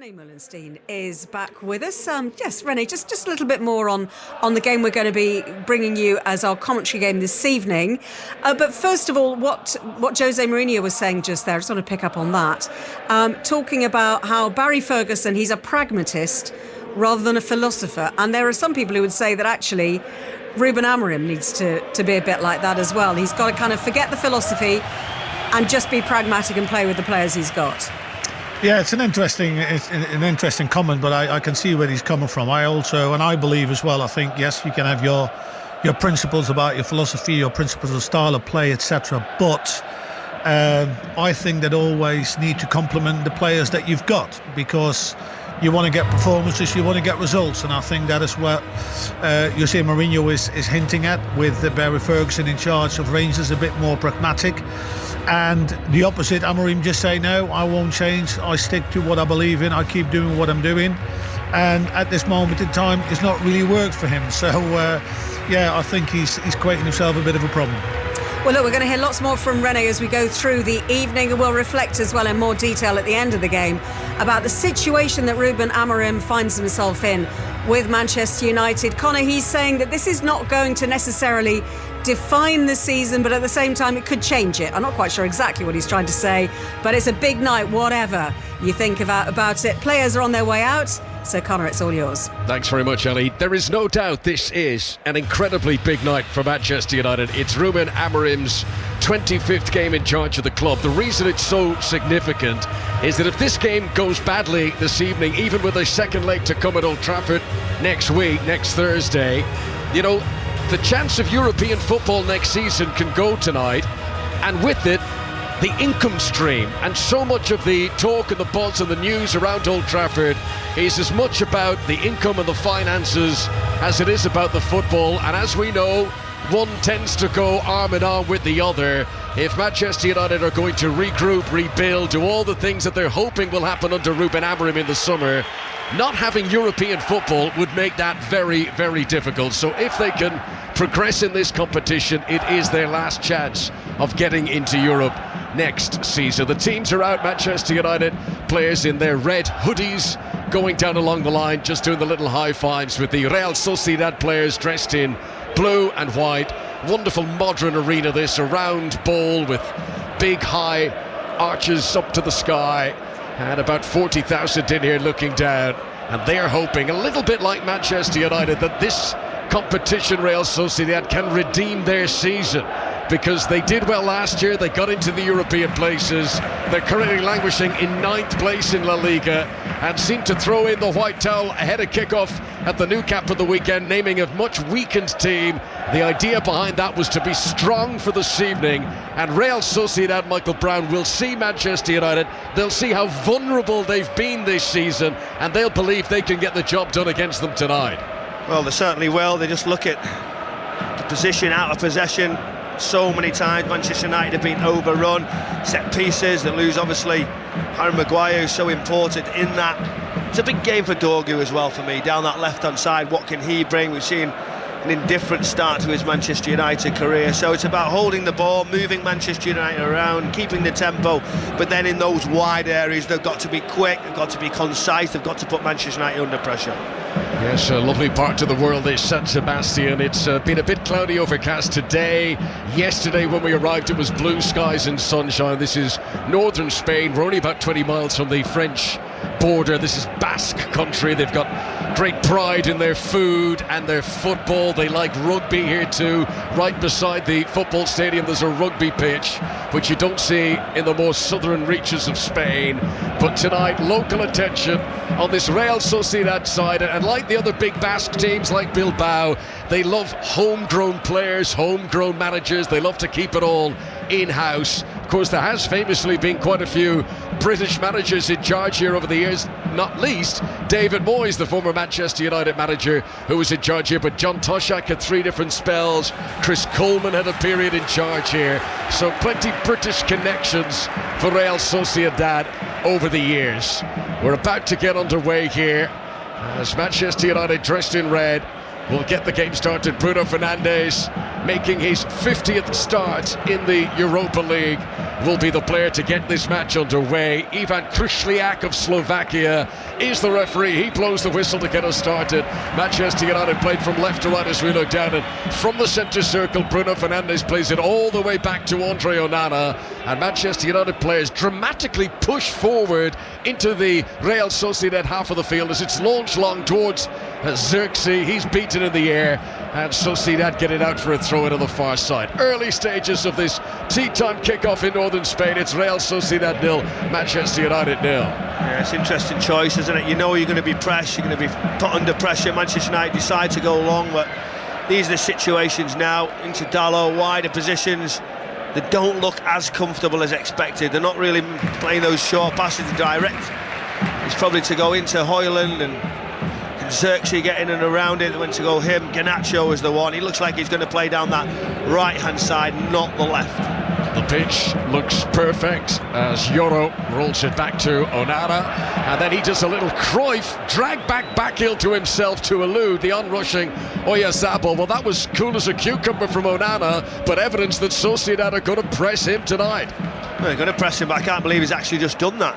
Rene Mullenstein is back with us. Yes, Rene, just a little bit more on the game we're going to be bringing you as our commentary game this evening. But first of all, what Jose Mourinho was saying just there, I just want to pick up on that. Talking about how Barry Ferguson, he's a pragmatist rather than a philosopher. And there are some people who would say that actually Ruben Amorim needs to be a bit like that as well. He's got to kind of forget the philosophy and just be pragmatic and play with the players he's got. Yeah, it's an interesting comment, but I can see where he's coming from. I believe as well, I think, yes, you can have your principles about your philosophy, your principles of style of play, etc. But I think that always need to complement the players that you've got, because you want to get performances, you want to get results, and I think that is what Jose Mourinho is hinting at, with Barry Ferguson in charge of Rangers, a bit more pragmatic. And the opposite, Amorim just say, no, I won't change, I stick to what I believe in, I keep doing what I'm doing. And at this moment in time, it's not really worked for him. So, I think he's creating himself a bit of a problem. Well, look, we're going to hear lots more from Rene as we go through the evening, and we'll reflect as well in more detail at the end of the game about the situation that Ruben Amorim finds himself in with Manchester United. Connor, he's saying that this is not going to necessarily define the season, but at the same time it could change it. I'm not quite sure exactly what he's trying to say, but it's a big night, whatever you think about it. Players are on their way out, so Connor, it's all yours. Thanks very much, Ellie. There is no doubt this is an incredibly big night for Manchester United. It's Ruben Amorim's 25th game in charge of the club. The reason it's so significant is that if this game goes badly this evening, even with a second leg to come at Old Trafford next Thursday, the chance of European football next season can go tonight, and with it, the income stream. And so much of the talk and the buzz and the news around Old Trafford is as much about the income and the finances as it is about the football. And as we know, one tends to go arm in arm with the other. If Manchester United are going to regroup, rebuild, do all the things that they're hoping will happen under Ruben Amorim in the summer, not having European football would make that very, very difficult. So if they can progress in this competition, it is their last chance of getting into Europe next season. The teams are out. Manchester United players in their red hoodies going down along the line, just doing the little high fives with the Real Sociedad players dressed in blue and white. Wonderful modern arena this, a round bowl with big high arches up to the sky, and about 40,000 in here looking down, and they're hoping, a little bit like Manchester United, that this competition, Real Sociedad, can redeem their season, because they did well last year. They got into the European places. They're currently languishing in 9th place in La Liga and seem to throw in the white towel ahead of kickoff at the Nou Camp of the weekend, naming a much weakened team. The idea behind that was to be strong for this evening, and Real Sociedad, Michael Brown, will see Manchester United. They'll see how vulnerable they've been this season, and they'll believe they can get the job done against them tonight. Well, they certainly will. They just look at the position out of possession. So many times Manchester United have been overrun, set pieces that lose. Obviously Harry Maguire is so important in that. It's a big game for Dorgu as well for me, down that left hand side. What can he bring? We've seen an indifferent start to his Manchester United career, so it's about holding the ball, moving Manchester United around, keeping the tempo, but then in those wide areas they've got to be quick, they've got to be concise, they've got to put Manchester United under pressure. Yes, a lovely part of the world is San Sebastian. It's been a bit cloudy, overcast today. Yesterday when we arrived it was blue skies and sunshine. This is northern Spain. We're only about 20 miles from the French border. This is Basque country. They've got great pride in their food and their football. They like rugby here too. Right beside the football stadium there's a rugby pitch, which you don't see in the more southern reaches of Spain. But tonight, local attention on this Real Sociedad side, and like the other big Basque teams like Bilbao, they love homegrown players, homegrown managers. They love to keep it all in-house. Of course, there has famously been quite a few British managers in charge here over the years, not least David Moyes, the former Manchester United manager who was in charge here, but John Toshak had 3 different spells. Chris Coleman had a period in charge here, so plenty British connections for Real Sociedad over the years. We're about to get underway here as Manchester United, dressed in red, will get the game started. Bruno Fernandes making his 50th start in the Europa League, will be the player to get this match underway. Ivan Kryšliak of Slovakia is the referee. He blows the whistle to get us started. Manchester United played from left to right as we look down, and from the centre circle, Bruno Fernandes plays it all the way back to Andre Onana, and Manchester United players dramatically push forward into the Real Sociedad half of the field as it's launched long towards Xerxes. He's beaten in the air, and Sociedad get it out for a throw in on the far side. Early stages of this tea-time kick-off in northern Spain. It's Real Sociedad 0, Manchester United 0. Yeah, it's an interesting choice, isn't it? You know you're going to be pressed, you're going to be put under pressure. Manchester United decide to go long, but these are the situations now. Into Dalot, wider positions that don't look as comfortable as expected. They're not really playing those short passes direct. It's probably to go into Højlund and Xerxes getting in and around it. They went to go him. Garnacho is the one. He looks like he's going to play down that right-hand side, not the left. The pitch looks perfect as Yoro rolls it back to Onana, and then he does a little Cruyff drag back heel to himself to elude the onrushing Oyarzabal. Well, that was cool as a cucumber from Onana, but evidence that Sociedad are going to press him tonight. Well, they're going to press him, but I can't believe he's actually just done that.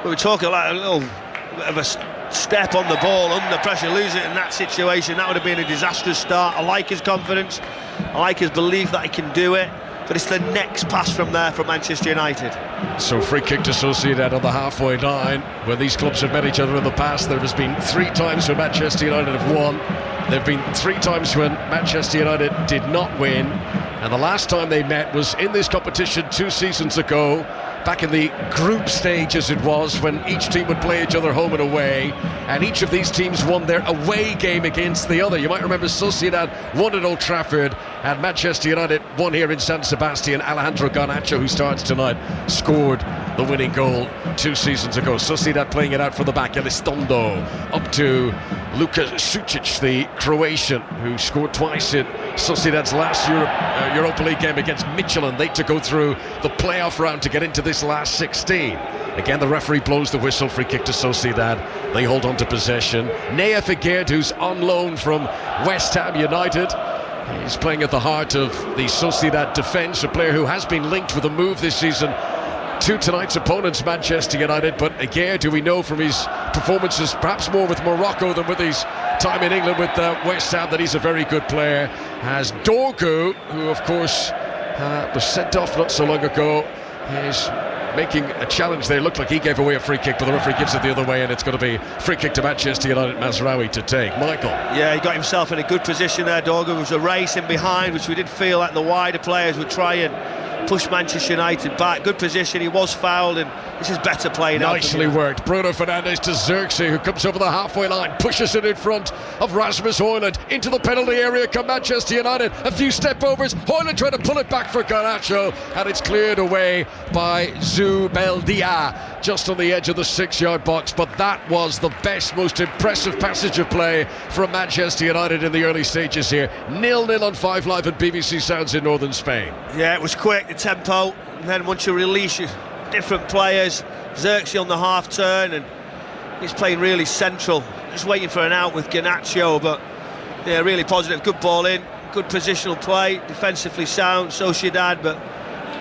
We were talking like a little bit of a step on the ball under pressure, lose it in that situation. That would have been a disastrous start. I like his confidence, I like his belief that he can do it, but it's the next pass from there from Manchester United. So free kick to Sociedad on the halfway line. When these clubs have met each other in the past, there has been 3 times when Manchester United have won. There have been 3 times when Manchester United did not win, and the last time they met was in this competition 2 seasons ago, back in the group stage as it was, when each team would play each other home and away, and each of these teams won their away game against the other. You might remember Sociedad won at Old Trafford, and Manchester United won here in San Sebastian. Alejandro Garnacho, who starts tonight, scored the winning goal 2 seasons ago. Sociedad playing it out from the back. Elizondo up to Luka Sucic, the Croatian, who scored twice in Sociedad's last Europa League game against Michelin. They to go through the playoff round to get into this last 16. Again, the referee blows the whistle. Free kick to Sociedad. They hold on to possession. Nea Figueiredo, who's on loan from West Ham United, he's playing at the heart of the Sociedad defence, a player who has been linked with a move this season to tonight's opponents, Manchester United. But again, do we know from his performances, perhaps more with Morocco than with his time in England with West Ham, that he's a very good player. As Dorgu, who of course was sent off not so long ago, is making a challenge there. Looked like he gave away a free kick, but the referee gives it the other way, and it's going to be free kick to Manchester United. Mazraoui to take. Michael. Yeah, he got himself in a good position there, Dorgu. There was a race in behind, which we did feel like the wider players would try and push Manchester United back. Good position. He was fouled, and this is better play now. Nicely worked. Bruno Fernandes to Xerxes, who comes over the halfway line, pushes it in front of Rasmus Højlund. Into the penalty area come Manchester United. A few step overs. Højlund trying to pull it back for Garnacho, and it's cleared away by Zubeldia just on the edge of the 6-yard box. But that was the best, most impressive passage of play from Manchester United in the early stages here. 0-0 on 5 Live and BBC Sounds in northern Spain. Yeah, it was quick, the tempo, and then once you release your different players, Xerxes on the half turn, and he's playing really central, just waiting for an out with Garnacho. But yeah, really positive, good ball in, good positional play, defensively sound Sociedad, but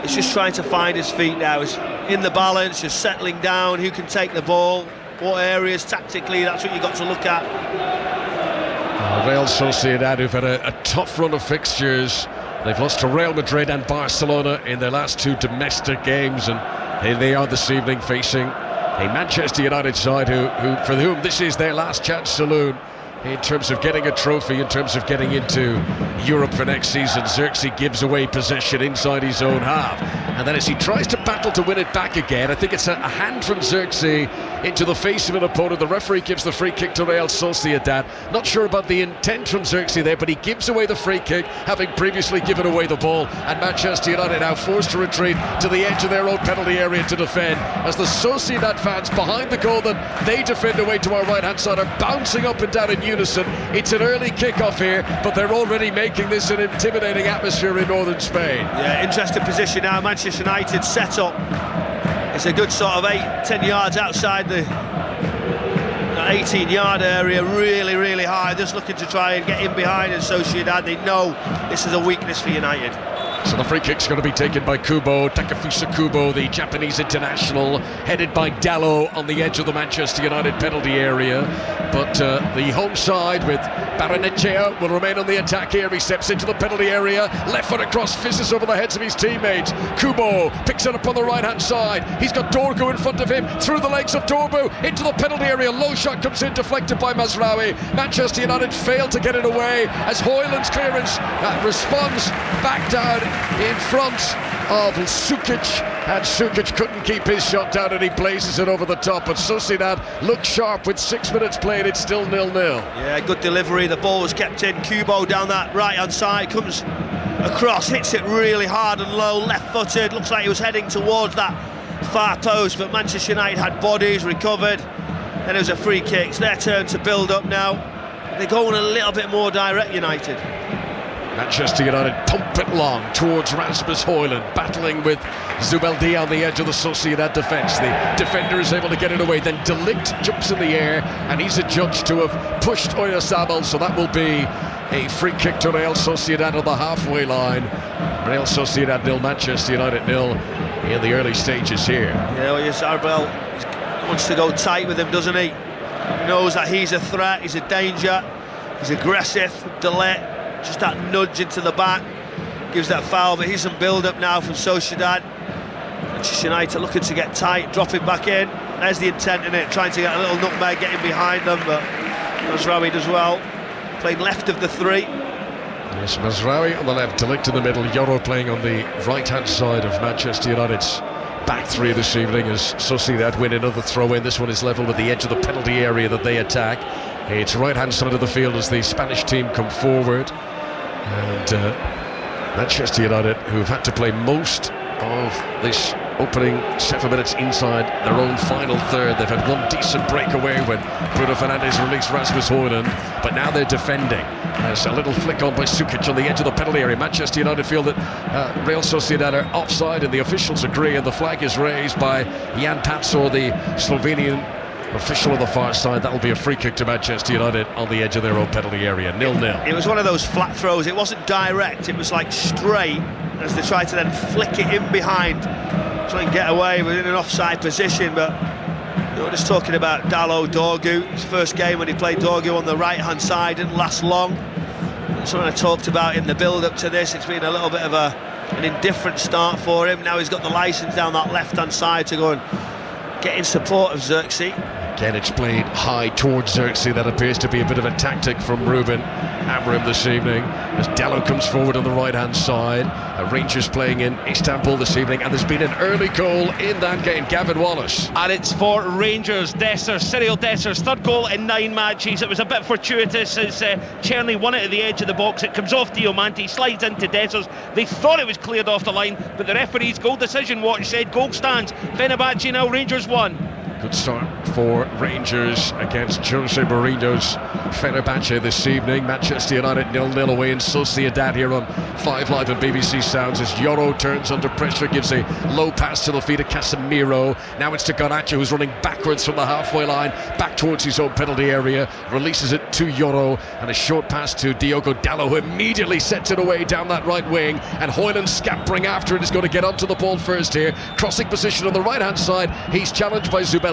it's just trying to find his feet now. It's in the balance, just settling down, who can take the ball, what areas tactically, that's what you've got to look at. Real Sociedad, who've had a tough run of fixtures. They've lost to Real Madrid and Barcelona in their last 2 domestic games, and here they are this evening facing a Manchester United side for whom this is their last chance saloon in terms of getting a trophy, in terms of getting into Europe for next season. Xerxes gives away possession inside his own half, and then as he tries to battle to win it back again, I think it's a hand from Xerxes into the face of an opponent. The referee gives the free kick to Real Sociedad. Not sure about the intent from Xerxes there, but he gives away the free kick, having previously given away the ball, and Manchester United now forced to retreat to the edge of their own penalty area to defend, as the Sociedad fans behind the goal that they defend away to our right hand side are bouncing up and down in unison. It's an early kick-off here, but they're already making this an intimidating atmosphere in northern Spain. Yeah, interesting position now. Manchester United set up. It's a good sort of 8-10 yards outside the 18-yard area, really high, just looking to try and get in behind, and Sociedad, they know this is a weakness for United. So the free kick's going to be taken by Takafusa Kubo, the Japanese international, headed by Dalot on the edge of the Manchester United penalty area. But the home side with Barrenechea will remain on the attack here. He steps into the penalty area, left foot across, fizzes over the heads of his teammates. Kubo picks it up on the right-hand side. He's got Dorgu in front of him, through the legs of Dorgu, into the penalty area. Low shot comes in, deflected by Mazraoui. Manchester United failed to get it away as Højlund's clearance responds back down in front of Sukic, and Sukic couldn't keep his shot down and he blazes it over the top. But Sociedad look sharp with 6 minutes played. It's still 0-0. Yeah, good delivery, the ball was kept in. Kubo down that right hand side, comes across, hits it really hard and low, left footed, looks like he was heading towards that far post, but Manchester United had bodies, recovered. Then it was a free kick. It's their turn to build up now. They're going a little bit more direct, United. Manchester United pump it long towards Rasmus Højlund, battling with Zubeldia on the edge of the Sociedad defence. The defender is able to get it away, then De Ligt jumps in the air and he's adjudged to have pushed Oyarzabal, so that will be a free kick to Real Sociedad on the halfway line. Real Sociedad 0, Manchester United 0 in the early stages here. Yeah, Oyarzabal wants to go tight with him, doesn't he? He knows that he's a threat, he's a danger, he's aggressive. De Ligt, just that nudge into the back, gives that foul, but here's some build-up now from Sociedad. Manchester United looking to get tight, dropping back in. There's the intent in it, trying to get a little nutmeg, getting behind them, but Mazraoui does well. Playing left of the three. Yes, Mazraoui on the left, De Ligt in the middle, Yoro playing on the right-hand side of Manchester United's back three this evening as Sociedad win another throw-in. This one is level with the edge of the penalty area that they attack. It's right-hand side of the field as the Spanish team come forward. And Manchester United, who've had to play most of this opening 7 minutes inside their own final third. They've had one decent breakaway when Bruno Fernandes released Rasmus Højlund, but now they're defending. There's a little flick on by Sukic on the edge of the penalty area. Manchester United feel that Real Sociedad are offside, and the officials agree, and the flag is raised by Jan Pacor, the Slovenian official on the far side. That'll be a free kick to Manchester United on the edge of their own penalty area. 0-0. It was one of those flat throws. It wasn't direct, it was like straight as they tried to then flick it in behind, try and get away within an offside position. But you know, just talking about Dalot, Dorgu, his first game when he played Dorgu on the right hand side didn't last long. Something I talked about in the build up to this, it's been a little bit of an indifferent start for him. Now he's got the licence down that left hand side to go and get in support of Xerxes. Again, it's played high towards Xerxes. That appears to be a bit of a tactic from Ruben Amorim this evening as Dalot comes forward on the right-hand side. Rangers playing in Istanbul this evening, and there's been an early goal in that game. Gavin Wallace. And it's for Rangers. Cyril Desser's third goal in 9 matches. It was a bit fortuitous as Czerny won it at the edge of the box. It comes off Diamante, slides into Dessers. They thought it was cleared off the line, but the referee's goal decision watch said goal stands. Fenerbahce now, Rangers 1. Good start for Rangers against Jose Mourinho's Fenerbahce this evening. Manchester United 0-0 away in Sociedad here on 5 Live and BBC Sounds as Yoro turns under pressure, gives a low pass to the feet of Casemiro. Now it's to Garnacho, who's running backwards from the halfway line back towards his own penalty area, releases it to Yoro, and a short pass to Diogo Dalot, who immediately sets it away down that right wing, and Højlund scampering after it is going to get onto the ball first here. Crossing position on the right hand side, he's challenged by Zubeldia.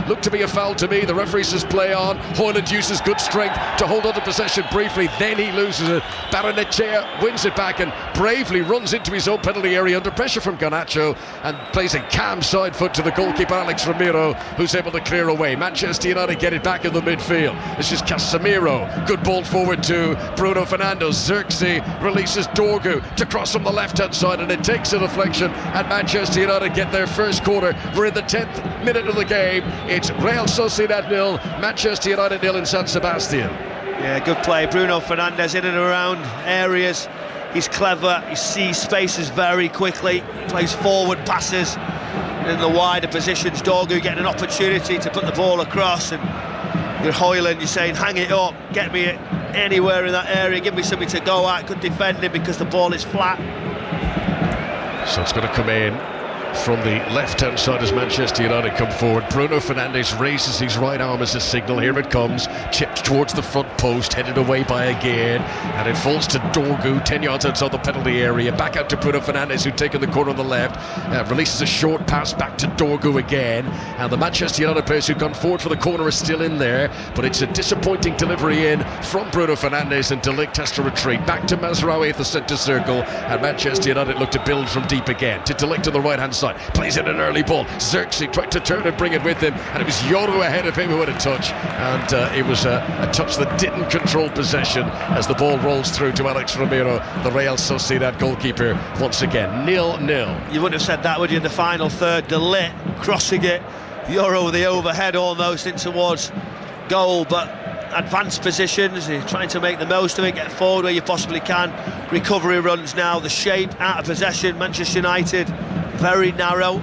Looked to be a foul to me. The referee says play on. Højlund uses good strength to hold on to possession briefly, then he loses it. Barrenechea wins it back and bravely runs into his own penalty area under pressure from Garnacho and plays a calm side foot to the goalkeeper Alex Ramiro, who's able to clear away. Manchester United get it back in the midfield. This is Casemiro. Good ball forward to Bruno Fernandes. Xerxes releases Dorgu to cross on the left hand side, and it takes a deflection, and Manchester United get their first quarter. We're in the 10th minute of the game. It's Real Sociedad 0, Manchester United 0 in San Sebastian. Yeah, good play. Bruno Fernandes in and around areas. He's clever, he sees spaces very quickly, plays forward passes in the wider positions. Dorgu getting an opportunity to put the ball across, and you're Højlund, you're saying hang it up, get me anywhere in that area, give me something to go at. Good defending because the ball is flat. So it's going to come in from the left-hand side as Manchester United come forward. Bruno Fernandes raises his right arm as a signal. Here it comes, chipped towards the front post, headed away by Again, and it falls to Dorgu, 10 yards outside the penalty area. Back out to Bruno Fernandes, who'd taken the corner on the left, releases a short pass back to Dorgu again, and the Manchester United players who've gone forward for the corner are still in there, but it's a disappointing delivery in from Bruno Fernandes, and De Ligt has to retreat back to Mazraoui at the centre circle, and Manchester United look to build from deep again. To De Ligt on the right-hand side, plays in an early ball. Xerxes tried to turn and bring it with him, and it was Yoro ahead of him who had a touch, and it was a touch that didn't control possession as the ball rolls through to Alex Romero, the Real Sociedad goalkeeper, once again. 0-0. You wouldn't have said that, would you, in the final third? De Ligt crossing it, Yoro the overhead almost in towards goal, but advanced positions, you're trying to make the most of it, get forward where you possibly can. Recovery runs now, the shape, out of possession, Manchester United very narrow.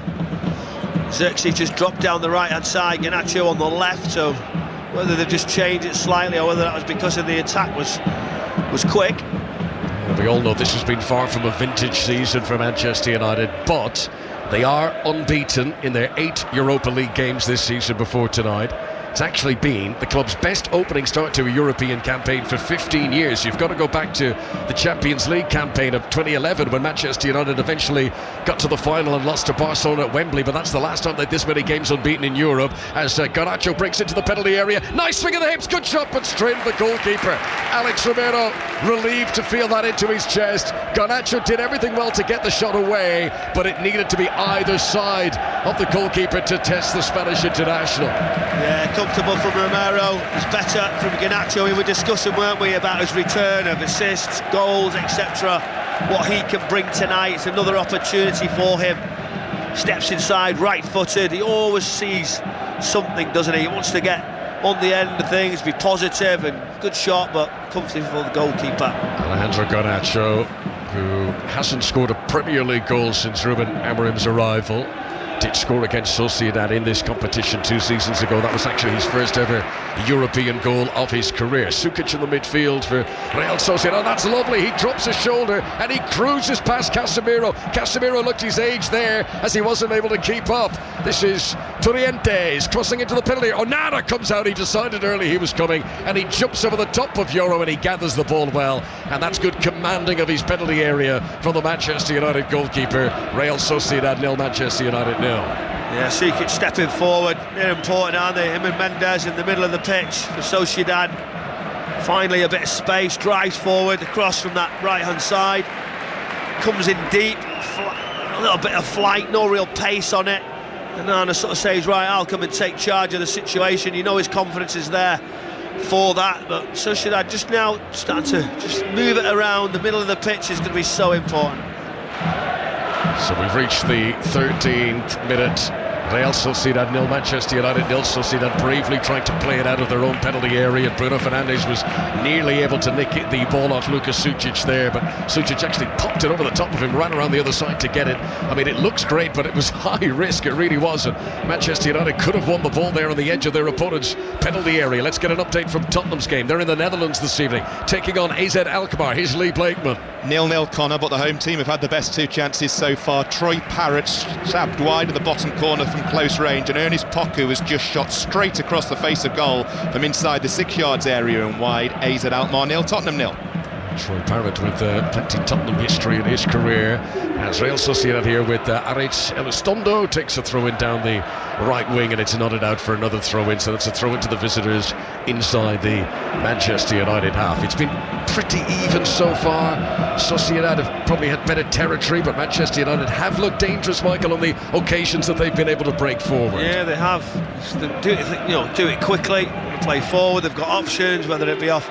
Xerxes just dropped down the right hand side, Garnacho on the left, so whether they've just changed it slightly or whether that was because of the attack was quick. We all know this has been far from a vintage season for Manchester United, but they are unbeaten in their 8 Europa League games this season before tonight. It's actually been the club's best opening start to a European campaign for 15 years. You've got to go back to the Champions League campaign of 2011 when Manchester United eventually got to the final and lost to Barcelona at Wembley, but that's the last time they'd this many games unbeaten in Europe, as Garnacho breaks into the penalty area. Nice swing of the hips, good shot, but straight at the goalkeeper. Alex Romero relieved to feel that into his chest. Garnacho did everything well to get the shot away, but it needed to be either side of the goalkeeper to test the Spanish international. Yeah, comfortable from Romero. It's better from Garnacho. We were discussing, weren't we, about his return of assists, goals, etc. What he can bring tonight. It's another opportunity for him. Steps inside, right-footed. He always sees something, doesn't he? He wants to get on the end of things, be positive, and good shot, but comfortable for the goalkeeper. Alejandro Garnacho, who hasn't scored a Premier League goal since Ruben Amorim's arrival, did score against Sociedad in this competition 2 seasons ago. That was actually his first ever European goal of his career. Sukic in the midfield for Real Sociedad. That's lovely. He drops his shoulder and he cruises past Casemiro. Casemiro looked his age there as he wasn't able to keep up. This is Torrientes crossing into the penalty. Onana comes out. He decided early he was coming and he jumps over the top of Yoro and he gathers the ball well. And that's good commanding of his penalty area from the Manchester United goalkeeper. Real Sociedad 0, Manchester United 0. Yeah, Sukic stepping forward. They're important, aren't they? Him and Mendes in the middle of the pitch for Sociedad. Finally a bit of space, drives forward, across from that right-hand side. Comes in deep, a little bit of flight, no real pace on it. And Nana sort of says, right, I'll come and take charge of the situation. You know his confidence is there for that. But Sociedad just now starting to just move it around. The middle of the pitch is going to be so important. So we've reached the 13th minute. Real Sociedad 0, Manchester United 0. Sociedad bravely trying to play it out of their own penalty area. Bruno Fernandes was nearly able to nick the ball off Lucas Sukic there, but Sukic actually popped it over the top of him, ran around the other side to get it. I mean, it looks great, but it was high risk, it really was. And Manchester United could have won the ball there on the edge of their opponent's penalty area. Let's get an update from Tottenham's game. They're in the Netherlands this evening, taking on AZ Alkmaar. Here's Lee Blakeman. 0-0 Connor, but the home team have had the best 2 chances so far. Troy Parrott stabbed wide at the bottom corner from close range, and Ernest Poku has just shot straight across the face of goal from inside the 6 yards area and wide. AZ Alkmaar 0, Tottenham 0. Troy Parrott with plenty Tottenham history in his career. As Real Sociedad here with Aritz Elizondo takes a throw in down the right wing, and it's nodded out for another throw in, so that's a throw in to the visitors inside the Manchester United half. It's been pretty even so far. Sociedad have probably had better territory, but Manchester United have looked dangerous, Michael, on the occasions that they've been able to break forward. Yeah, they have. Do it quickly, play forward. They've got options, whether it be off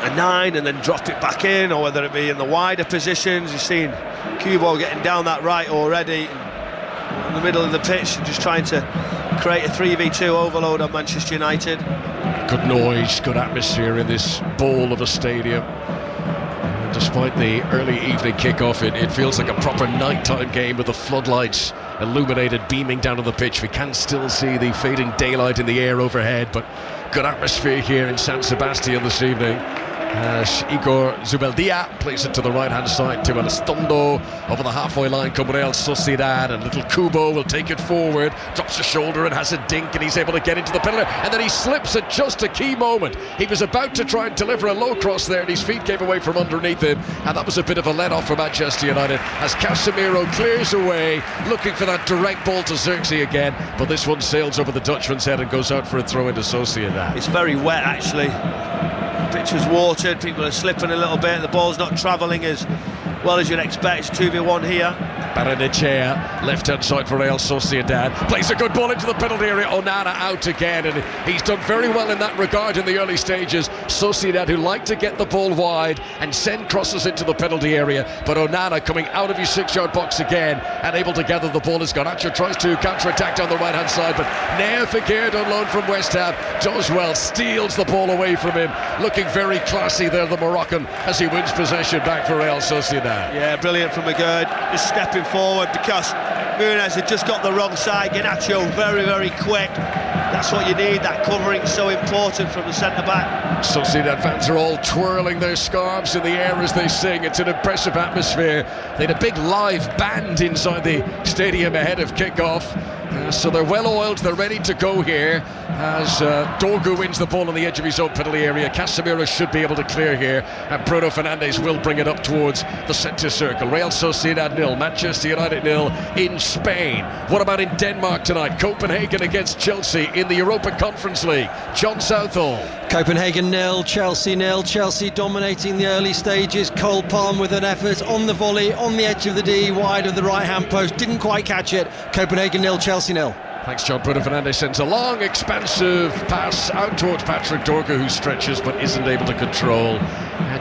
a 9 and then drop it back in, or whether it be in the wider positions. You've seen Kubo getting down that right already in the middle of the pitch, just trying to create a 3v2 overload on Manchester United. Good noise, good atmosphere in this ball of a stadium. Despite the early evening kickoff, it feels like a proper nighttime game with the floodlights illuminated, beaming down on the pitch. We can still see the fading daylight in the air overhead, but good atmosphere here in San Sebastian this evening. As Igor Zubeldia plays it to the right-hand side to Elizondo. Over the halfway line come Real Sociedad, and little Kubo will take it forward, drops a shoulder and has a dink, and he's able to get into the penalty, and then he slips at just a key moment. He was about to try and deliver a low cross there, and his feet gave away from underneath him, and that was a bit of a let-off for Manchester United as Casemiro clears away, looking for that direct ball to Xerxes again, but this one sails over the Dutchman's head and goes out for a throw into Sociedad. It's very wet actually. Pitch was watered, people are slipping a little bit, the ball's not travelling as well as you'd expect. It's 2v1 here. Baranechea, left-hand side for Real Sociedad, plays a good ball into the penalty area. Onana out again, and he's done very well in that regard in the early stages. Sociedad, who like to get the ball wide and send crosses into the penalty area, but Onana coming out of his 6-yard box again and able to gather the ball as Garnacho tries to counter-attack down the right-hand side, but Nea Fekir on loan from West Ham does well, steals the ball away from him, looking very classy there, the Moroccan, as he wins possession back for Real Sociedad. Yeah, brilliant from McGurd, just stepping forward because Muniz had just got the wrong side. Garnacho very, very quick. That's what you need, that covering so important from the centre-back. Sociedad fans are all twirling their scarves in the air as they sing. It's an impressive atmosphere. They had a big live band inside the stadium ahead of kick-off. So they're well oiled, they're ready to go here as Dorgu wins the ball on the edge of his own penalty area. Casemiro should be able to clear here, and Bruno Fernandes will bring it up towards the centre circle. Real Sociedad 0, Manchester United 0 in Spain. What about in Denmark tonight? Copenhagen against Chelsea in the Europa Conference League. John Southall. Copenhagen 0, Chelsea 0. Chelsea dominating the early stages. Cole Palm with an effort on the volley, on the edge of the D, wide of the right-hand post. Didn't quite catch it. Copenhagen 0, Chelsea 0. Thanks, John. Bruno Fernandes sends a long, expansive pass out towards Patrick Dorgu, who stretches but isn't able to control.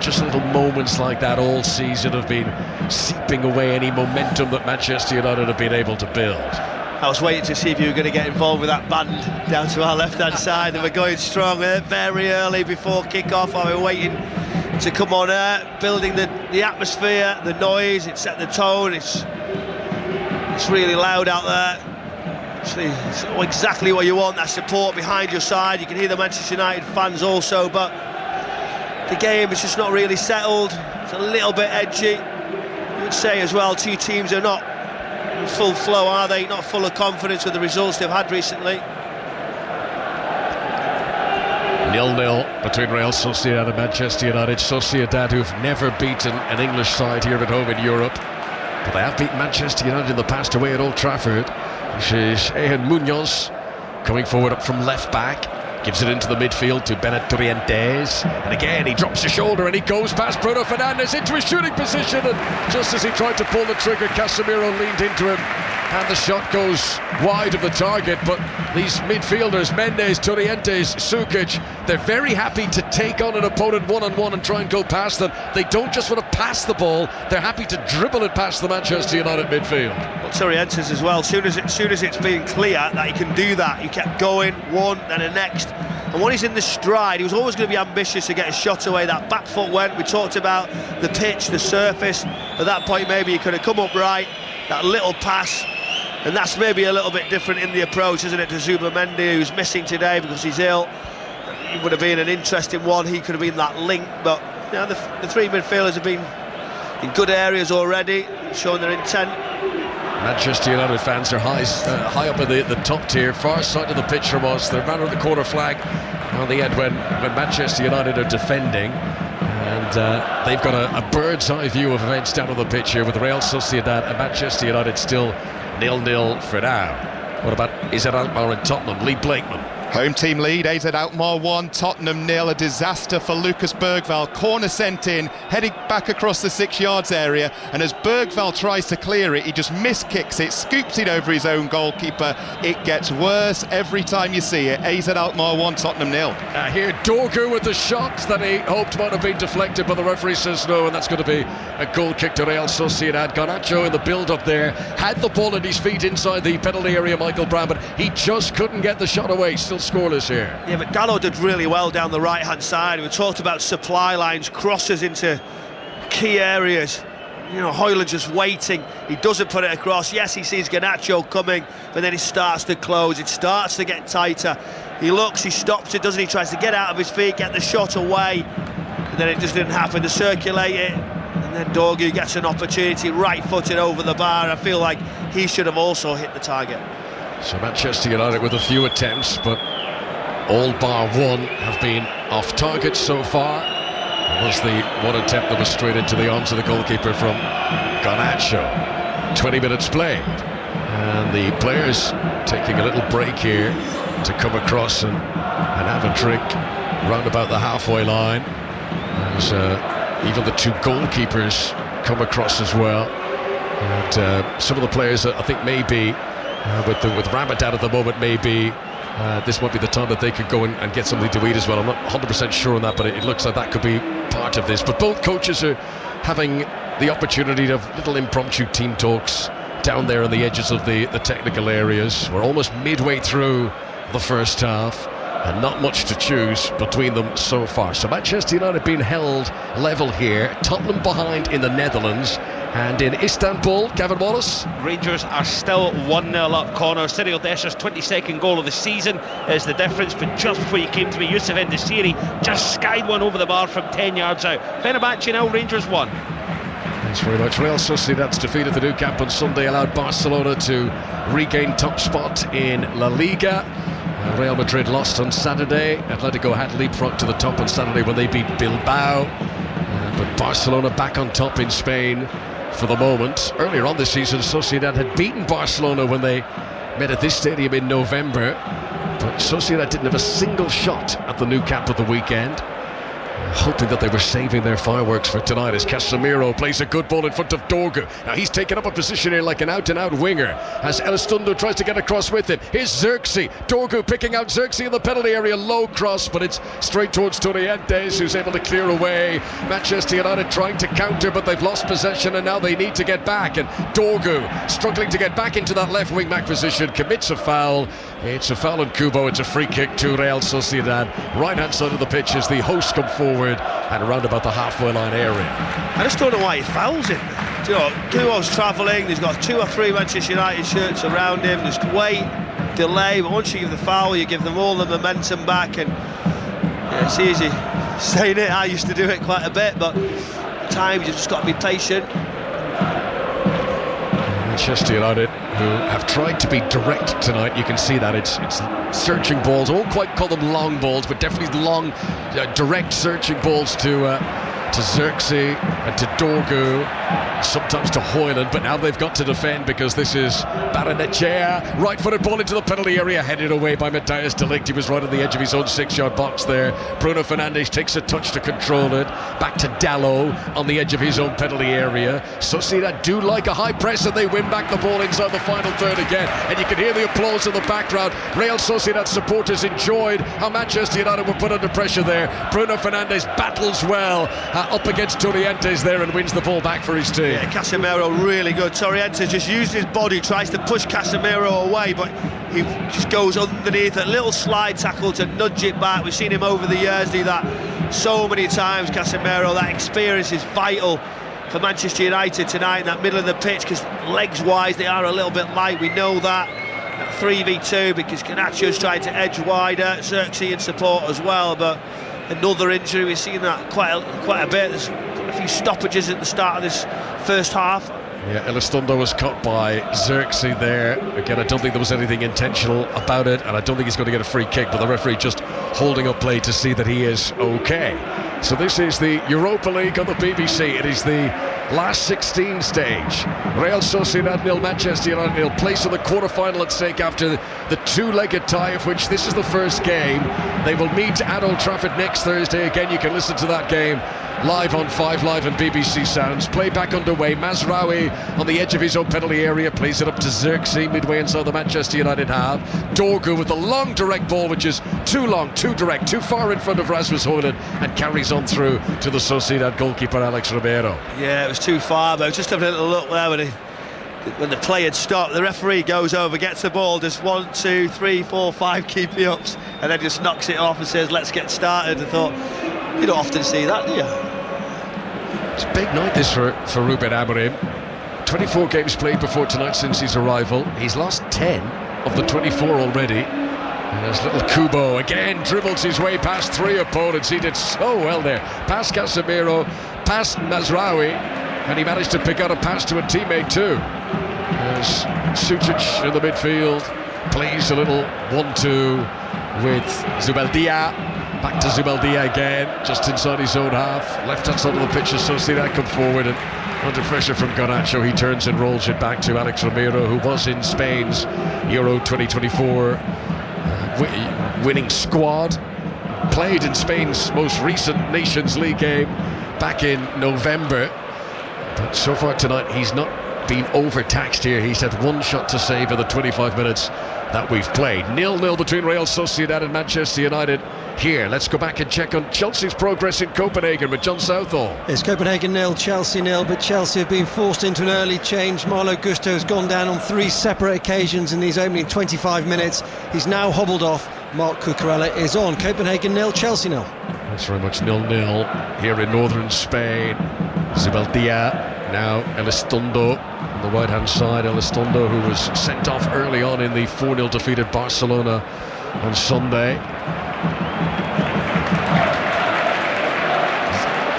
Just little moments like that all season have been seeping away any momentum that Manchester United have been able to build. I was waiting to see if you were going to get involved with that band down to our left-hand side. They were going strong very early before kick-off. I was waiting to come on air, building the atmosphere, the noise. It set the tone. It's really loud out there. It's exactly what you want, that support behind your side. You can hear the Manchester United fans also, but the game is just not really settled. It's a little bit edgy. You would say as well, two teams are not in full flow, are they? Not full of confidence with the results they've had recently. 0-0 between Real Sociedad and Manchester United. Sociedad, who've never beaten an English side here at home in Europe, but they have beaten Manchester United in the past away at Old Trafford. This is Ejan Munoz coming forward up from left back, gives it into the midfield to Benet Trientes, and again he drops his shoulder and he goes past Bruno Fernandes into his shooting position, and just as he tried to pull the trigger, Casemiro leaned into him and the shot goes wide of the target. But these midfielders, Mendes, Trientes, Sukic, they're very happy to take on an opponent one-on-one and try and go past them. They don't just want to pass the ball, they're happy to dribble it past the Manchester United midfield. Well, Trientes as well, soon as it's been clear that he can do that, he kept going, one, then the next. And when he's in the stride, he was always going to be ambitious to get a shot away. That back foot went, we talked about the pitch, the surface. At that point maybe he could have come up right, that little pass. And that's maybe a little bit different in the approach, isn't it, to Zubimendi, who's missing today because he's ill. It would have been an interesting one. He could have been that link, but you know, the three midfielders have been in good areas already, showing their intent. Manchester United fans are high up in the top tier, far side of the pitch from us. They're around the corner flag on the end when Manchester United are defending. And they've got a bird's eye view of events down on the pitch here with Real Sociedad and Manchester United still 0-0 for now. What about AZ Alkmaar and Tottenham? Lee Blakeman. Home team lead, AZ Alkmaar 1, Tottenham 0. A disaster for Lucas Bergvall. Corner sent in, heading back across the 6 yards area, and as Bergvall tries to clear it, he just miskicks it, scoops it over his own goalkeeper. It gets worse every time you see it. AZ Alkmaar 1, Tottenham 0. Here Dorgu with the shot that he hoped might have been deflected, but the referee says no, and that's going to be a goal kick to Real Sociedad. Garnacho in the build-up there had the ball at his feet inside the penalty area, Michael Brown, but he just couldn't get the shot away. Still scoreless here. Yeah, but Gallo did really well down the right-hand side. We talked about supply lines, crosses into key areas. You know, Hoyland just waiting. He doesn't put it across. Yes, he sees Garnacho coming, but then it starts to close. It starts to get tighter. He looks, he stops it, doesn't he? Tries to get out of his feet, get the shot away. then it just didn't happen to circulate it, and then Dorgu gets an opportunity right-footed over the bar. I feel like he should have also hit the target. So Manchester United with a few attempts, but all bar one have been off target so far. It was the one attempt that was straight into the arms of the goalkeeper from Garnacho. 20 minutes played, and the players taking a little break here to come across and have a drink round about the halfway line, as even the two goalkeepers come across as well. And some of the players, I think, maybe with Ramadan at the moment, maybe this might be the time that they could go and get something to eat as well. I'm not 100% sure on that, but it looks like that could be part of this. But both coaches are having the opportunity to have little impromptu team talks down there on the edges of the technical areas. We're almost midway through the first half, and not much to choose between them so far. So Manchester United being held level here, Tottenham behind in the Netherlands, and in Istanbul, Gavin Wallace. Rangers are still 1-0 up. Connor, Cyril Desser's 22nd goal of the season is the difference, but just before you came to me, Youssef Endesiri just skied one over the bar from 10 yards out. Fenerbahce now, Rangers 1. Thanks very much. Real Sociedad's defeat at the Nou Camp on Sunday allowed Barcelona to regain top spot in La Liga. Real Madrid lost on Saturday. Atletico had leapfrog to the top on Saturday when they beat Bilbao. But Barcelona back on top in Spain for the moment. Earlier on this season, Sociedad had beaten Barcelona when they met at this stadium in November. But Sociedad didn't have a single shot at the Nou Camp at the weekend, hoping that they were saving their fireworks for tonight, as Casemiro plays a good ball in front of Dorgu. Now he's taken up a position here like an out-and-out winger as Elizondo tries to get across with him. Here's Xerxes. Dorgu picking out Xerxes in the penalty area. Low cross, but it's straight towards Torrientes, who's able to clear away. Manchester United trying to counter, but they've lost possession and now they need to get back. And Dorgu struggling to get back into that left wing-back position, commits a foul. It's a foul on Kubo. It's a free kick to Real Sociedad. Right-hand side of the pitch as the hosts come forward and around about the halfway line area. I just don't know why he fouls it. You know, Kubo's travelling, he's got 2 or 3 Manchester United shirts around him, just wait, delay, but once you give the foul, you give them all the momentum back, and yeah, it's easy saying it. I used to do it quite a bit, but at times you've just got to be patient. Manchester United, who have tried to be direct tonight, you can see that it's searching balls. I won't quite call them long balls, but definitely long, direct searching balls to Xerxes and to Dorgu, sometimes to Højlund, but now they've got to defend because this is Barrenechea. Right-footed ball into the penalty area, headed away by Matthijs de Ligt. He was right on the edge of his own 6-yard box there. Bruno Fernandes takes a touch to control it. Back to Dallo on the edge of his own penalty area. Sociedad do like a high press and they win back the ball inside the final third again. And you can hear the applause in the background. Real Sociedad supporters enjoyed how Manchester United were put under pressure there. Bruno Fernandes battles well up against Torrientes there and wins the ball back for his team. Yeah, Casemiro really good. Torrientes just used his body, tries to push Casemiro away, but he just goes underneath, a little slide tackle to nudge it back. We've seen him over the years do that so many times, Casemiro. That experience is vital for Manchester United tonight in that middle of the pitch, because legs-wise they are a little bit light, we know that. 3v2 because Garnacho's trying to edge wider, Xerxes in support as well, but another injury, we've seen that quite a bit. There's a few stoppages at the start of this first half. Yeah, Elizondo was cut by Xerxes there. Again, I don't think there was anything intentional about it, and I don't think he's going to get a free kick, but the referee just holding up play to see that he is okay. So this is the Europa League on the BBC. It is the last 16 stage. Real Sociedad 0, Manchester United 0. Place in the quarter-final at stake after the two-legged tie, of which this is the first game. They will meet at Old Trafford next Thursday. Again, you can listen to that game live on 5 Live and BBC Sounds. Play back underway. Mazraoui on the edge of his own penalty area plays it up to Xerxes midway inside the Manchester United half. Dorgu with the long direct ball, which is too long, too direct, too far in front of Rasmus Højlund, and carries on through to the Sociedad goalkeeper Alex Ribeiro. Yeah, it was too far, but just having a little look there when the play had stopped. The referee goes over, gets the ball, does 1, 2, 3, 4, 5 keepy ups, and then just knocks it off and says, let's get started. I thought, you don't often see that, do you? It's a big night this for Ruben Amorim. 24 games played before tonight since his arrival. He's lost 10 of the 24 already. There's little Kubo again, dribbles his way past 3 opponents. He did so well there. Past Casemiro, past Mazraoui, and he managed to pick out a pass to a teammate too. There's Sucic in the midfield, plays a little 1-2 with Zubeldia. Back to Zubeldia again, just inside his own half. Left-hand side of the pitch, so see that come forward, and under pressure from Garnacho, he turns and rolls it back to Alex Romero, who was in Spain's Euro 2024 winning squad. Played in Spain's most recent Nations League game back in November. But so far tonight, he's not been overtaxed here. He's had 1 shot to save in the 25 minutes that we've played. 0-0 between Real Sociedad and Manchester United here. Let's go back and check on Chelsea's progress in Copenhagen with John Southall. It's Copenhagen 0, Chelsea 0, but Chelsea have been forced into an early change. Malo Gusto has gone down on 3 separate occasions in these opening 25 minutes. He's now hobbled off. Marc Cucurella is on. Copenhagen 0, Chelsea 0. That's very much 0-0 here in northern Spain. Zubeldia, now Elizondo on the right-hand side. Elizondo, who was sent off early on in the 4-0 defeat at Barcelona on Sunday.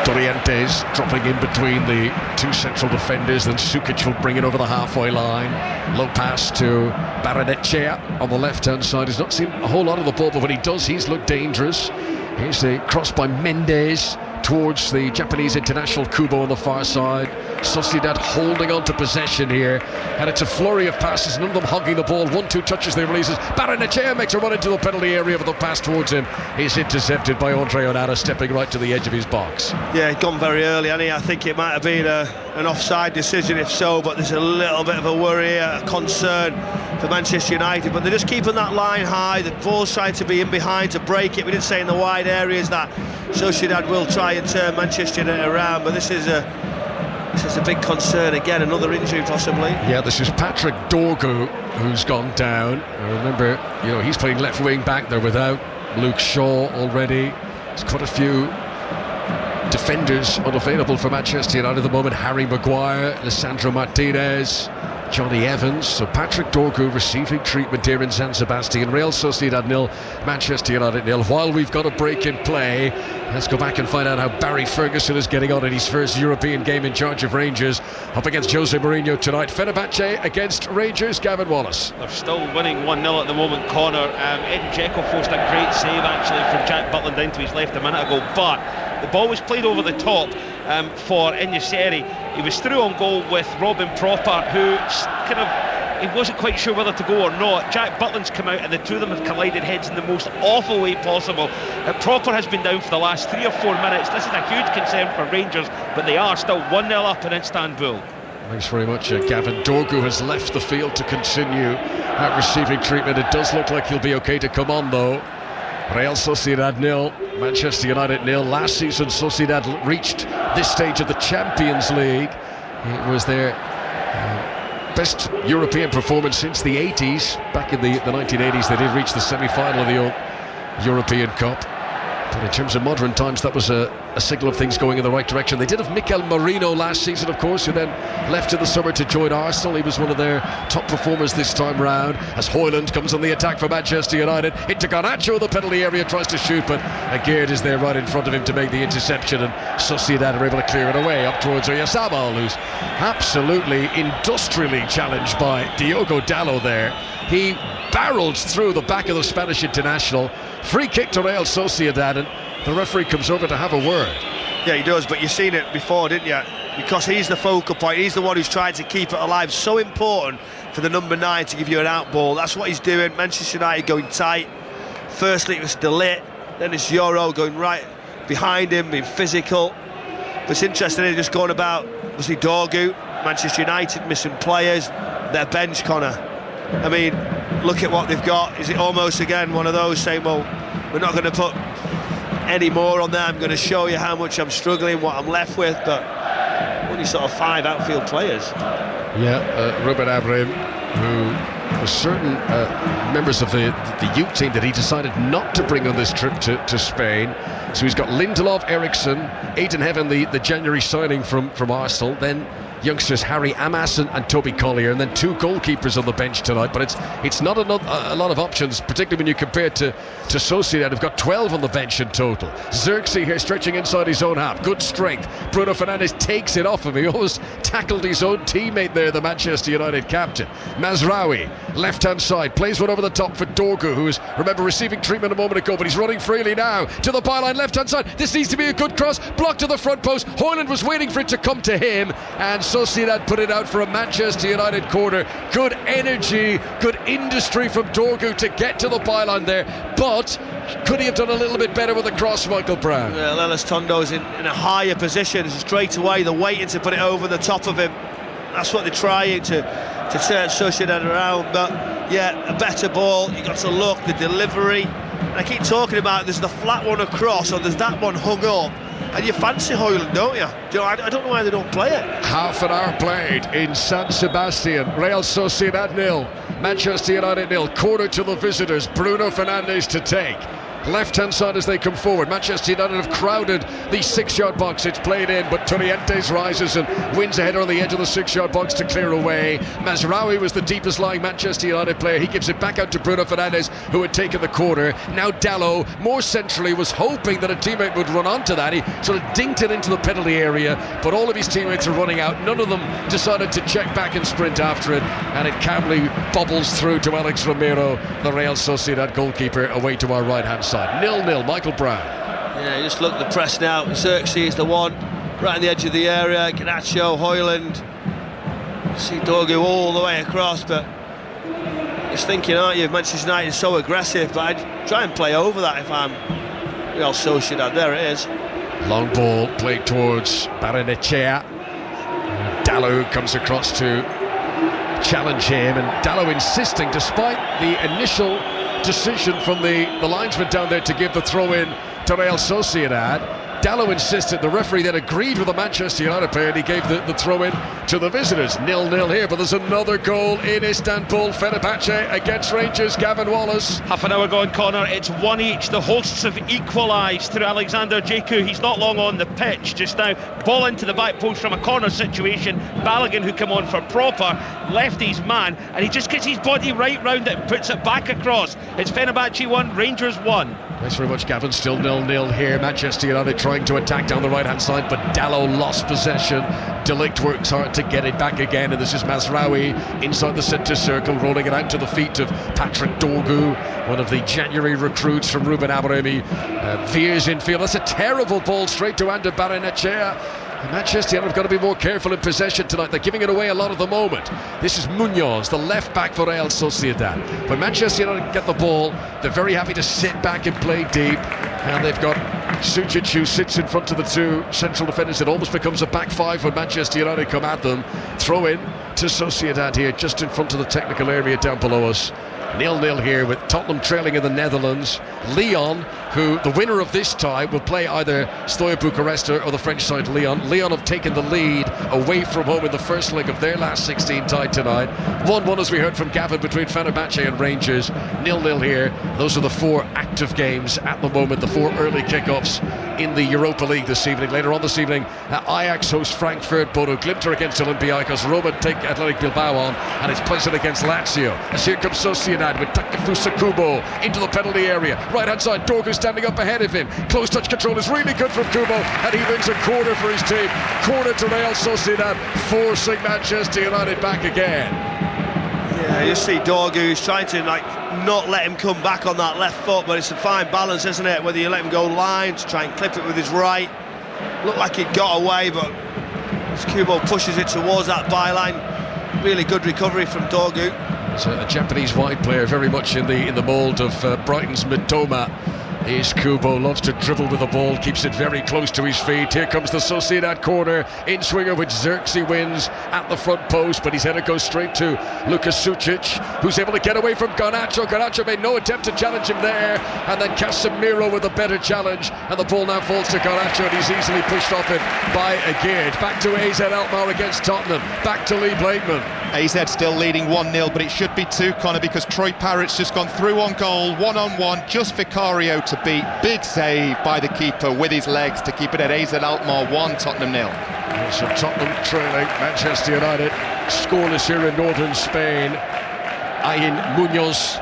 Torrientes dropping in between the 2 central defenders, then Sukic will bring it over the halfway line. Low pass to Barrenetxea on the left-hand side. He's not seen a whole lot of the ball, but when he does, he's looked dangerous. Here's the cross by Mendes towards the Japanese international Kubo on the far side. Sociedad holding on to possession here, and it's a flurry of passes, none of them hogging the ball. 1-2 touches, they releases. Barrenetxea makes a run into the penalty area, but the pass towards him is intercepted by Andre Onana, stepping right to the edge of his box. Yeah, he'd gone very early, and I think it might have been an offside decision if so, but there's a little bit of a worry, a concern for Manchester United, but they're just keeping that line high. The ball's trying to be in behind to break it. We did say in the wide areas that Sociedad will try and turn Manchester United around, but this is a big concern again, another injury possibly. Yeah, this is Patrick Dorgu who's gone down. Remember, he's playing left wing back. They're without Luke Shaw already. There's quite a few defenders unavailable for Manchester United at the moment. Harry Maguire, Lisandro Martinez, Johnny Evans. So Patrick Dorgu receiving treatment here in San Sebastian. Real Sociedad 0, Manchester United 0. While we've got a break in play, let's go back and find out how Barry Ferguson is getting on in his first European game in charge of Rangers, up against Jose Mourinho tonight. Fenerbahce against Rangers. Gavin Wallace. They're still winning 1-0 at the moment, Connor. Edin Dzeko forced a great save actually from Jack Butland down to his left a minute ago, but the ball was played over the top for Iñárritu. He was through on goal with Robin Proper, who he wasn't quite sure whether to go or not. Jack Butland's come out and the two of them have collided heads in the most awful way possible. Proper has been down for the last 3 or 4 minutes. This is a huge concern for Rangers, but they are still 1-0 up in Istanbul. Thanks very much, Gavin. Dorgu has left the field to continue that receiving treatment. It does look like he'll be okay to come on though. Real Sociedad 0, Manchester United 0. Last season Sociedad reached this stage of the Champions League. It was their best European performance since the 80s. Back in the 1980s they did reach the semi-final of the European Cup. But in terms of modern times, that was a signal of things going in the right direction. They did have Mikel Merino last season, of course, who then left in the summer to join Arsenal. He was one of their top performers this time round. As Højlund comes on the attack for Manchester United, into Garnacho, the penalty area, tries to shoot, but Aguerd is there right in front of him to make the interception, and Sociedad are able to clear it away up towards Oyarzabal, who's absolutely industrially challenged by Diogo Dalot there. He barreled through the back of the Spanish international. Free kick to Real Sociedad, and the referee comes over to have a word. Yeah, he does, but you've seen it before, didn't you? Because he's the focal point, he's the one who's trying to keep it alive. So important for the number 9 to give you an out ball. That's what he's doing. Manchester United going tight. Firstly it was De Ligt, then it's Euro going right behind him, being physical. But it's interesting, they're just going about, obviously Dorgu, Manchester United missing players, their bench, Connor. I mean, look at what they've got. Is it almost again one of those saying, well, we're not going to put any more on there, I'm going to show you how much I'm struggling, what I'm left with, but only sort of 5 outfield players. Yeah, Ruben Amorim, who was certain members of the youth team that he decided not to bring on this trip to Spain. So he's got Lindelof, Eriksson, Aiden Heaven, the January signing from Arsenal, then youngsters Harry Amas and Toby Collier, and then 2 goalkeepers on the bench tonight. But it's not a lot of options, particularly when you compare it to Sociedad, who've got 12 on the bench in total. Xerxes here stretching inside his own half, good strength. Bruno Fernandes takes it off him. He almost tackled his own teammate there, the Manchester United captain. Mazraoui, left-hand side, plays one over the top for Dorgu, who is, remember, receiving treatment a moment ago, but he's running freely now to the byline, left-hand side. This needs to be a good cross, blocked to the front post. Højlund was waiting for it to come to him, and Sociedad put it out for a Manchester United corner. Good energy, good industry from Dorgu to get to the byline there, but could he have done a little bit better with the cross, Michael Brown? Well, Ellis-Tondo's in a higher position. Straight away, they're waiting to put it over the top of him. That's what they're trying to turn Sociedad around. But yeah, a better ball. You got to look, the delivery. I keep talking about there's the flat one across, or there's that one hung up. And you fancy Højlund, don't you? I don't know why they don't play it. Half an hour played in San Sebastian. Real Sociedad 0, Manchester United 0. Corner to the visitors. Bruno Fernandes to take. Left-hand side as they come forward. Manchester United have crowded the 6-yard box. It's played in, but Torrientes rises and wins a header on the edge of the 6-yard box to clear away. Mazraoui was the deepest lying Manchester United player. He gives it back out to Bruno Fernandes, who had taken the corner. Now Dalot, more centrally, was hoping that a teammate would run onto that. He sort of dinked it into the penalty area, but all of his teammates are running out. None of them decided to check back and sprint after it, and it calmly bobbles through to Alex Romero, the Real Sociedad goalkeeper, away to our right-hand side. 0-0, Michael Brown. Yeah, just look at the press now. Xerxes is the one right on the edge of the area. Garnacho, Højlund. See Dorgu all the way across, but just thinking, aren't you, Manchester United is so aggressive, but I'd try and play over that if I'm Real Sociedad. There it is. Long ball played towards Barrenechea. Dalot comes across to challenge him, and Dalot insisting, despite the initial decision from the linesman down there to give the throw in to Real Sociedad. Dalot insisted. The referee then agreed with the Manchester United player, and he gave the throw in to the visitors. 0-0 here, but there's another goal in Istanbul. Fenerbahce against Rangers. Gavin Wallace. Half an hour gone, Connor. It's 1 each. The hosts have equalised through Alexander Djeku. He's not long on the pitch just now. Ball into the back post from a corner situation. Balogun, who come on for proper, left his man, and he just gets his body right round it and puts it back across. It's Fenerbahce 1, Rangers 1. Thanks very much, Gavin. Still 0-0 here. Manchester United trying to attack down the right-hand side, but Dalot lost possession. De Ligt works hard to get it back again, and this is Mazraoui inside the centre circle, rolling it out to the feet of Patrick Dorgu, one of the January recruits from Ruben Amorim. Veers in field. That's a terrible ball straight to Ander Barrenechea. Manchester United have got to be more careful in possession tonight. They're giving it away a lot at the moment. This is Munoz, the left back for Real Sociedad. When Manchester United get the ball, they're very happy to sit back and play deep. And they've got Sucic, who sits in front of the 2 central defenders. It almost becomes a back 5 when Manchester United come at them. Throw in to Sociedad here, just in front of the technical area down below us. 0-0 here, with Tottenham trailing in the Netherlands. Lyon, who the winner of this tie will play either Steaua Bucharest or the French side Lyon. Lyon have taken the lead away from home in the first leg of their last 16 tie tonight. 1-1, as we heard from Gavin, between Fenerbahce and Rangers. 0-0 here. Those are the 4 active games at the moment, the 4 early kickoffs in the Europa League this evening. Later on this evening, Ajax host Frankfurt, Bodo Glimt against Olympiacos, Roma take Athletic Bilbao on, and it's Pleasant against Lazio. As here comes Sociedad with Takefusa Kubo into the penalty area. Right-hand side, Dorgu standing up ahead of him. Close touch control is really good from Kubo, and he wins a corner for his team. Corner to Real Sociedad, forcing Manchester United back again. Yeah, you see Dorgu, who's trying to not let him come back on that left foot, but it's a fine balance, isn't it? Whether you let him go line to try and clip it with his right. Looked like it got away, but as Kubo pushes it towards that byline, really good recovery from Dorgu. So a Japanese wide player, very much in the mould of Brighton's Mitoma. Is Kubo, loves to dribble with the ball, keeps it very close to his feet. Here comes the Sociedad corner, in swinger, which Xerxes wins at the front post, but his header goes straight to Lukas Sucic, who's able to get away from Garnacho. Garnacho made no attempt to challenge him there, and then Casemiro with a better challenge, and the ball now falls to Garnacho, and he's easily pushed off it by Aguirre. Back to AZ Alkmaar against Tottenham, back to Lee Blakeman. AZ still leading 1-0, but it should be 2, Connor, because Troy Parrott's just gone through on goal, 1-on-1, just Vicario to beat. Big save by the keeper with his legs to keep it at AZ Alkmaar 1, Tottenham 0. So Tottenham trailing Manchester United, scoreless here in northern Spain. Ayin Munoz,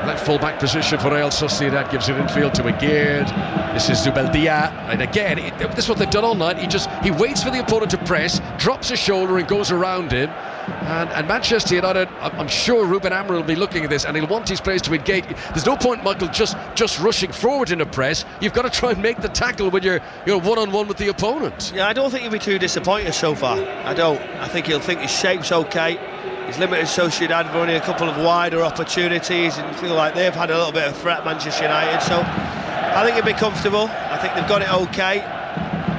left full-back position for Real Sociedad, gives it infield to Aguirre. This is Zubeldia, and again, this is what they've done all night. He waits for the opponent to press, drops a shoulder and goes around him. And Manchester United, I'm sure Ruben Amorim will be looking at this and he'll want his players to engage. There's no point, Michael, just rushing forward in a press. You've got to try and make the tackle when you're one-on-one with the opponent. Yeah, I don't think he'll be too disappointed so far. I don't. I think he'll think his shape's okay. He's limited Sociedad for only a couple of wider opportunities and feel like they've had a little bit of threat, Manchester United. So I think he'll be comfortable. I think they've got it okay.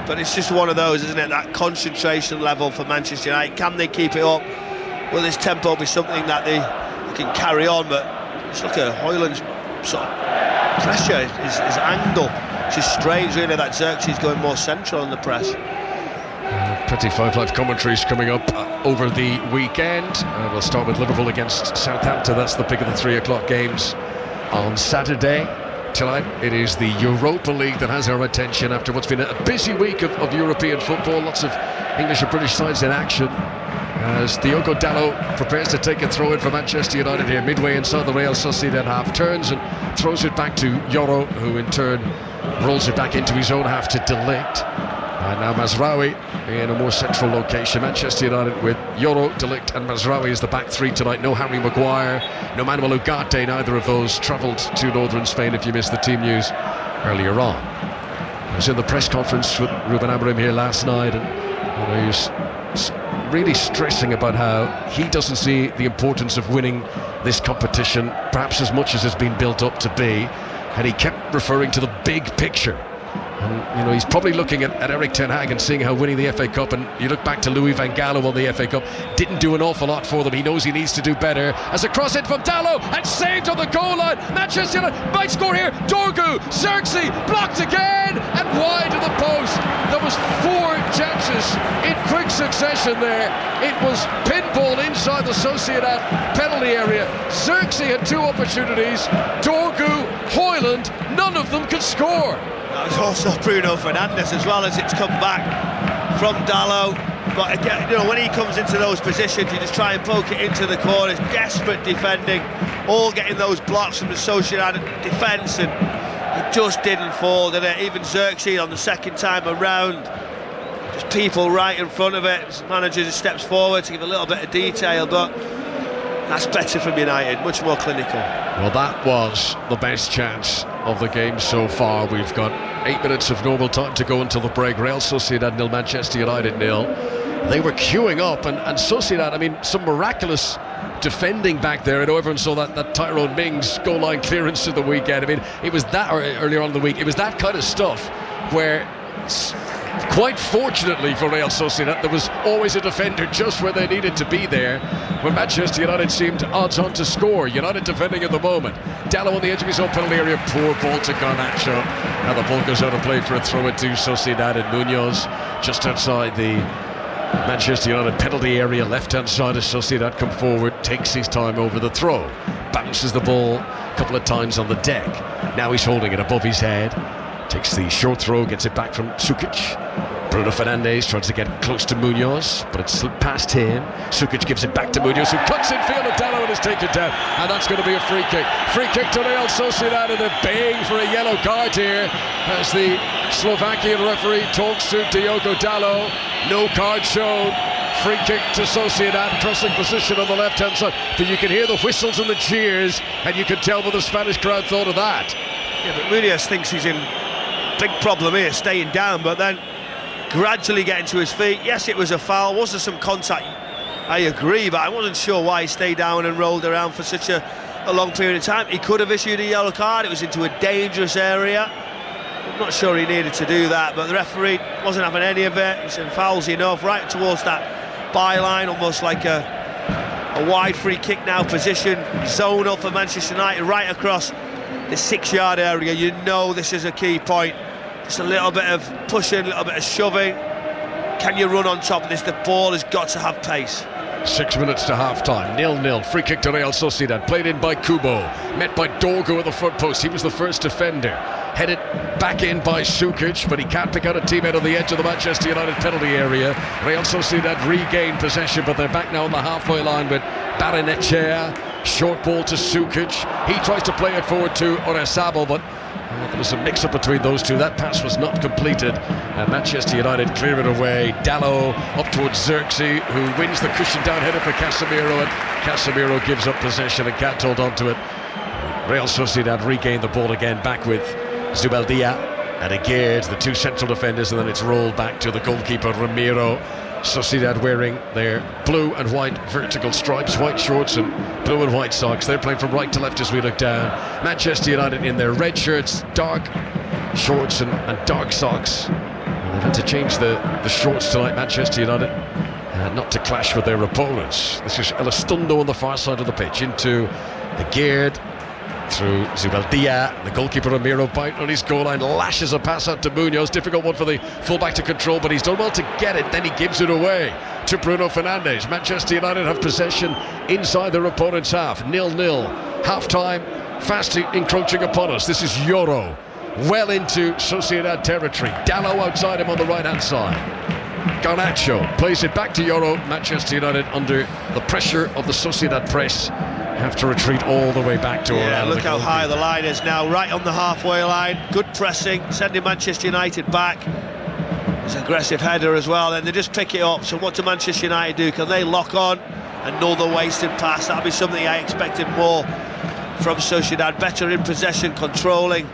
But it's just one of those, isn't it? That concentration level for Manchester United. Can they keep it up? Will this tempo be something that they can carry on? But just look at Højlund's sort of pressure, his angle. It's just strange, really, that Xerxes going more central in the press. Plenty 5 Live commentaries coming up over the weekend. We'll start with Liverpool against Southampton. That's the pick of the 3 o'clock games on Saturday. Tonight it is the Europa League that has our attention after what's been a busy week of European football. Lots of English and British sides in action as Diogo Dalot prepares to take a throw in for Manchester United here midway inside the Real Sociedad half, turns and throws it back to Yoro, who in turn rolls it back into his own half to De Ligt. And now Mazraoui in a more central location. Manchester United with Yoro, De Ligt and Mazraoui as the back three tonight. No Harry Maguire, no Manuel Ugarte, neither of those travelled to northern Spain if you missed the team news earlier on. I was in the press conference with Ruben Amorim here last night, and he was really stressing about how he doesn't see the importance of winning this competition perhaps as much as it's been built up to be, and he kept referring to the big picture. And he's probably looking at Erik ten Hag and seeing how winning the FA Cup, and you look back to Louis van Gaal who won the FA Cup, didn't do an awful lot for them. He knows he needs to do better. As a cross in from Dalot and saved on the goal line. Manchester United might score here. Dorgu, Xerxes blocked again and wide of the post. There was 4 chances in quick succession there. It was pinball inside the Sociedad penalty area. Xerxes had 2 opportunities. Dorgu, Højlund, none of them could score. That was also Bruno Fernandes as well, as it's come back from Dalot. But again, when he comes into those positions, you just try and poke it into the corners. Desperate defending, all getting those blocks from the Sociedad defence, and it just didn't fall, did it? Even Xerxes on the second time around, just people right in front of it. His manager just steps forward to give a little bit of detail, but that's better from United, much more clinical. Well, that was the best chance of the game so far. We've got 8 minutes of normal time to go until the break. Real Sociedad 0, Manchester United 0. They were queuing up, and Sociedad, some miraculous defending back there. I know everyone saw that Tyrone Mings goal line clearance of the weekend. It was that, or earlier on in the week, it was that kind of stuff where, quite fortunately for Real Sociedad, there was always a defender just where they needed to be there when Manchester United seemed odds on to score. United defending at the moment. Dalot on the edge of his own penalty area, poor ball to Garnacho. Now the ball goes out of play for a throw into Sociedad, and Munoz just outside the Manchester United penalty area, left hand side of Sociedad come forward, takes his time over the throw, bounces the ball a couple of times on the deck. Now he's holding it above his head. Takes the short throw, gets it back from Sukic. Bruno Fernandes tries to get close to Munoz, but it's slipped past him. Sukic gives it back to Munoz, who cuts in field, and Dalot is taken down. And that's going to be a free kick. Free kick to Real Sociedad, and they're baying for a yellow card here as the Slovakian referee talks to Diogo Dalot. No card shown. Free kick to Sociedad, crossing position on the left-hand side. But you can hear the whistles and the cheers, and you can tell what the Spanish crowd thought of that. Yeah, but Munoz thinks he's in big problem here, staying down, but then gradually getting to his feet. Yes, it was a foul. Was there some contact? I agree, but I wasn't sure why he stayed down and rolled around for such a long period of time. He could have issued a yellow card. It was into a dangerous area. I'm not sure he needed to do that, but the referee wasn't having any of it. He said foul's enough, right towards that byline, almost like a wide free kick now position. Zone up for Manchester United, right across the 6-yard area. You know this is a key point. Just a little bit of pushing, a little bit of shoving. Can you run on top of this? The ball has got to have pace. 6 minutes to half-time, 0-0. Free kick to Real Sociedad, played in by Kubo. Met by Dorgu at the front post. He was the first defender. headed back in by Sukic, but he can't pick out a teammate on the edge of the Manchester United penalty area. Real Sociedad regained possession, but they're back now on the halfway line with Barrenechea. Short ball to Sukic. He tries to play it forward to Oyarzabal, but there was a mix-up between those two. That pass was not completed, and Manchester United clear it away. Dalot up towards Xerxes, who wins the cushion down header for Casemiro, and Casemiro gives up possession and can't hold on to it. Real Sociedad regain the ball again, back with Zubeldia and Aguirre, the two central defenders, and then it's rolled back to the goalkeeper Ramiro. Sociedad wearing their blue and white vertical stripes, white shorts and blue and white socks. They're playing from right to left as we look down. Manchester United in their red shirts, dark shorts and dark socks. And they've had to change the shorts tonight, Manchester United, not to clash with their opponents. This is Elizondo on the far side of the pitch, into Aguirre, through Zubeldia. The goalkeeper Ramiro biting on his goal line, lashes a pass out to Munoz. Difficult one for the fullback to control, but he's done well to get it. Then he gives it away to Bruno Fernandes. Manchester United have possession inside their opponent's half. 0-0. Half-time, fast encroaching upon us. This is Yoro, well into Sociedad territory. Dalot outside him on the right-hand side. Garnacho plays it back to Yoro. Manchester United under the pressure of the Sociedad press have to retreat all the way back to look how high the line is now, right on the halfway line. Good pressing, sending Manchester United back. It's an aggressive header as well, and they just pick it up. So what do Manchester United do? Can they lock on? Another wasted pass. That'll be something I expected more from Sociedad. Better in possession, controlling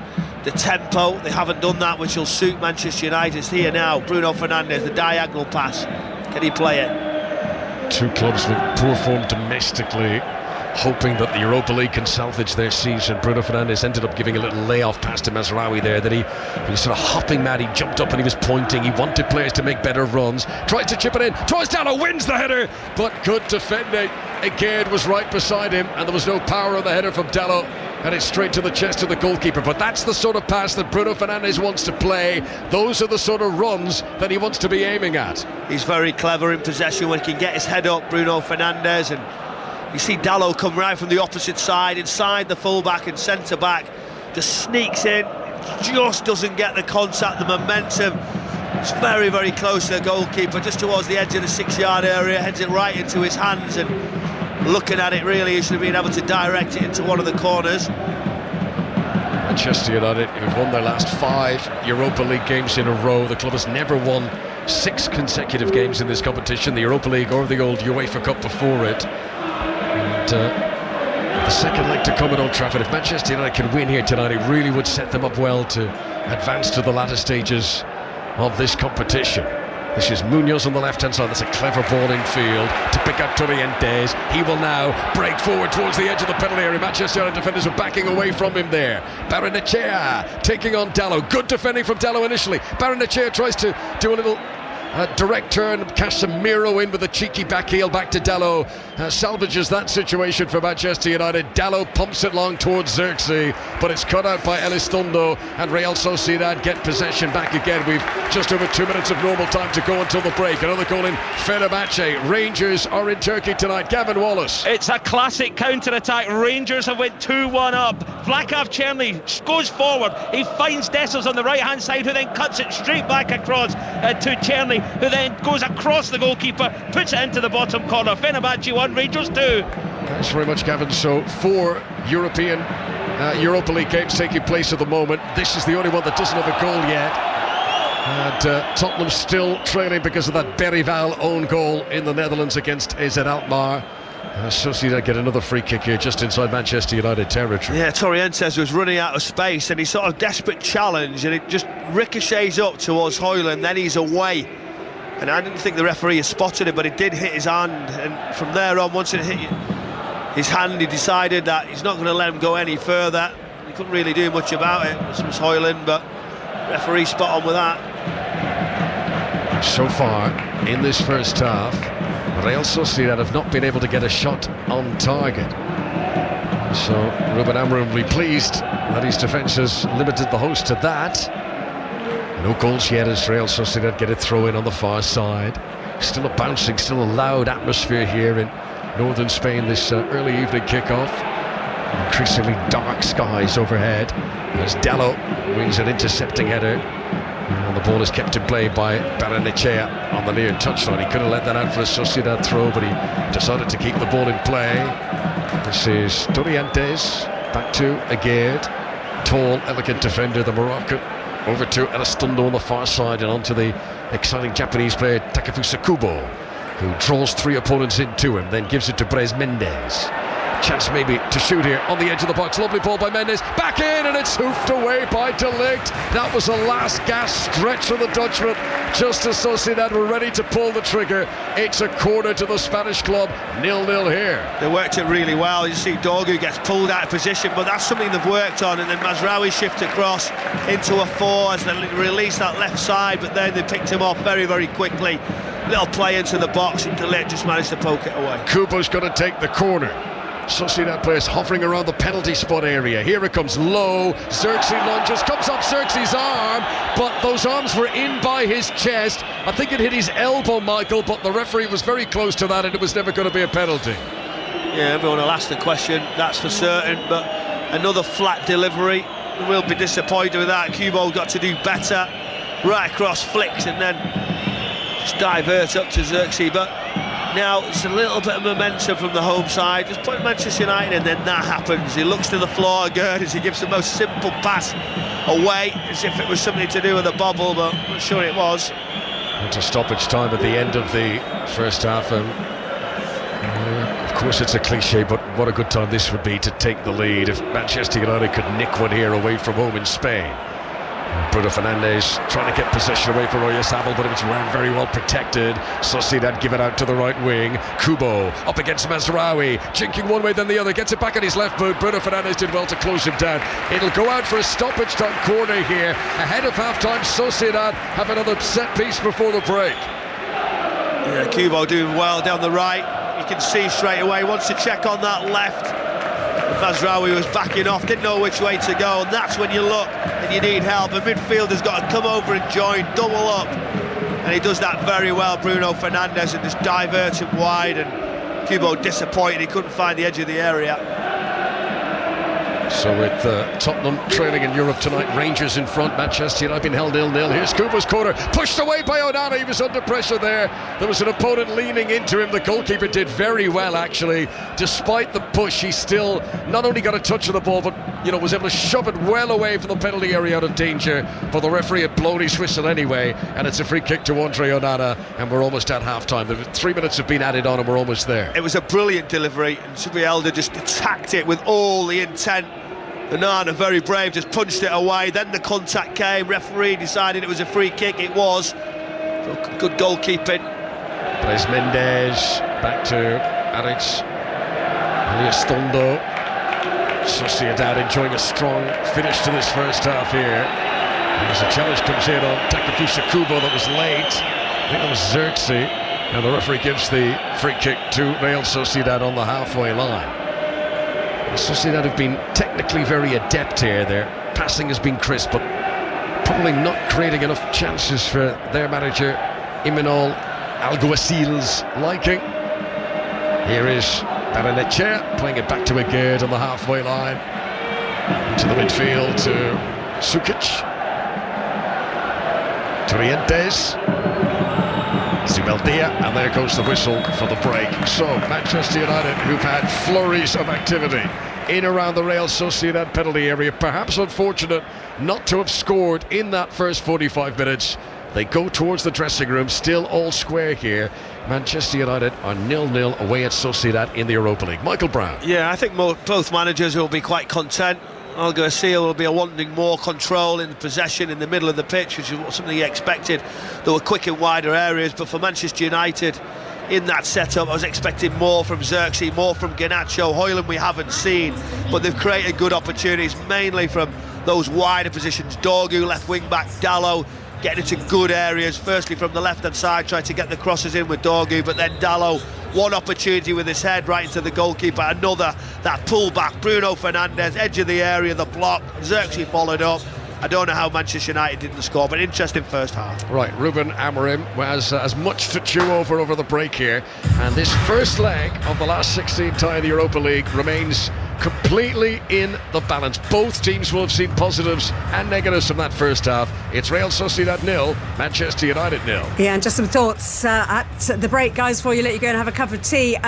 the tempo. They haven't done that, which will suit Manchester United. It's here now. Bruno Fernandes, the diagonal pass. Can he play it? Two clubs with poor form domestically, hoping that the Europa League can salvage their season. Bruno Fernandes ended up giving a little layoff pass to Mazraoui there, that he was sort of hopping mad. He jumped up and he was pointing. He wanted players to make better runs. Tries to chip it in. Tries Dalot, wins the header, but good defending. Aguirre was right beside him, and there was no power on the header from Dalot, and it's straight to the chest of the goalkeeper. But that's the sort of pass that Bruno Fernandes wants to play. Those are the sort of runs that he wants to be aiming at. He's very clever in possession when he can get his head up, Bruno Fernandes, and you see Dalot come right from the opposite side, inside the fullback and centre-back, just sneaks in, just doesn't get the contact, the momentum. It's very, very close to the goalkeeper, just towards the edge of the 6-yard area, heads it right into his hands, and looking at it, really, he should have been able to direct it into one of the corners. Manchester United, who've won their last 5 Europa League games in a row. The club has never won 6 consecutive games in this competition, the Europa League or the old UEFA Cup before it. And the second leg to come at Old Trafford. If Manchester United can win here tonight, it really would set them up well to advance to the latter stages of this competition. This is Munoz on the left-hand side. That's a clever ball in field to pick up Torrientes. He will now break forward towards the edge of the penalty area. Manchester United defenders are backing away from him there. Barrenechea taking on Dalot. Good defending from Dalot initially. Barrenechea tries to do a little direct turn. Casemiro in with a cheeky back heel back to Dalot. Salvages that situation for Manchester United. Dalot pumps it long towards Xerxes, but it's cut out by Elizondo, and Real Sociedad get possession back again. We've just over 2 minutes of normal time to go until the break. Another goal in Fenerbahce. Rangers are in Turkey tonight. Gavin Wallace. It's a classic counter-attack. Rangers have went 2-1 up. Vlakov Cherny goes forward. He finds Dessers on the right-hand side, who then cuts it straight back across to Cherny, who then goes across the goalkeeper, puts it into the bottom corner. Fenerbahce 1, Rangers 2. Thanks very much, Gavin. So 4 European Europa League games taking place at the moment. This is the only one that doesn't have a goal yet. And Tottenham still trailing because of that Berival own goal in the Netherlands against AZ Alkmaar. Sociedad get another free kick here just inside Manchester United territory. Yeah, Torrientes was running out of space, and he sort of desperate challenge, and it just ricochets up towards Højlund, then he's away. And I didn't think the referee had spotted it, but it did hit his hand, and from there on, once it hit his hand, he decided that he's not going to let him go any further. He couldn't really do much about it. This was Højlund, but referee spot on with that. So far in this first half, Real Sociedad have not been able to get a shot on target. So Ruben Amorim will be pleased that his defence has limited the host to that. No goals yet as Real Sociedad get a throw in on the far side. Still a bouncing, still a loud atmosphere here in northern Spain, this early evening kickoff. Increasingly dark skies overhead as Dallo wins an intercepting header. And the ball is kept in play by Barrenechea on the near touchline. He could have let that out for a Sociedad throw, but he decided to keep the ball in play. This is Torrientes, back to Aguerd. Tall, elegant defender, the Moroccan. Over to Elizondo on the far side and onto the exciting Japanese player Takefusa Kubo, who draws 3 opponents into him, then gives it to Brais Mendes. Chance maybe to shoot here on the edge of the box. Lovely ball by Mendes, back in, and it's hoofed away by De Ligt. That was a last gasp stretch for the Dutchman, just as Sociedad were ready to pull the trigger. It's a corner to the Spanish club, 0-0 here. They worked it really well. You see Dorgu gets pulled out of position, but that's something they've worked on, and then Mazraoui shift across into a 4 as they release that left side, but then they picked him off very, very quickly. Little play into the box, and De Ligt just managed to poke it away. Kubo's going to take the corner. Sociedad players hovering around the penalty spot area. Here it comes low. Xerxes lunges, comes up Xerxes' arm, but those arms were in by his chest. I think it hit his elbow, Michael, but the referee was very close to that, and it was never going to be a penalty. Yeah, everyone will ask the question, that's for certain, but another flat delivery. We'll be disappointed with that. Kubo got to do better. Right across, flicks, and then just divert up to Xerxes, but now it's a little bit of momentum from the home side. Just put Manchester United, and then that happens. He looks to the floor, as he gives the most simple pass away, as if it was something to do with a bobble, but I'm not sure it was. Into stoppage time at the end of the first half, and of course it's a cliche, but what a good time this would be to take the lead if Manchester United could nick one here away from home in Spain. Bruno Fernandes trying to get possession away from Oyarzabal, but it was very well protected. Sociedad give it out to the right wing. Kubo up against Mazraoui, jinking one way then the other, gets it back on his left boot. Bruno Fernandes did well to close him down. It'll go out for a stoppage time corner here. Ahead of half-time, Sociedad have another set piece before the break. Yeah, Kubo doing well down the right. You can see straight away, wants to check on that left. Mazraoui was backing off, didn't know which way to go, and that's when you look and you need help. A midfielder's got to come over and join, double up, and he does that very well, Bruno Fernandes, and just diverts him wide, and Kubo disappointed he couldn't find the edge of the area. So with Tottenham trailing in Europe tonight, Rangers in front, Manchester United been held 0-0. Here's Kubo's corner, pushed away by Onana. He was under pressure there. There was an opponent leaning into him. The goalkeeper did very well, actually. Despite the push, he still not only got a touch of the ball, but was able to shove it well away from the penalty area out of danger. But the referee had blown his whistle anyway, and it's a free kick to Andre Onana, and we're almost at half-time. 3 minutes have been added on, and we're almost there. It was a brilliant delivery, and Subielda just attacked it with all the intent. Onana, very brave, just punched it away. Then the contact came. Referee decided it was a free kick. It was. So good goalkeeping. Brais Mendes back to Aritz. Elizondo. Sociedad enjoying a strong finish to this first half here. And as a challenge comes in on Takefusa Kubo that was late. I think that was Xerxes. And the referee gives the free kick to Real Sociedad on the halfway line. Sociedad have been technically very adept here. Their passing has been crisp, but probably not creating enough chances for their manager Imanol Alguacil's liking. Here is Barrenechea playing it back to Aguerd on the halfway line. To the midfield to Sukic. Torrientes. Zubeldia, and there goes the whistle for the break. So Manchester United, who've had flurries of activity in around the Real Sociedad penalty area, perhaps unfortunate not to have scored in that first 45 minutes. They go towards the dressing room, still all square here. Manchester United are 0-0 away at Sociedad in the Europa League. Michael Brown. Yeah, I think both managers will be quite content. Alguacil will be wanting more control in possession in the middle of the pitch, which is something he expected. There were quick and wider areas, but for Manchester United in that setup, I was expecting more from Xerxes, more from Garnacho. Højlund we haven't seen, but they've created good opportunities, mainly from those wider positions. Dorgu, left wing back, Dallo getting into good areas, firstly from the left-hand side, trying to get the crosses in with Dorgu, but then Dallo, one opportunity with his head right into the goalkeeper, another, that pull-back, Bruno Fernandes, edge of the area, the block, Xerxes followed up. I don't know how Manchester United didn't score, but interesting first half. Right, Ruben Amorim has much to chew over the break here, and this first leg of the last 16 tie in the Europa League remains completely in the balance. Both teams will have seen positives and negatives from that first half. It's Real Sociedad 0, Manchester United 0. Yeah, and just some thoughts at the break, guys, before you let you go and have a cup of tea.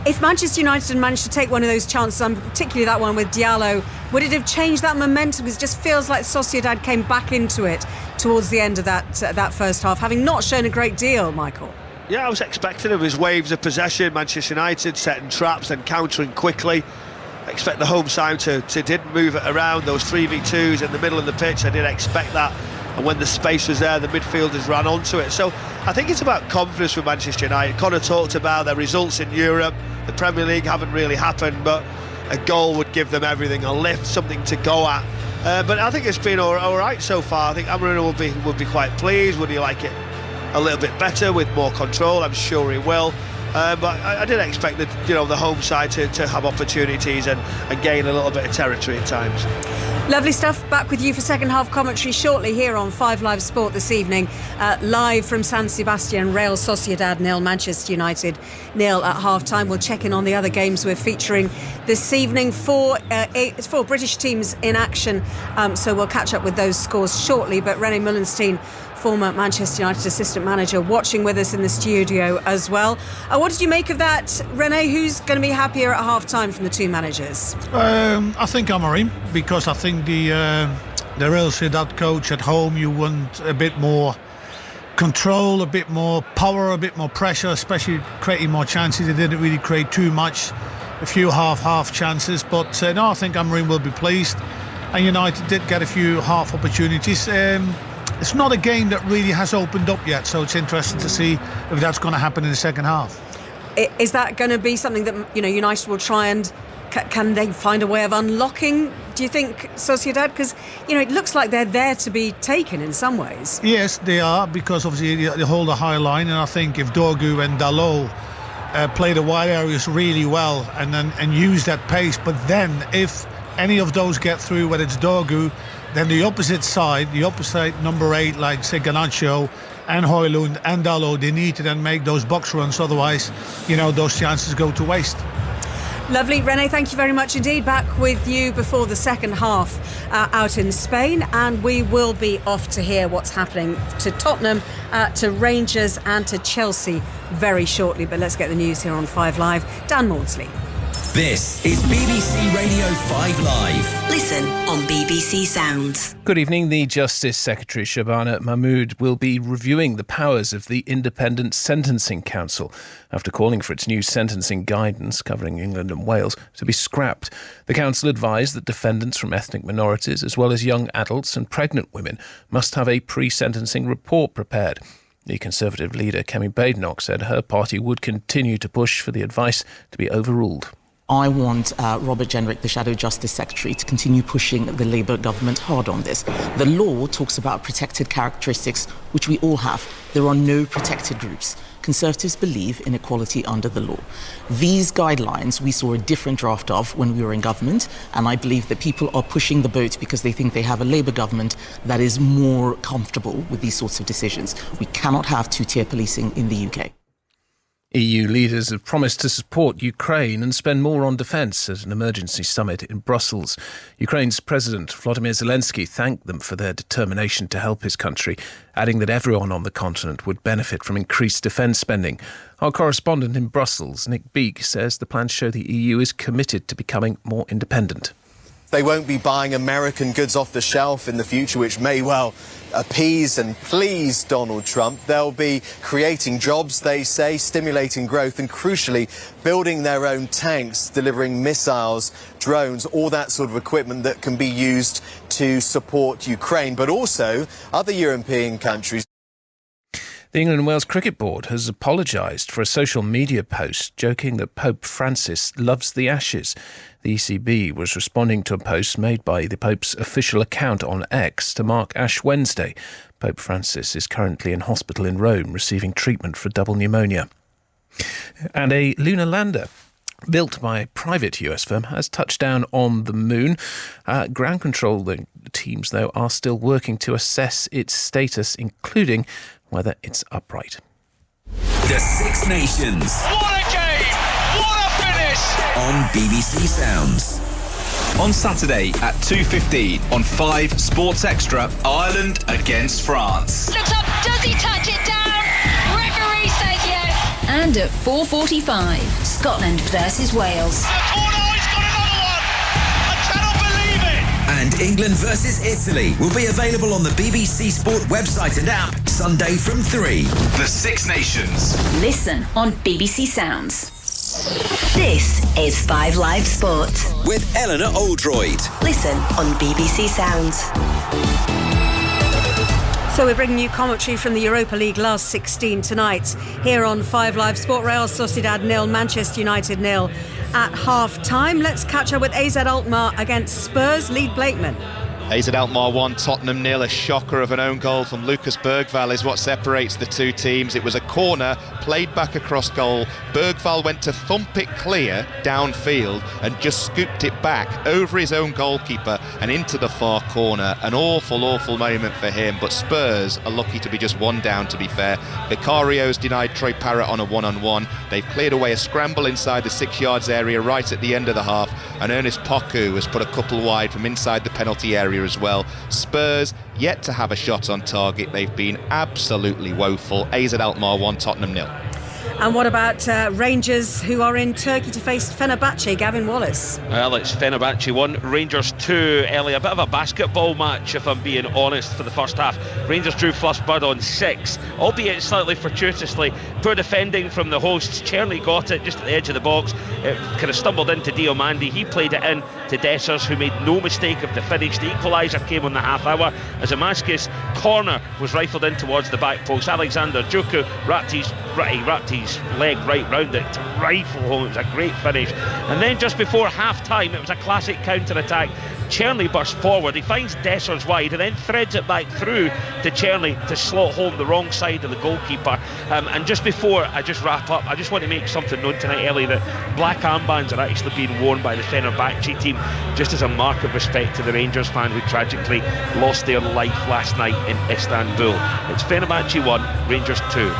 If Manchester United had managed to take one of those chances, particularly that one with Diallo, would it have changed that momentum? Because it just feels like Sociedad came back into it towards the end of that first half, having not shown a great deal, Michael. Yeah, I was expecting it was waves of possession, Manchester United setting traps and countering quickly. I expect the home side to did move it around, those 3v2s in the middle of the pitch. I did expect that, and when the space was there, the midfielders ran onto it. So I think it's about confidence with Manchester United. Connor talked about their results in Europe. The Premier League haven't really happened, but a goal would give them everything, a lift, something to go at. But I think it's been all right so far. I think Amorim would be quite pleased. Would he like it a little bit better with more control? I'm sure he will. But I did expect the home side to have opportunities and gain a little bit of territory at times. Lovely stuff. Back with you for second half commentary shortly here on 5 Live Sport this evening. Live from San Sebastian, Real Sociedad 0, Manchester United 0 at half-time. We'll check in on the other games we're featuring this evening. Four British teams in action, so we'll catch up with those scores shortly. But René Mullenstein, former Manchester United assistant manager, watching with us in the studio as well. What did you make of that, René? Who's going to be happier at half-time from the two managers? I think Amorim, because I think the Real Sociedad coach at home, you want a bit more control, a bit more power, a bit more pressure, especially creating more chances. They didn't really create too much, a few half chances, but no, I think Amorim will be pleased. And United did get a few half opportunities. It's not a game that really has opened up yet, so it's interesting to see if that's going to happen in the second half. Is that going to be something that United will try and can they find a way of unlocking, do you think, Sociedad? Because it looks like they're there to be taken in some ways. Yes, they are, because obviously they hold a high line, and I think if Dorgu and Dalot play the wide areas really well and use that pace, but then if any of those get through, whether it's Dorgu, then the opposite number 8, like say Garnacho and Højlund and Dalot, they need to then make those box runs, otherwise those chances go to waste. Lovely. René, thank you very much indeed. Back with you before the second half out in Spain, and we will be off to hear what's happening to Tottenham, to Rangers and to Chelsea very shortly. But let's get the news here on 5 Live. Dan Maudsley. This is BBC Radio 5 Live. Listen on BBC Sounds. Good evening. The Justice Secretary Shabana Mahmood will be reviewing the powers of the Independent Sentencing Council after calling for its new sentencing guidance covering England and Wales to be scrapped. The council advised that defendants from ethnic minorities, as well as young adults and pregnant women, must have a pre-sentencing report prepared. The Conservative leader, Kemi Badenoch, said her party would continue to push for the advice to be overruled. I want Robert Jenrick, the Shadow Justice Secretary, to continue pushing the Labour government hard on this. The law talks about protected characteristics, which we all have. There are no protected groups. Conservatives believe in equality under the law. These guidelines we saw a different draft of when we were in government, and I believe that people are pushing the boat because they think they have a Labour government that is more comfortable with these sorts of decisions. We cannot have two-tier policing in the UK. EU leaders have promised to support Ukraine and spend more on defence at an emergency summit in Brussels. Ukraine's President Volodymyr Zelensky thanked them for their determination to help his country, adding that everyone on the continent would benefit from increased defence spending. Our correspondent in Brussels, Nick Beak, says the plans show the EU is committed to becoming more independent. They won't be buying American goods off the shelf in the future, which may well appease and please Donald Trump. They'll be creating jobs, they say, stimulating growth and, crucially, building their own tanks, delivering missiles, drones, all that sort of equipment that can be used to support Ukraine, but also other European countries. The England and Wales Cricket Board has apologised for a social media post joking that Pope Francis loves the Ashes. The ECB was responding to a post made by the Pope's official account on X to mark Ash Wednesday. Pope Francis is currently in hospital in Rome receiving treatment for double pneumonia. And a lunar lander built by a private US firm has touched down on the moon. Ground control teams, though, are still working to assess its status, including whether it's upright. The Six Nations. What a game! What a finish! on BBC Sounds. On Saturday at 2:15 on 5 Sports Extra, Ireland against France. Looks up, does he touch it down? Referee says yes. And at 4:45, Scotland versus Wales. And England versus Italy will be available on the BBC Sport website and app Sunday from 3. The Six Nations. Listen on BBC Sounds. This is 5 Live Sport. With Eleanor Oldroyd. Listen on BBC Sounds. So we're bringing you commentary from the Europa League last 16 tonight here on 5 Live Sport. Real Sociedad 0, Manchester United 0 at half-time. Let's catch up with AZ Alkmaar against Spurs. Lead Blakeman. AZ Alkmaar 1, Tottenham 0. A shocker of an own goal from Lucas Bergvall is what separates the two teams. It was a corner played back across goal. Bergvall went to thump it clear downfield and just scooped it back over his own goalkeeper and into the far corner. An awful moment for him, but Spurs are lucky to be just one down, to be fair. Vicario's denied Troy Parrott on a one-on-one. They've cleared away a scramble inside the 6 yards area right at the end of the half, and Ernest Poku has put a couple wide from inside the penalty area as well. Spurs yet to have a shot on target. They've been absolutely woeful. AZ Alkmaar 1, Tottenham 0. And what about Rangers, who are in Turkey to face Fenerbahce? Gavin Wallace. Well, it's Fenerbahce 1, Rangers 2. Ellie, a bit of a basketball match, if I'm being honest, for the first half. Rangers drew first blood on 6, albeit slightly fortuitously. Poor defending from the hosts. Cherney got it just at the edge of the box. It kind of stumbled into Diomande. He played it in to Dessers, who made no mistake of the finish. The equaliser came on the half hour as a Mascis corner was rifled in towards the back post. Alexander Djoku wrapped his leg right round it to rifle home. It was a great finish. And then just before half time, it was a classic counter-attack. Cherney burst forward, he finds Dessers wide and then threads it back through to Cherney to slot home the wrong side of the goalkeeper. And just before I just wrap up, I just want to make something known tonight, Ellie, that black armbands are actually being worn by the Fenerbahce team just as a mark of respect to the Rangers fan who tragically lost their life last night in Istanbul. It's Fenerbahce 1, Rangers 2.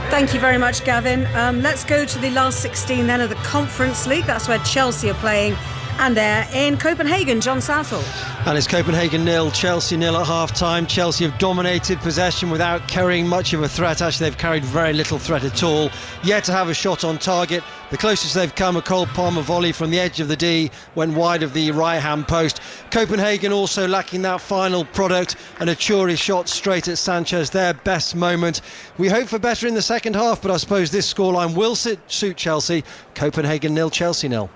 Thank you very much, Gavin. Let's go to the last 16 then of the Conference League. That's where Chelsea are playing. And they're in Copenhagen, John Southall. And it's Copenhagen 0, Chelsea 0 at half-time. Chelsea have dominated possession without carrying much of a threat. Actually, they've carried very little threat at all. Yet to have a shot on target. The closest they've come, a Cole Palmer volley from the edge of the D, went wide of the right-hand post. Copenhagen also lacking that final product, and a Churi shot straight at Sanchez, their best moment. We hope for better in the second half, but I suppose this scoreline will suit Chelsea. Copenhagen 0, Chelsea 0.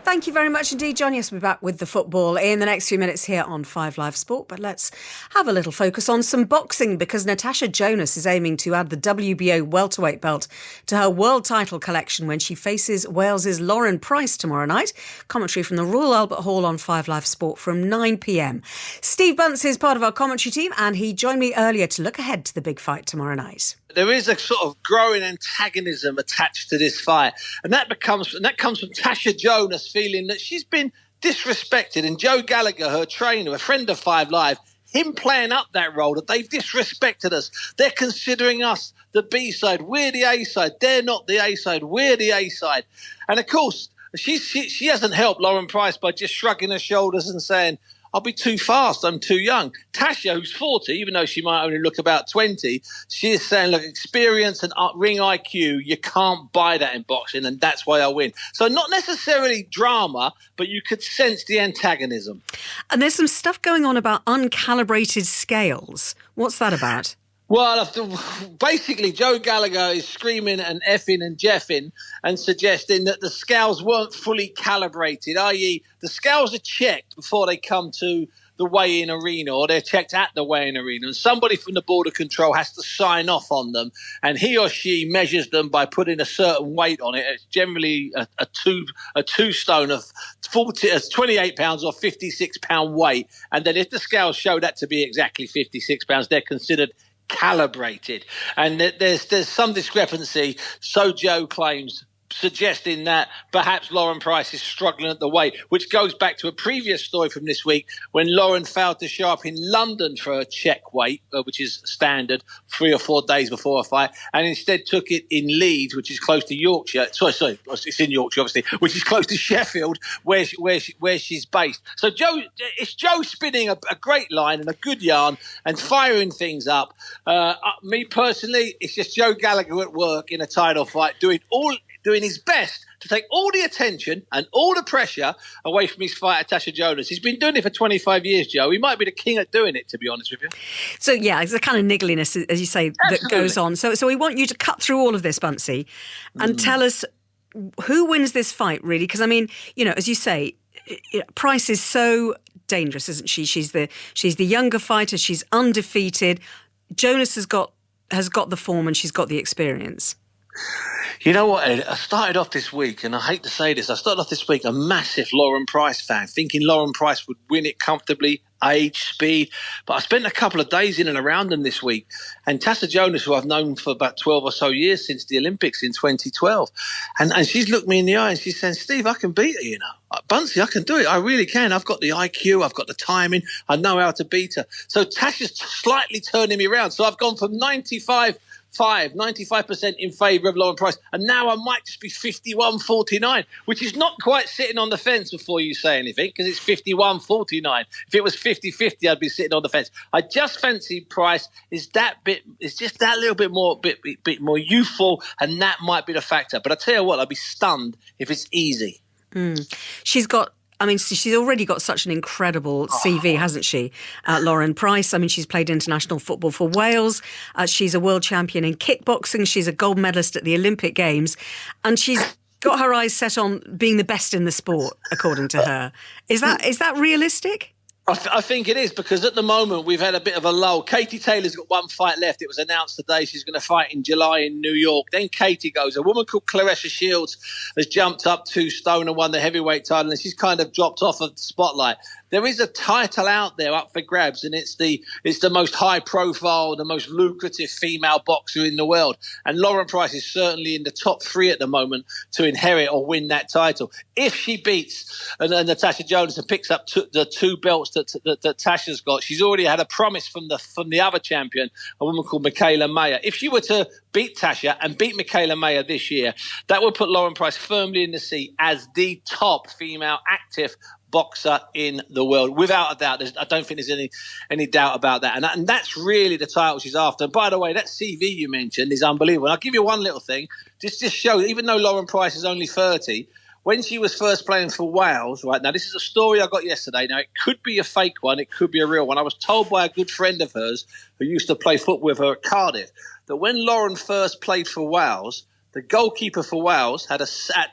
Thank you very much indeed, John. Yes, we'll be back with the football in the next few minutes here on 5 Live Sport. But let's have a little focus on some boxing, because Natasha Jonas is aiming to add the WBO welterweight belt to her world title collection when she faces Wales's Lauren Price tomorrow night. Commentary from the Royal Albert Hall on 5 Live Sport from 9 p.m. Steve Bunce is part of our commentary team, and he joined me earlier to look ahead to the big fight tomorrow night. There is a sort of growing antagonism attached to this fight, and that comes from Tasha Jonas feeling that she's been disrespected, and Joe Gallagher, her trainer, a friend of 5 Live, him playing up that role, that they've disrespected us. They're considering us the B-side. We're the A-side. They're not the A-side. We're the A-side. And of course, she hasn't helped Lauren Price by just shrugging her shoulders and saying, I'll be too fast, I'm too young. Tasha, who's 40, even though she might only look about 20, she is saying, look, experience and ring IQ, you can't buy that in boxing, and that's why I win. So not necessarily drama, but you could sense the antagonism. And there's some stuff going on about uncalibrated scales. What's that about? Well, basically, Joe Gallagher is screaming and effing and jeffing and suggesting that the scales weren't fully calibrated, i.e. the scales are checked before they come to the weigh-in arena, or they're checked at the weigh-in arena, and somebody from the border control has to sign off on them, and he or she measures them by putting a certain weight on it. It's generally a two stone of 28 pounds or 56 pound weight, and then if the scales show that to be exactly 56 pounds, they're considered calibrated. And there's some discrepancy, so Joe claims, suggesting that perhaps Lauren Price is struggling at the weight, which goes back to a previous story from this week when Lauren failed to show up in London for a check weight, which is standard 3 or 4 days before a fight, and instead took it in Leeds, which is close to Yorkshire. Sorry, it's in Yorkshire, obviously, which is close to Sheffield, where she's based. So it's Joe spinning a great line and a good yarn and firing things up. Me personally, it's just Joe Gallagher at work in a title fight, doing his best to take all the attention and all the pressure away from his fighter, Tasha Jonas. He's been doing it for 25 years, Joe. He might be the king at doing it, to be honest with you. So, yeah, it's a kind of niggliness, as you say, that goes on. So we want you to cut through all of this, Buncey, and tell us who wins this fight, really. Because, I mean, as you say, Price is so dangerous, isn't she? She's the younger fighter. She's undefeated. Jonas has got the form and she's got the experience. You know what, Ed? I started off this week, and I hate to say this, a massive Lauren Price fan, thinking Lauren Price would win it comfortably, age, speed. But I spent a couple of days in and around them this week, and Tasha Jonas, who I've known for about 12 or so years since the Olympics in 2012, and she's looked me in the eye and she's saying, Steve, I can beat her, Buncey, I can do it. I really can. I've got the IQ, I've got the timing, I know how to beat her. So Tasha's slightly turning me around. So I've gone from 95% in favour of Lauren Price, and now I might just be 51-49, which is not quite sitting on the fence before you say anything, because it's 51-49. If it was 50-50, I'd be sitting on the fence. I just fancy Price is just that little bit more youthful, and that might be the factor. But I tell you what, I'd be stunned if it's easy. She's already got such an incredible CV, hasn't she, Lauren Price? I mean, she's played international football for Wales. She's a world champion in kickboxing. She's a gold medalist at the Olympic Games. And she's got her eyes set on being the best in the sport, according to her. Is that realistic? I think it is, because at the moment we've had a bit of a lull. Katie Taylor's got one fight left. It was announced today she's going to fight in July in New York. Then Katie goes. A woman called Claressa Shields has jumped up 2 stone and won the heavyweight title, and she's kind of dropped off of the spotlight. There is a title out there up for grabs, and it's the most high profile, the most lucrative female boxer in the world. And Lauren Price is certainly in the top 3 at the moment to inherit or win that title. If she beats Natasha Jonas and picks up the 2 belts that Tasha's got, she's already had a promise from the other champion, a woman called Michaela Mayer. If she were to beat Tasha and beat Michaela Mayer this year, that would put Lauren Price firmly in the seat as the top female active boxer in the world, without a doubt. I don't think there's any doubt about that. And that's really the title she's after. And by the way, that CV you mentioned is unbelievable. And I'll give you one little thing. Just show, even though Lauren Price is only 30, when she was first playing for Wales, right, now this is a story I got yesterday. Now, it could be a fake one, it could be a real one. I was told by a good friend of hers who used to play football with her at Cardiff that when Lauren first played for Wales, the goalkeeper for Wales had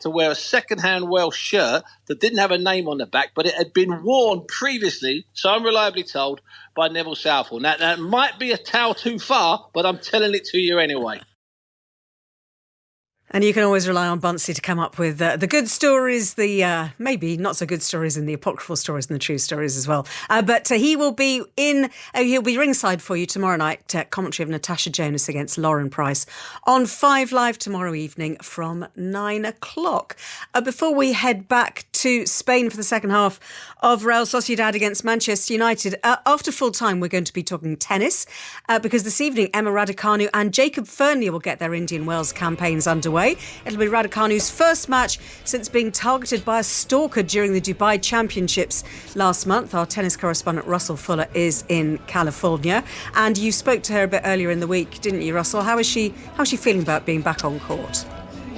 to wear a second-hand Welsh shirt that didn't have a name on the back, but it had been worn previously, so I'm reliably told, by Neville Southall. Now, that might be a towel too far, but I'm telling it to you anyway. And you can always rely on Buncey to come up with the good stories, the maybe not so good stories, and the apocryphal stories and the true stories as well. But he'll be ringside for you tomorrow night. Commentary of Natasha Jonas against Lauren Price on 5 Live tomorrow evening from 9 o'clock. Before we head back to Spain for the second half of Real Sociedad against Manchester United, after full time we're going to be talking tennis because this evening Emma Raducanu and Jacob Fernley will get their Indian Wells campaigns underway. It'll be Raducanu's first match since being targeted by a stalker during the Dubai Championships last month. Our tennis correspondent Russell Fuller is in California, and you spoke to her a bit earlier in the week, didn't you, Russell? How's she feeling about being back on court?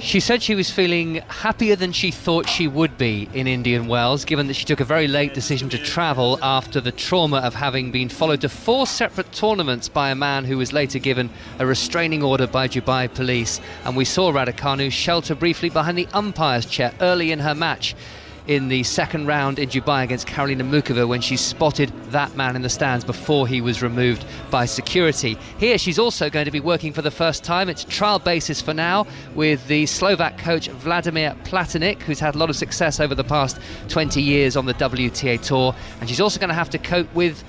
She said she was feeling happier than she thought she would be in Indian Wells, given that she took a very late decision to travel after the trauma of having been followed to 4 separate tournaments by a man who was later given a restraining order by Dubai police. And we saw Raducanu shelter briefly behind the umpire's chair early in her match in the second round in Dubai against Karolina Mukova when she spotted that man in the stands before he was removed by security. Here she's also going to be working for the first time. It's trial basis for now with the Slovak coach Vladimir Platanik, who's had a lot of success over the past 20 years on the WTA tour, and she's also going to have to cope with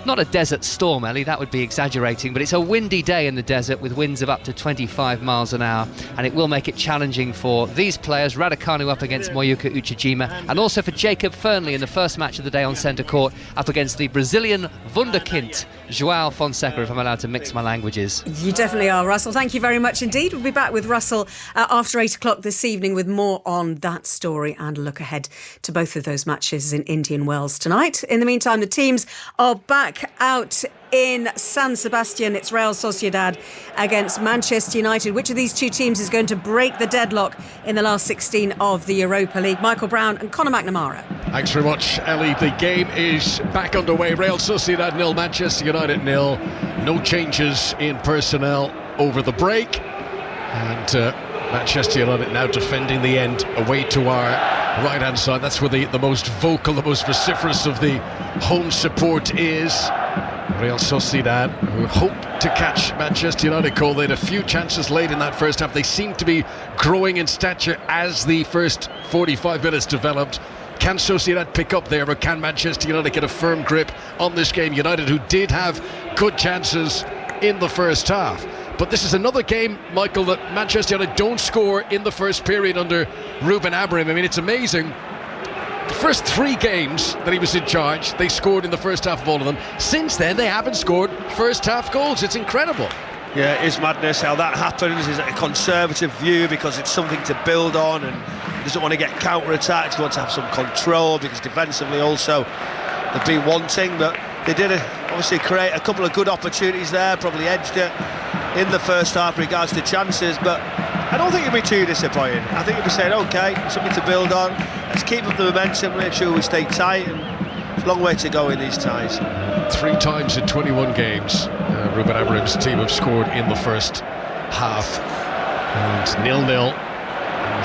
Not a desert storm, Ellie, that would be exaggerating, but it's a windy day in the desert with winds of up to 25 miles an hour, and it will make it challenging for these players, Raducanu up against Moyuka Uchijima, and also for Jacob Fernley in the first match of the day on centre court up against the Brazilian wunderkind, João Fonseca, if I'm allowed to mix my languages. You definitely are, Russell. Thank you very much indeed. We'll be back with Russell after 8 o'clock this evening with more on that story and a look ahead to both of those matches in Indian Wells tonight. In the meantime, the teams are back out in San Sebastian. It's Real Sociedad against Manchester United. Which of these two teams is going to break the deadlock in the last 16 of the Europa League? Michael Brown and Conor McNamara. Thanks very much, Ellie. The game is back underway. Real Sociedad 0, Manchester United 0. No changes in personnel over the break. And Manchester United now defending the end away to our right-hand side. That's where the most vocal, the most vociferous of the home support is. Real Sociedad, who hoped to catch Manchester United cold. They had a few chances late in that first half. They seemed to be growing in stature as the first 45 minutes developed. Can Sociedad pick up there, or can Manchester United get a firm grip on this game? United, who did have good chances in the first half. But this is another game, Michael, that Manchester United don't score in the first period under Ruben Amorim. I mean, it's amazing. The first 3 games that he was in charge, they scored in the first half of all of them. Since then, they haven't scored first half goals. It's incredible. Yeah, it is madness how that happens. Is a conservative view because it's something to build on, and he doesn't want to get counter-attacked. He wants to have some control because defensively also they've been wanting, but they did obviously create a couple of good opportunities there, probably edged it in the first half in regards to chances, but I don't think it'll be too disappointing. I think it'll be saying, OK, something to build on, let's keep up the momentum, make sure we stay tight, and it's a long way to go in these ties. 3 times in 21 games Ruben Amorim's team have scored in the first half, and 0-0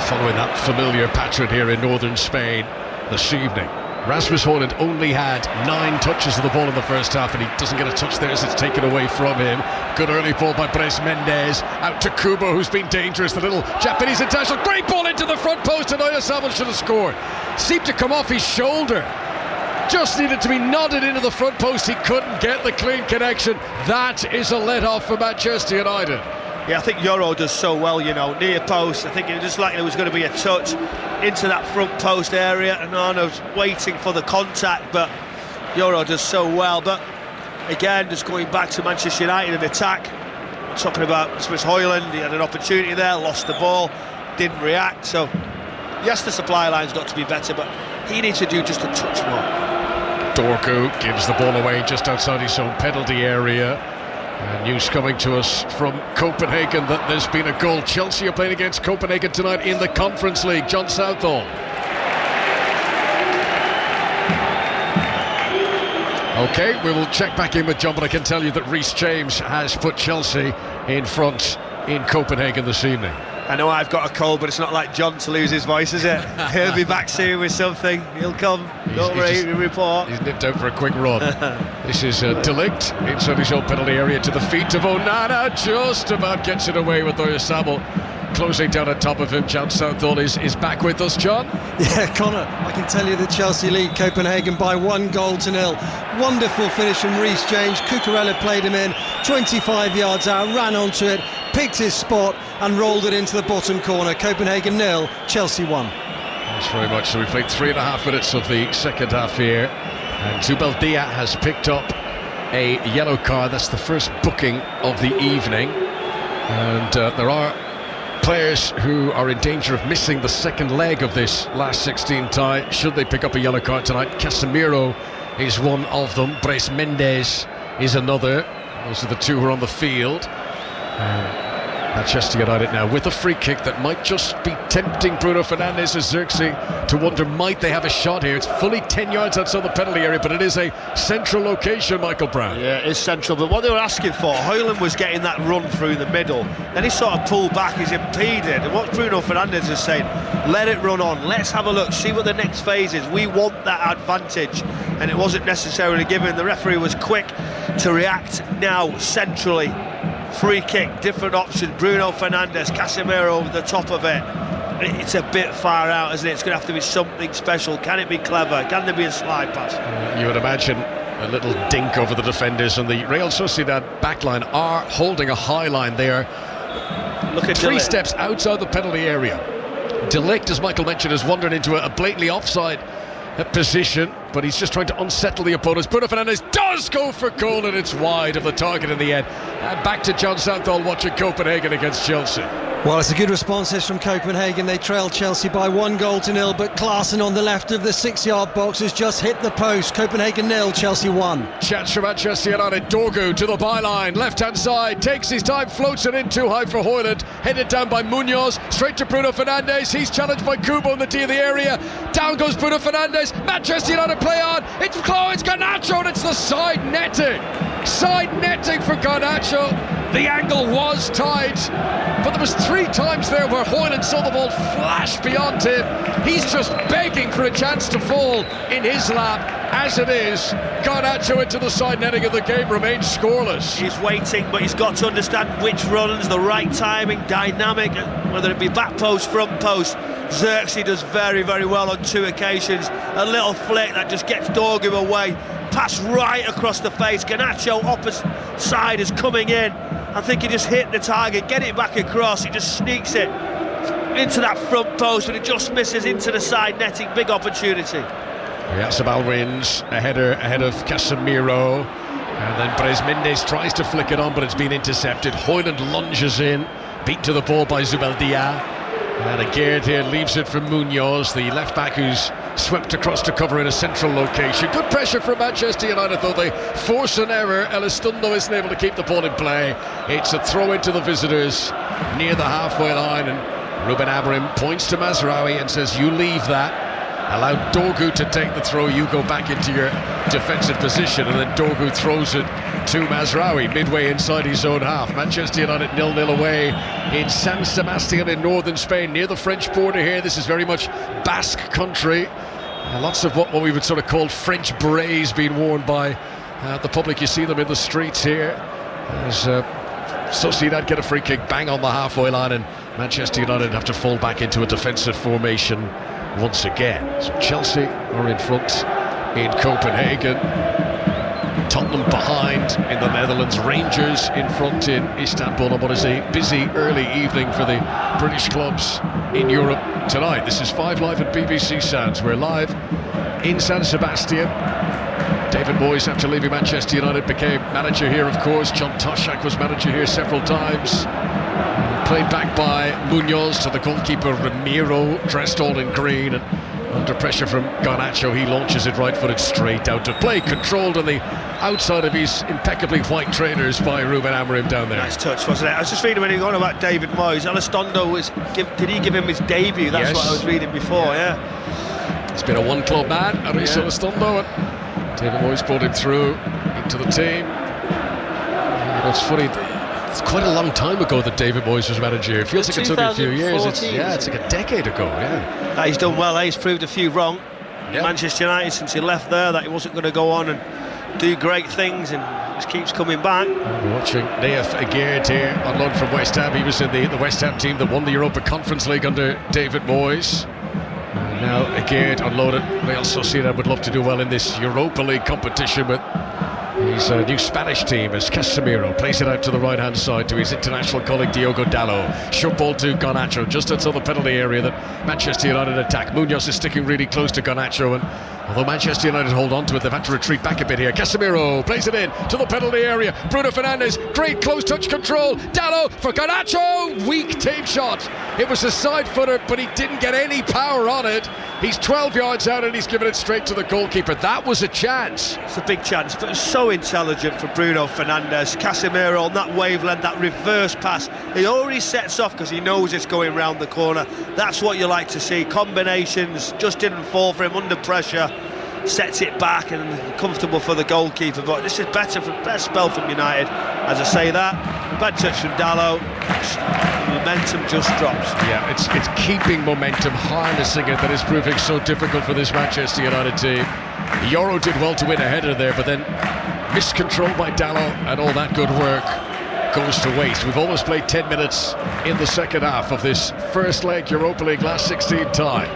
following that familiar pattern here in northern Spain this evening. Rasmus Højlund only had 9 touches of the ball in the first half, and he doesn't get a touch there as it's taken away from him. Good early ball by Brais Mendes, out to Kubo, who's been dangerous, the little Japanese international. Great ball into the front post, and Oyarzabal should have scored. Seemed to come off his shoulder. Just needed to be nodded into the front post. He couldn't get the clean connection. That is a let-off for Manchester United. Yeah, I think Euro does so well, near post. I think it was just like there was going to be a touch into that front post area, and Arno's waiting for the contact, but Euro does so well. But again, just going back to Manchester United and attack, talking about Rasmus Højlund, he had an opportunity there, lost the ball, didn't react. So yes, the supply line's got to be better, but he needs to do just a touch more. Dorku gives the ball away just outside his own penalty area. News coming to us from Copenhagen that there's been a goal. Chelsea are playing against Copenhagen tonight in the Conference League. John Southall. OK, we will check back in with John, but I can tell you that Reece James has put Chelsea in front in Copenhagen this evening. I know I've got a cold, but it's not like John to lose his voice, is it? He'll be back soon with something. He'll come. Don't worry, he'll report. He's nipped out for a quick run. This is De Ligt inside his own penalty area to the feet of Onana. Just about gets it away with Oyarzabal closing down on top of him. John Southall is back with us, John. Yeah, Connor, I can tell you that Chelsea lead Copenhagen by 1-0. Wonderful finish from Reece James. Cucurella played him in 25 yards out, ran onto it, picked his spot and rolled it into the bottom corner. Copenhagen 0, Chelsea 1. Thanks very much. So we played 3.5 minutes of the second half here, and Zubeldia has picked up a yellow card. That's the first booking of the evening, and there are players who are in danger of missing the second leg of this last 16 tie should they pick up a yellow card tonight. Casemiro is one of them. Brais Mendes is another. Those are the 2 who are on the field. Manchester United now with a free kick that might just be tempting Bruno Fernandes and Xerxes to wonder, might they have a shot here? It's fully 10 yards outside the penalty area, but it is a central location, Michael Brown. Yeah, it is central, but what they were asking for, Højlund was getting that run through the middle, then he sort of pulled back, he's impeded, and what Bruno Fernandes is saying, let it run on, let's have a look, see what the next phase is, we want that advantage, and it wasn't necessarily given. The referee was quick to react now centrally. Free kick, different option, Bruno Fernandes, Casemiro over the top of it. It's a bit far out, isn't it? It's going to have to be something special. Can it be clever? Can there be a slide pass? You would imagine A little dink over the defenders, and the Real Sociedad backline are holding a high line there. Look at 3 Delict. steps outside the penalty area. Delict, as Michael mentioned, has wandered into a blatantly offside position, but he's just trying to unsettle the opponents. Bruno Fernandes does go for goal, and it's wide of the target in the end. And back to John Southall watching Copenhagen against Chelsea. Well, it's a good response this from Copenhagen. They trailed Chelsea by 1-0, but Klaassen on the left of the 6-yard box has just hit the post. Copenhagen 0, Chelsea 1. Chance for Manchester United. Dorgu to the byline, left-hand side, takes his time, floats it in too high for Højlund, headed down by Munoz, straight to Bruno Fernandes. He's challenged by Kubo in the D of the area. Down goes Bruno Fernandes. Manchester United play on. It's Garnacho, and it's the side netting. Side netting for Garnacho. The angle was tight, but there was 3 times there where Højlund saw the ball flash beyond him. He's just begging for a chance to fall in his lap. As it is, Garnacho into the side netting, and the game remains scoreless. He's waiting, but he's got to understand which runs, the right timing, dynamic, whether it be back post, front post. Xerxes does very, very well on 2 occasions. A little flick that just gets Dorgu away. Pass right across the face. Garnacho opposite side is coming in. I think he just hit the target, get it back across. He just sneaks it into that front post, but it just misses into the side netting. Big opportunity. Sabal wins a header ahead of Casemiro, and then Bres Mendes tries to flick it on, but it's been intercepted. Højlund lunges in, beat to the ball by Zubeldia, and Aguerd here leaves it for Munoz, the left back who's swept across to cover in a central location. Good pressure from Manchester United, though they force an error. Elizondo isn't able to keep the ball in play. It's a throw into the visitors near the halfway line, and Ruben Amorim points to Mazraoui and says, you leave that, allow Dorgu to take the throw, you go back into your defensive position. And then Dorgu throws it to Mazraoui midway inside his own half. Manchester United 0-0 away in San Sebastian in northern Spain, near the French border here. This is very much Basque country. Lots of what we would sort of call French berets being worn by the public. You see them in the streets here as Sociedad get a free kick bang on the halfway line, and Manchester United have to fall back into a defensive formation once again. So Chelsea are in front in Copenhagen, Tottenham behind in the Netherlands, Rangers in front in Istanbul, on what is a busy early evening for the British clubs in Europe tonight. This is 5 Live at BBC Sounds. We're live in San Sebastian. David Moyes, after leaving Manchester United, became manager here, of course. John Toshak was manager here several times. Played back by Munoz to the goalkeeper Ramiro, dressed all in green, and under pressure from Garnacho, he launches it right-footed straight out of play, controlled on the outside of his impeccably white trainers by Ruben Amorim down there. Nice touch, wasn't it? I was just reading when he was on about David Moyes. Elizondo did he give him his debut? That's yes. What I was reading before. Yeah. He's been a one-club man, Aris Elizondo, and David Moyes brought him through into the team. It's funny. It's quite a long time ago that David Moyes was manager. It feels like it's only a few years. It's like a decade ago, yeah. He's done well, he's proved a few wrong. Yeah. Manchester United, since he left there, that he wasn't going to go on and do great things, and just keeps coming back. We're watching Naif Aguerd here on loan from West Ham. He was in the West Ham team that won the Europa Conference League under David Moyes. And now Aguerd on loan at Real Sociedad. Would love to do well in this Europa League competition, but his new Spanish team as Casemiro plays it out to the right-hand side to his international colleague Diogo Dalot. Short ball to Garnacho just outside the penalty area that Manchester United attack. Munoz is sticking really close to Garnacho, and although Manchester United hold on to it, they've had to retreat back a bit here. Casemiro plays it in to the penalty area. Bruno Fernandes, great close touch control. Dalot for Garnacho, weak tape shot. It was a side footer, but he didn't get any power on it. He's 12 yards out and he's given it straight to the goalkeeper. That was a chance. It's a big chance, but it's so intelligent for Bruno Fernandes. Casemiro on that wavelength, that reverse pass. He already sets off because he knows it's going round the corner. That's what you like to see. Combinations, just didn't fall for him under pressure. Sets it back and comfortable for the goalkeeper. But this is better spell from United. As I say that, bad touch from Dalot. Momentum just drops. Yeah, it's keeping momentum, harnessing it, that is proving so difficult for this Manchester United team. Yoro did well to win a header there, but then miscontrolled by Dalot, and all that good work goes to waste. We've almost played 10 minutes in the second half of this first leg Europa League last 16 tie.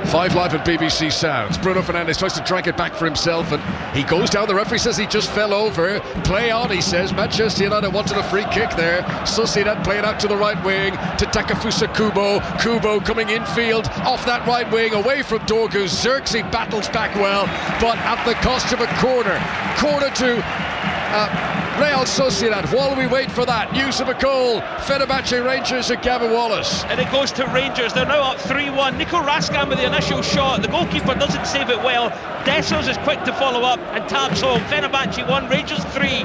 5 Live at BBC Sounds. Bruno Fernandes tries to drag it back for himself and he goes down. The referee says he just fell over. Play on, he says. Manchester United wanted a free kick there. Sociedad playing out to the right wing to Takefusa Kubo. Kubo coming infield off that right wing away from Dorgu. Xerxes battles back well, but at the cost of a corner. Corner to Real Sociedad. While we wait for that, news of a goal. Fenerbahce Rangers at Gavin Wallace. And it goes to Rangers. They're now up 3-1. Nico Raskan with the initial shot. The goalkeeper doesn't save it well. Dessers is quick to follow up and tabs home. Fenerbahce 1, Rangers 3.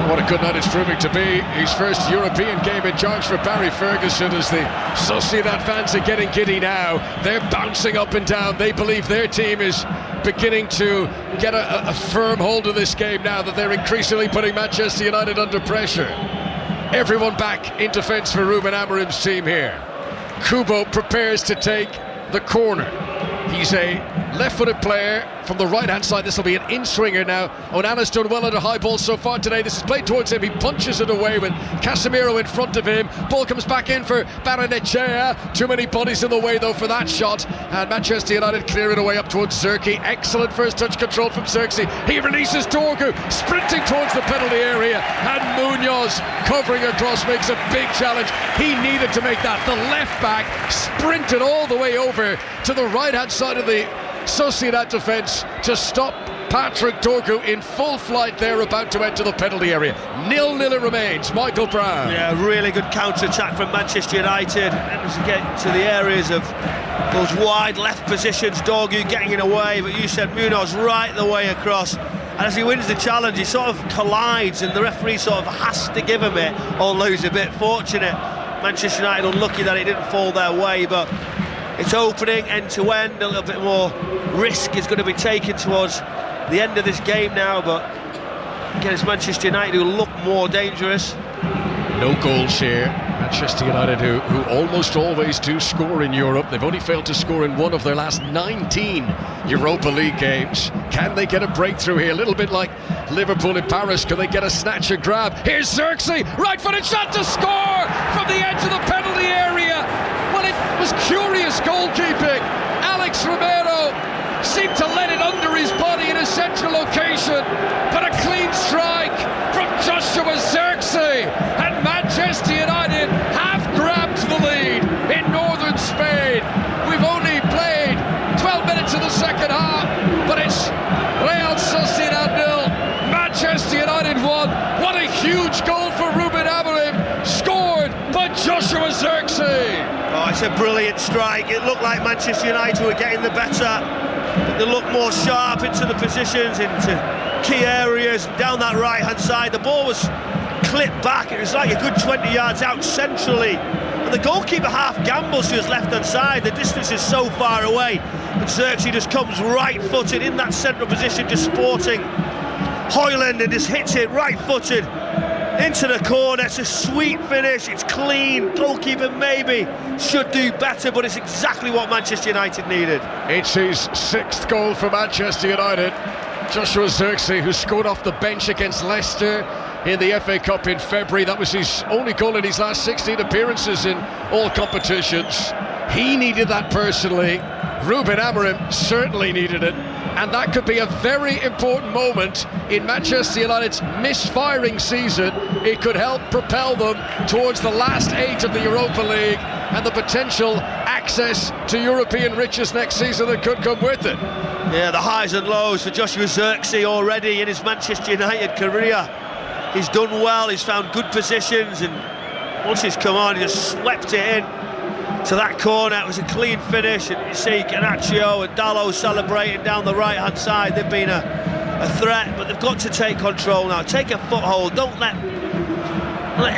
What a good night it's proving to be. His first European game in charge for Barry Ferguson as the Sociedad fans are getting giddy now. They're bouncing up and down. They believe their team is beginning to get a firm hold of this game now that they're increasingly putting Manchester United under pressure. Everyone back in defence for Ruben Amorim's team here. Kubo prepares to take the corner. He's a left-footed player from the right-hand side. This will be an in-swinger now. Onana's done well at a high ball so far today. This is played towards him. He punches it away with Casemiro in front of him. Ball comes back in for Barrenechea. Too many bodies in the way, though, for that shot. And Manchester United clear it away up towards Xerxes. Excellent first touch control from Xerxes. He releases Dorgu, sprinting towards the penalty area. And Munoz, covering across, makes a big challenge. He needed to make that. The left-back sprinted all the way over to the right-hand side of the Sociedad defence to stop Patrick Dorgu in full flight there, about to enter the penalty area. 0-0 it remains. Michael Brown. Yeah, really good counter-attack from Manchester United. And as you get to the areas of those wide left positions, Dorgu getting in away, but you said Munoz right the way across. And as he wins the challenge, he sort of collides and the referee sort of has to give him it, although he's a bit fortunate. Manchester United unlucky that it didn't fall their way, but it's opening end-to-end. A little bit more risk is going to be taken towards the end of this game now, but again, it's Manchester United who look more dangerous. No goals here. Manchester United who almost always do score in Europe. They've only failed to score in one of their last 19 Europa League games. Can they get a breakthrough here? A little bit like Liverpool in Paris. Can they get a snatch and grab? Here's Xerxes, right-footed shot to score from the edge of the penalty area. Well, it was curious goalkeeping. Alex Romero seemed to let it under his body in a central location, but a clean strike from Joshua Xerxes, and Manchester United have grabbed the lead in northern Spain. We've only played 12 minutes of the second half, but it's Real Sociedad 0, Manchester United 1. What a huge goal for Ruben Amorim, scored by Joshua Xerxes. Oh, it's a brilliant strike. It looked like Manchester United were getting the better. They look more sharp into the positions, into key areas, down that right-hand side. The ball was clipped back. It was like a good 20 yards out centrally. And the goalkeeper half gambles to his left-hand side. The distance is so far away. But Xerxes just comes right-footed in that central position, just sporting Højlund, and just hits it right-footed into the corner. It's a sweet finish, it's clean. Goalkeeper maybe should do better, but it's exactly what Manchester United needed. It's his 6th goal for Manchester United. Joshua Xerxes, who scored off the bench against Leicester in the FA Cup in February. That was his only goal in his last 16 appearances in all competitions. He needed that personally. Ruben Amorim certainly needed it. And that could be a very important moment in Manchester United's misfiring season. It could help propel them towards the last 8 of the Europa League and the potential access to European riches next season that could come with it. Yeah, the highs and lows for Joshua Xerxes already in his Manchester United career. He's done well, he's found good positions, and once he's come on, he just swept it in to that corner. It was a clean finish, and you see Garnacho and Dalot celebrating down the right-hand side. They've been a threat, but they've got to take control now, take a foothold. Don't let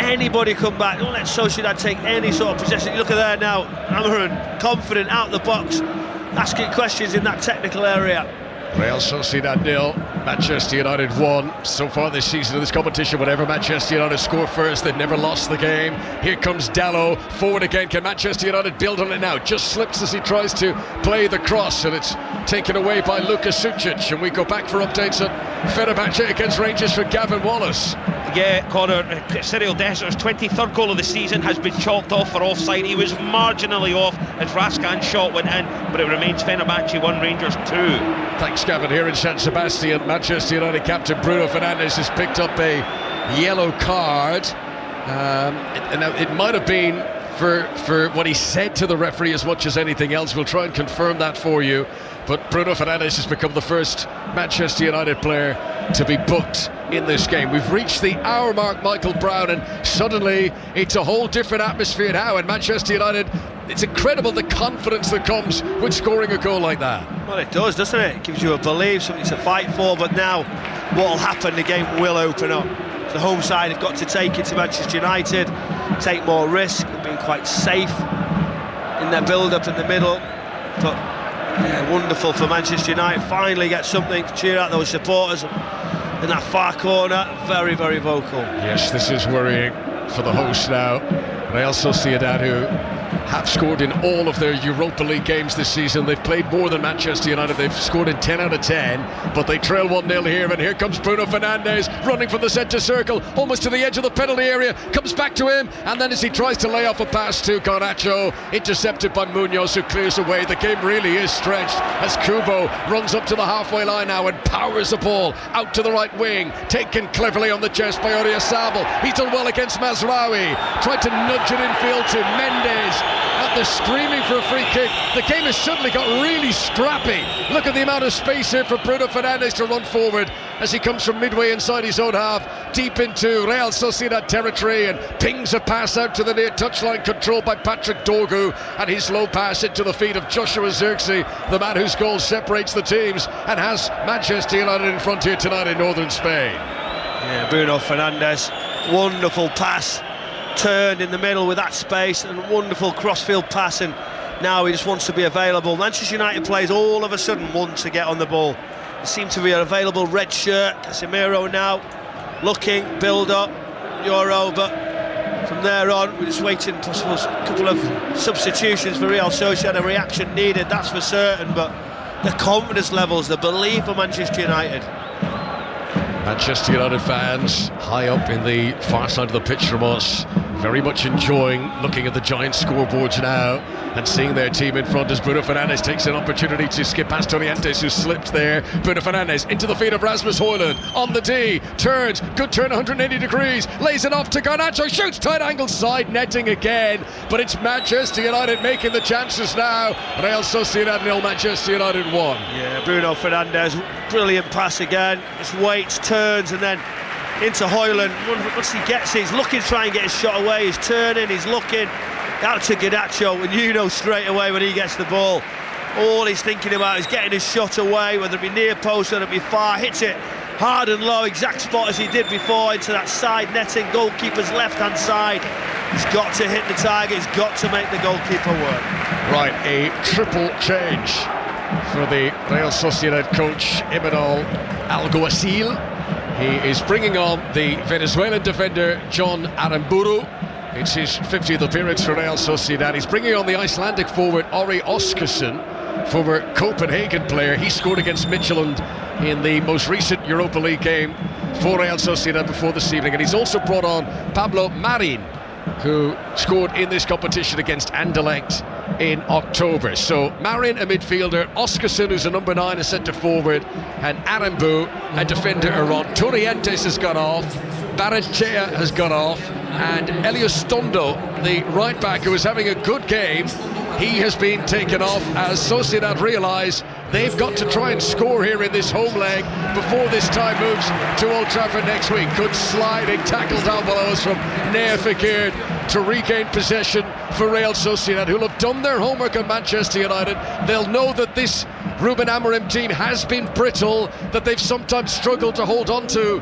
anybody come back. Don't let Sociedad take any sort of possession. You look at there now, Amorim confident out the box, asking questions in that technical area. Real Sociedad 0, Manchester United 1. So far this season in this competition, whenever Manchester United score first, they've never lost the game. Here comes Dalot, forward again. Can Manchester United build on it now? Just slips as he tries to play the cross, and it's taken away by Luka Sucic. And we go back for updates on Fenerbahce against Rangers for Gavin Wallace. Yeah, Connor, Cyril Desser's 23rd goal of the season has been chalked off for offside. He was marginally off as Raskan's shot went in, but it remains Fenerbahce 1, Rangers 2. Thanks, Gavin. Here in San Sebastian, Manchester United captain Bruno Fernandes has picked up a yellow card. It might have been for what he said to the referee as much as anything else. We'll try and confirm that for you. But Bruno Fernandes has become the first Manchester United player to be booked in this game. We've reached the hour mark, Michael Brown, and suddenly it's a whole different atmosphere now. And Manchester United, it's incredible the confidence that comes with scoring a goal like that. Well, it does, doesn't it? It gives you a belief, something to fight for. But now, what will happen? The game will open up. The home side have got to take it to Manchester United, take more risk. They've been quite safe in their build-up in the middle. But yeah, wonderful for Manchester United. Finally get something to cheer out those supporters in that far corner. Very, very vocal. Yes, this is worrying for the hosts now. Real Sociedad, who have scored in all of their Europa League games this season. They've played more than Manchester United. They've scored in 10 out of 10, but they trail 1-0 here. And here comes Bruno Fernandes running from the centre circle, almost to the edge of the penalty area. Comes back to him, and then as he tries to lay off a pass to Garnacho, intercepted by Munoz, who clears away. The game really is stretched as Kubo runs up to the halfway line now and powers the ball out to the right wing, taken cleverly on the chest by Oyarzabal. He's done well against Mazraoui, tried to nudge it infield to Mendes. They're screaming for a free kick. The game has suddenly got really scrappy. Look at the amount of space here for Bruno Fernandes to run forward as he comes from midway inside his own half, deep into Real Sociedad territory, and pings a pass out to the near touchline, controlled by Patrick Dorgu, and his low pass into the feet of Joshua Zirkzee, the man whose goal separates the teams and has Manchester United in front here tonight in northern Spain. Yeah, Bruno Fernandes, wonderful pass. Turned in the middle with that space, and wonderful crossfield pass, and now he just wants to be available. Manchester United players all of a sudden want to get on the ball. There seemed to be an available red shirt. Casemiro now looking, build up, Euro, but from there on we're just waiting for a couple of substitutions for Real Sociedad. A reaction needed, that's for certain, but the confidence levels, the belief of Manchester United. Manchester United fans high up in the far side of the pitch from us, very much enjoying looking at the giant scoreboards now and seeing their team in front as Bruno Fernandes takes an opportunity to skip past Torientes, who slipped there. Bruno Fernandes into the feet of Rasmus Højlund on the D, turns, good turn 180 degrees, lays it off to Garnacho, shoots, tight angle, side netting again, but it's Manchester United making the chances now. Real Sociedad 0, Manchester United 1. Yeah, Bruno Fernandes, brilliant pass again, just waits, turns, and then into Højlund. Once he gets it, he's looking to try and get his shot away, he's turning, he's looking out to Garnacho, and you know straight away when he gets the ball, all he's thinking about is getting his shot away, whether it be near post, whether it be far, hits it hard and low, exact spot as he did before, into that side netting, goalkeeper's left-hand side. He's got to hit the target, he's got to make the goalkeeper work. Right, a triple change for the Real Sociedad coach, Imanol Alguacil. He is bringing on the Venezuelan defender John Aramburu. It's his 50th appearance for Real Sociedad. He's bringing on the Icelandic forward Ori Oskarsson, former Copenhagen player. He scored against Midtjylland in the most recent Europa League game for Real Sociedad before this evening. And he's also brought on Pablo Marin, who scored in this competition against Anderlecht in October. So Marin, a midfielder, Oskarsson, who's a number 9, a centre forward, and Arambu, a defender, are on. Torientes has gone off, Barrenechea has gone off, and Eliostondo, the right back, who was having a good game, he has been taken off as Sociedad realise they've got to try and score here in this home leg before this tie moves to Old Trafford next week. Good sliding tackle down below us from Nair Fekir to regain possession for Real Sociedad, who'll have done their homework on Manchester United. They'll know that this Ruben Amorim team has been brittle, that they've sometimes struggled to hold on to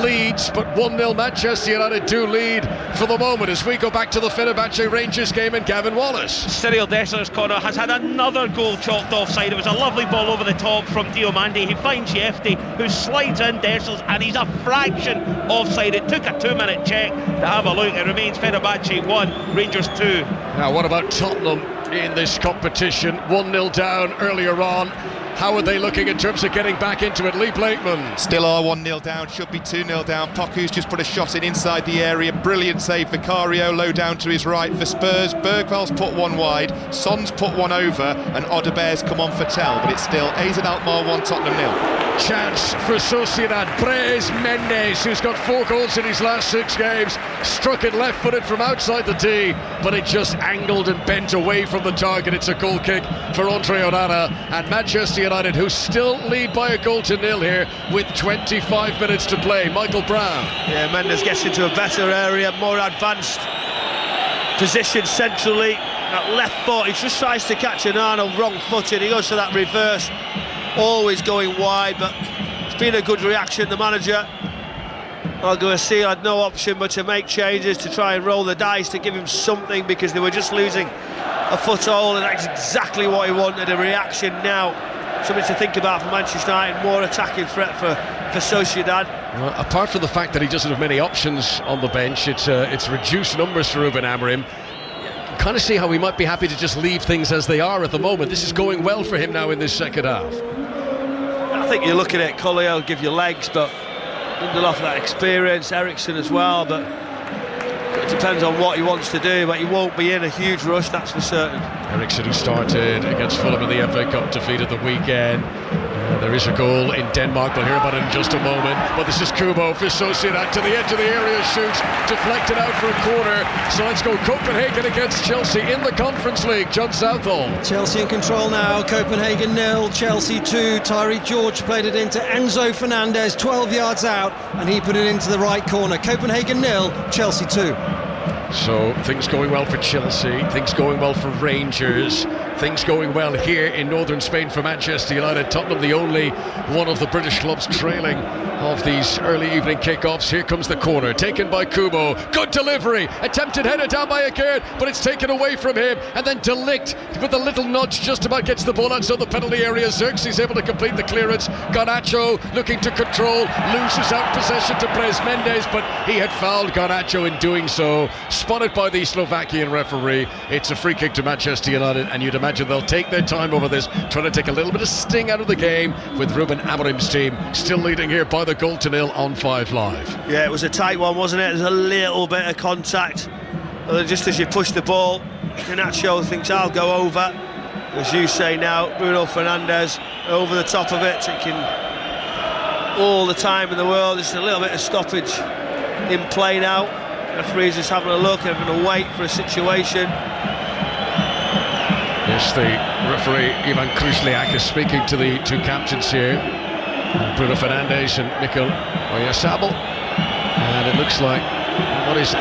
leads, but 1-0 Manchester United do lead for the moment as we go back to the Fenerbahce Rangers game and Gavin Wallace. Cyril Desser's corner has had another goal chalked offside. It was a lovely ball over the top from Diomande. He finds Yefti, who slides in Dessers, and he's a fraction offside. It took a 2-minute check to have a look. It remains Fenerbahce 1, Rangers 2. Now what about Tottenham in this competition? 1-0 down earlier on How are they looking in terms of getting back into it? Lee Blakeman. Still are 1-0 down, should be 2-0 down. Poku's just put a shot in inside the area. Brilliant save. Vicario low down to his right for Spurs. Bergval's put one wide. Son's put one over, and Odebear's come on for Tell. But it's still AZ Alkmaar 1, Tottenham 0. Chance for Sociedad. Bres Mendes, who's got 4 goals in his last 6 games, struck it left-footed from outside the tee, but it just angled and bent away from the target. It's a goal kick for Andre Onana, and Manchester United, who still lead by a 0-0 here with 25 minutes to play. Michael Brown. Yeah, Mendes gets into a better area, more advanced position centrally. That left foot, he just tries to catch Onana wrong-footed. He goes to that reverse, always going wide, but it's been a good reaction. The manager, Alguacil, had no option but to make changes, to try and roll the dice, to give him something, because they were just losing a foothold, and that's exactly what he wanted, a reaction now. Something to think about for Manchester United, more attacking threat for Sociedad. Well, apart from the fact that he doesn't have many options on the bench, it's reduced numbers for Ruben Amorim. Kind of see how we might be happy to just leave things as they are at the moment. This is going well for him now in this second half. I think you're looking at Collier will give you legs, but Lindelof that experience, Ericsson as well, but it depends on what he wants to do, but he won't be in a huge rush, that's for certain. Ericsson, who started against Fulham in the FA Cup defeat at the weekend. There is a goal in Denmark, we'll hear about it in just a moment. But this is Kubo for Sociedad, to the edge of the area, shoots, deflected out for a corner. So let's go Copenhagen against Chelsea in the Conference League. John Southall. Chelsea in control now, Copenhagen 0, Chelsea 2. Tyree George played it into Enzo Fernandez, 12 yards out, and he put it into the right corner. Copenhagen 0, Chelsea 2. So things going well for Chelsea, things going well for Rangers, things going well here in northern Spain for Manchester United. Tottenham, the only one of the British clubs trailing of these early evening kickoffs. Here comes the corner, taken by Kubo. Good delivery, attempted header down by Aguerd, but it's taken away from him. And then De Ligt with a little nudge just about gets the ball outside the penalty area. Xerxes able to complete the clearance. Garnacho looking to control, loses out possession to Bres Mendes, but he had fouled Garnacho in doing so. Spotted by the Slovakian referee. It's a free kick to Manchester United, and you'd imagine they'll take their time over this, trying to take a little bit of sting out of the game, with Ruben Amorim's team still leading here by the 0-0 on 5 Live. Yeah, it was a tight one, wasn't it? There's a little bit of contact. Just as you push the ball, Garnacho thinks I'll go over. As you say now, Bruno Fernandes over the top of it, taking all the time in the world. Just a little bit of stoppage in play now. The referee's just having a look, having to wait for a situation. Yes, the referee Ivan Kryzliak is speaking to the 2 captains here, Bruno Fernandes and Mikel Oyarzabal, and it looks like what is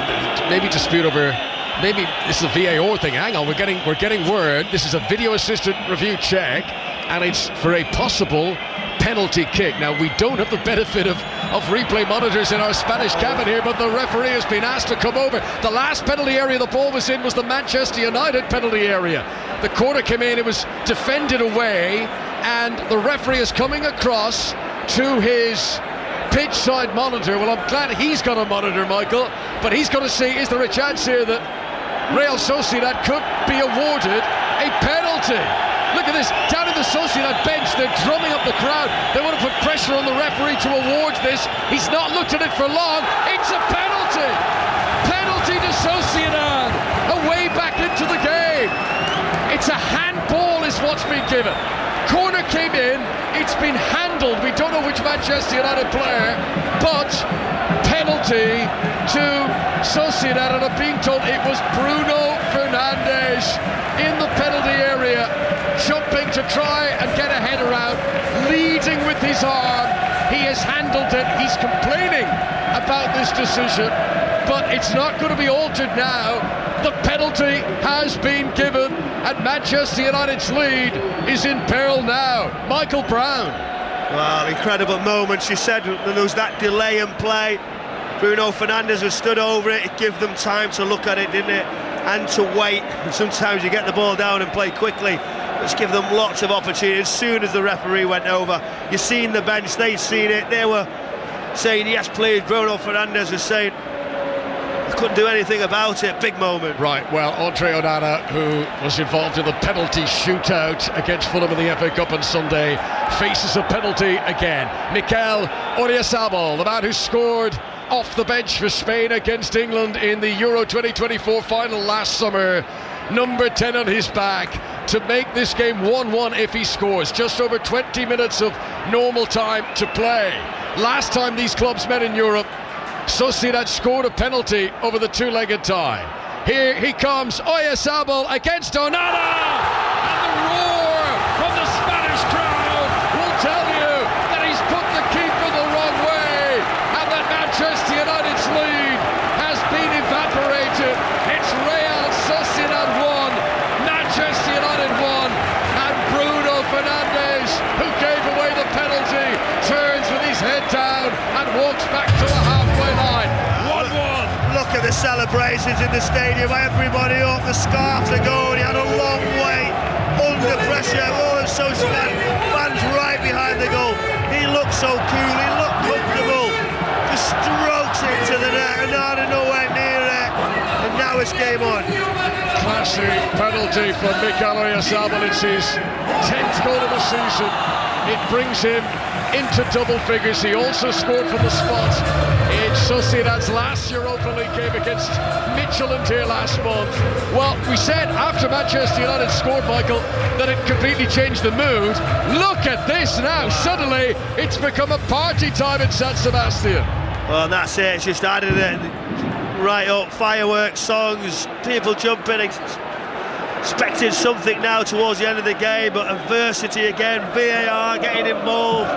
maybe dispute over, maybe this is a VAR thing. Hang on, we're getting word. This is a video assistant review check, and it's for a possible penalty kick. Now, we don't have the benefit of replay monitors in our Spanish cabin here, but the referee has been asked to come over. The last penalty area the ball was in was the Manchester United penalty area. The corner came in, it was defended away, and the referee is coming across to his pitch side monitor. Well, I'm glad he's got a monitor, Michael, but he's going to see, is there a chance here that Real Sociedad could be awarded a penalty? Look at this, down in the Sociedad bench, they're drumming up the crowd. They want to put pressure on the referee to award this. He's not looked at it for long. It's a penalty! Penalty to Sociedad! Away back into the game. It's a handball is what's been given. Corner came in, it's been handled. We don't know which Manchester United player, but penalty to Sociedad, and I'm being told it was Bruno Fernandes in the penalty area, jumping to try and get a head around, leading with his arm. He has handled it. He's complaining about this decision, but it's not going to be altered now. The penalty has been given, and Manchester United's lead is in peril now. Michael Brown. Well, incredible moment. She said there was that delay in play. Bruno Fernandes has stood over it. It gave them time to look at it, didn't it? And to wait. And sometimes you get the ball down and play quickly. Let's give them lots of opportunity. As soon as the referee went over, you've seen the bench, they'd seen it. They were saying, yes, please. Bruno Fernandes was saying, couldn't do anything about it. Big moment. Right, well, Andre Onana, who was involved in the penalty shootout against Fulham in the FA Cup on Sunday, faces a penalty again. Mikel Oyarzabal, the man who scored off the bench for Spain against England in the Euro 2024 final last summer. Number 10 on his back to make this game 1-1 if he scores. Just over 20 minutes of normal time to play. Last time these clubs met in Europe, Sociedad scored a penalty over the two-legged tie. Here he comes, Oyarzabal against Onana, and the roar from the Spanish crowd will tell you that he's put the keeper the wrong way, and that Manchester United's lead has been evaporated. It's Real Sociedad 1, Manchester United 1, and Bruno Fernandes, who gave away the penalty, turns with his head down and walks back to the halfway line. 1-1. Look at the celebrations in the stadium. Everybody up, the scarf to go. He had a long way under pressure. All of Sociedad fans right behind the goal. He looked so cool. He looked comfortable. Just strokes it to the net, and not nowhere near it. And now it's game on. Classic penalty from Mikel Oyarzabal. It's his 10th goal of the season. It brings him into double figures. He also scored from the spot in Sociedad's last Europa League game against Midtjylland here last month. Well, we said after Manchester United scored, Michael, that it completely changed the mood. Look at this now. Suddenly, it's become a party time in San Sebastian. Well, that's it. It's just added it right up. Fireworks, songs, people jumping. Expecting something now towards the end of the game, but adversity again, VAR getting involved.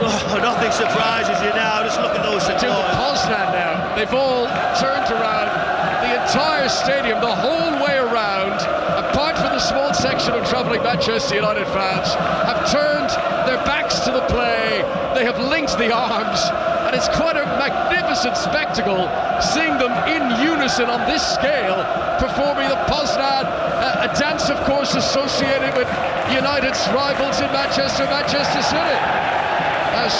Oh, nothing surprises you now. Just look at those supporters. To Poznan now. They've all turned around. The entire stadium, the whole way around, apart from the small section of travelling Manchester United fans, have turned their backs to the play. They have linked the arms, and it's quite a magnificent spectacle seeing them in unison on this scale performing the Poznan, a dance of course associated with United's rivals in Manchester City. As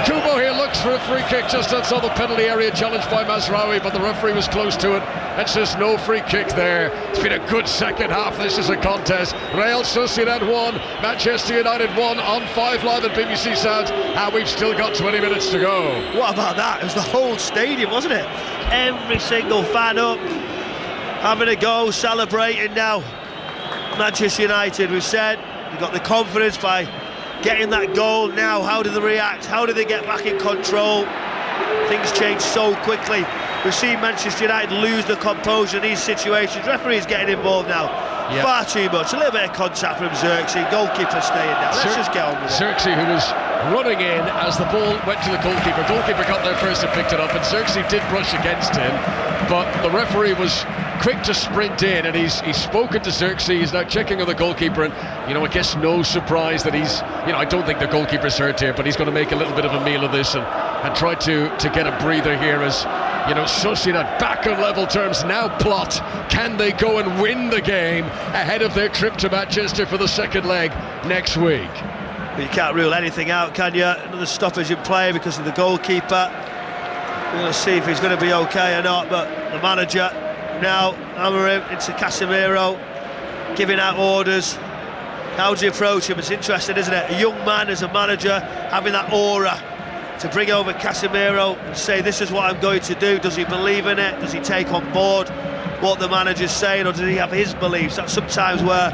Kubo here looks for a free kick just outside the penalty area, challenged by Mazraoui, but the referee was close to it and says no free kick there. It's been a good second half. This is a contest. Real Sociedad 1, Manchester United 1 on 5 Live at BBC Sounds, and we've still got 20 minutes to go. What about that? It was the whole stadium, wasn't it? Every single fan up, having a go, celebrating now. Manchester United, we've said, they've got the confidence by getting that goal. Now, how do they react? How do they get back in control? Things change so quickly. We've seen Manchester United lose the composure in these situations. Referees getting involved now. Yep. Far too much. A little bit of contact from Xerxes. Goalkeeper staying down. Let's just get on with it. Xerxes, who was running in as the ball went to the goalkeeper. Goalkeeper got there first and picked it up, and Xerxes did brush against him, but the referee was quick to sprint in, and he's spoken to Xerxes. He's now checking on the goalkeeper, and I guess no surprise that he's, I don't think the goalkeeper's hurt here, but he's going to make a little bit of a meal of this and try to get a breather here as Sociedad back on level terms, now plot, can they go and win the game ahead of their trip to Manchester for the second leg next week? You can't rule anything out, can you? Another stoppage in play because of the goalkeeper. We're going to see if he's going to be okay or not, but the manager now, Amorim into Casemiro, giving out orders. How do you approach him? It's interesting, isn't it? A young man as a manager, having that aura to bring over Casemiro and say, this is what I'm going to do. Does he believe in it? Does he take on board what the manager's saying, or does he have his beliefs? That's sometimes where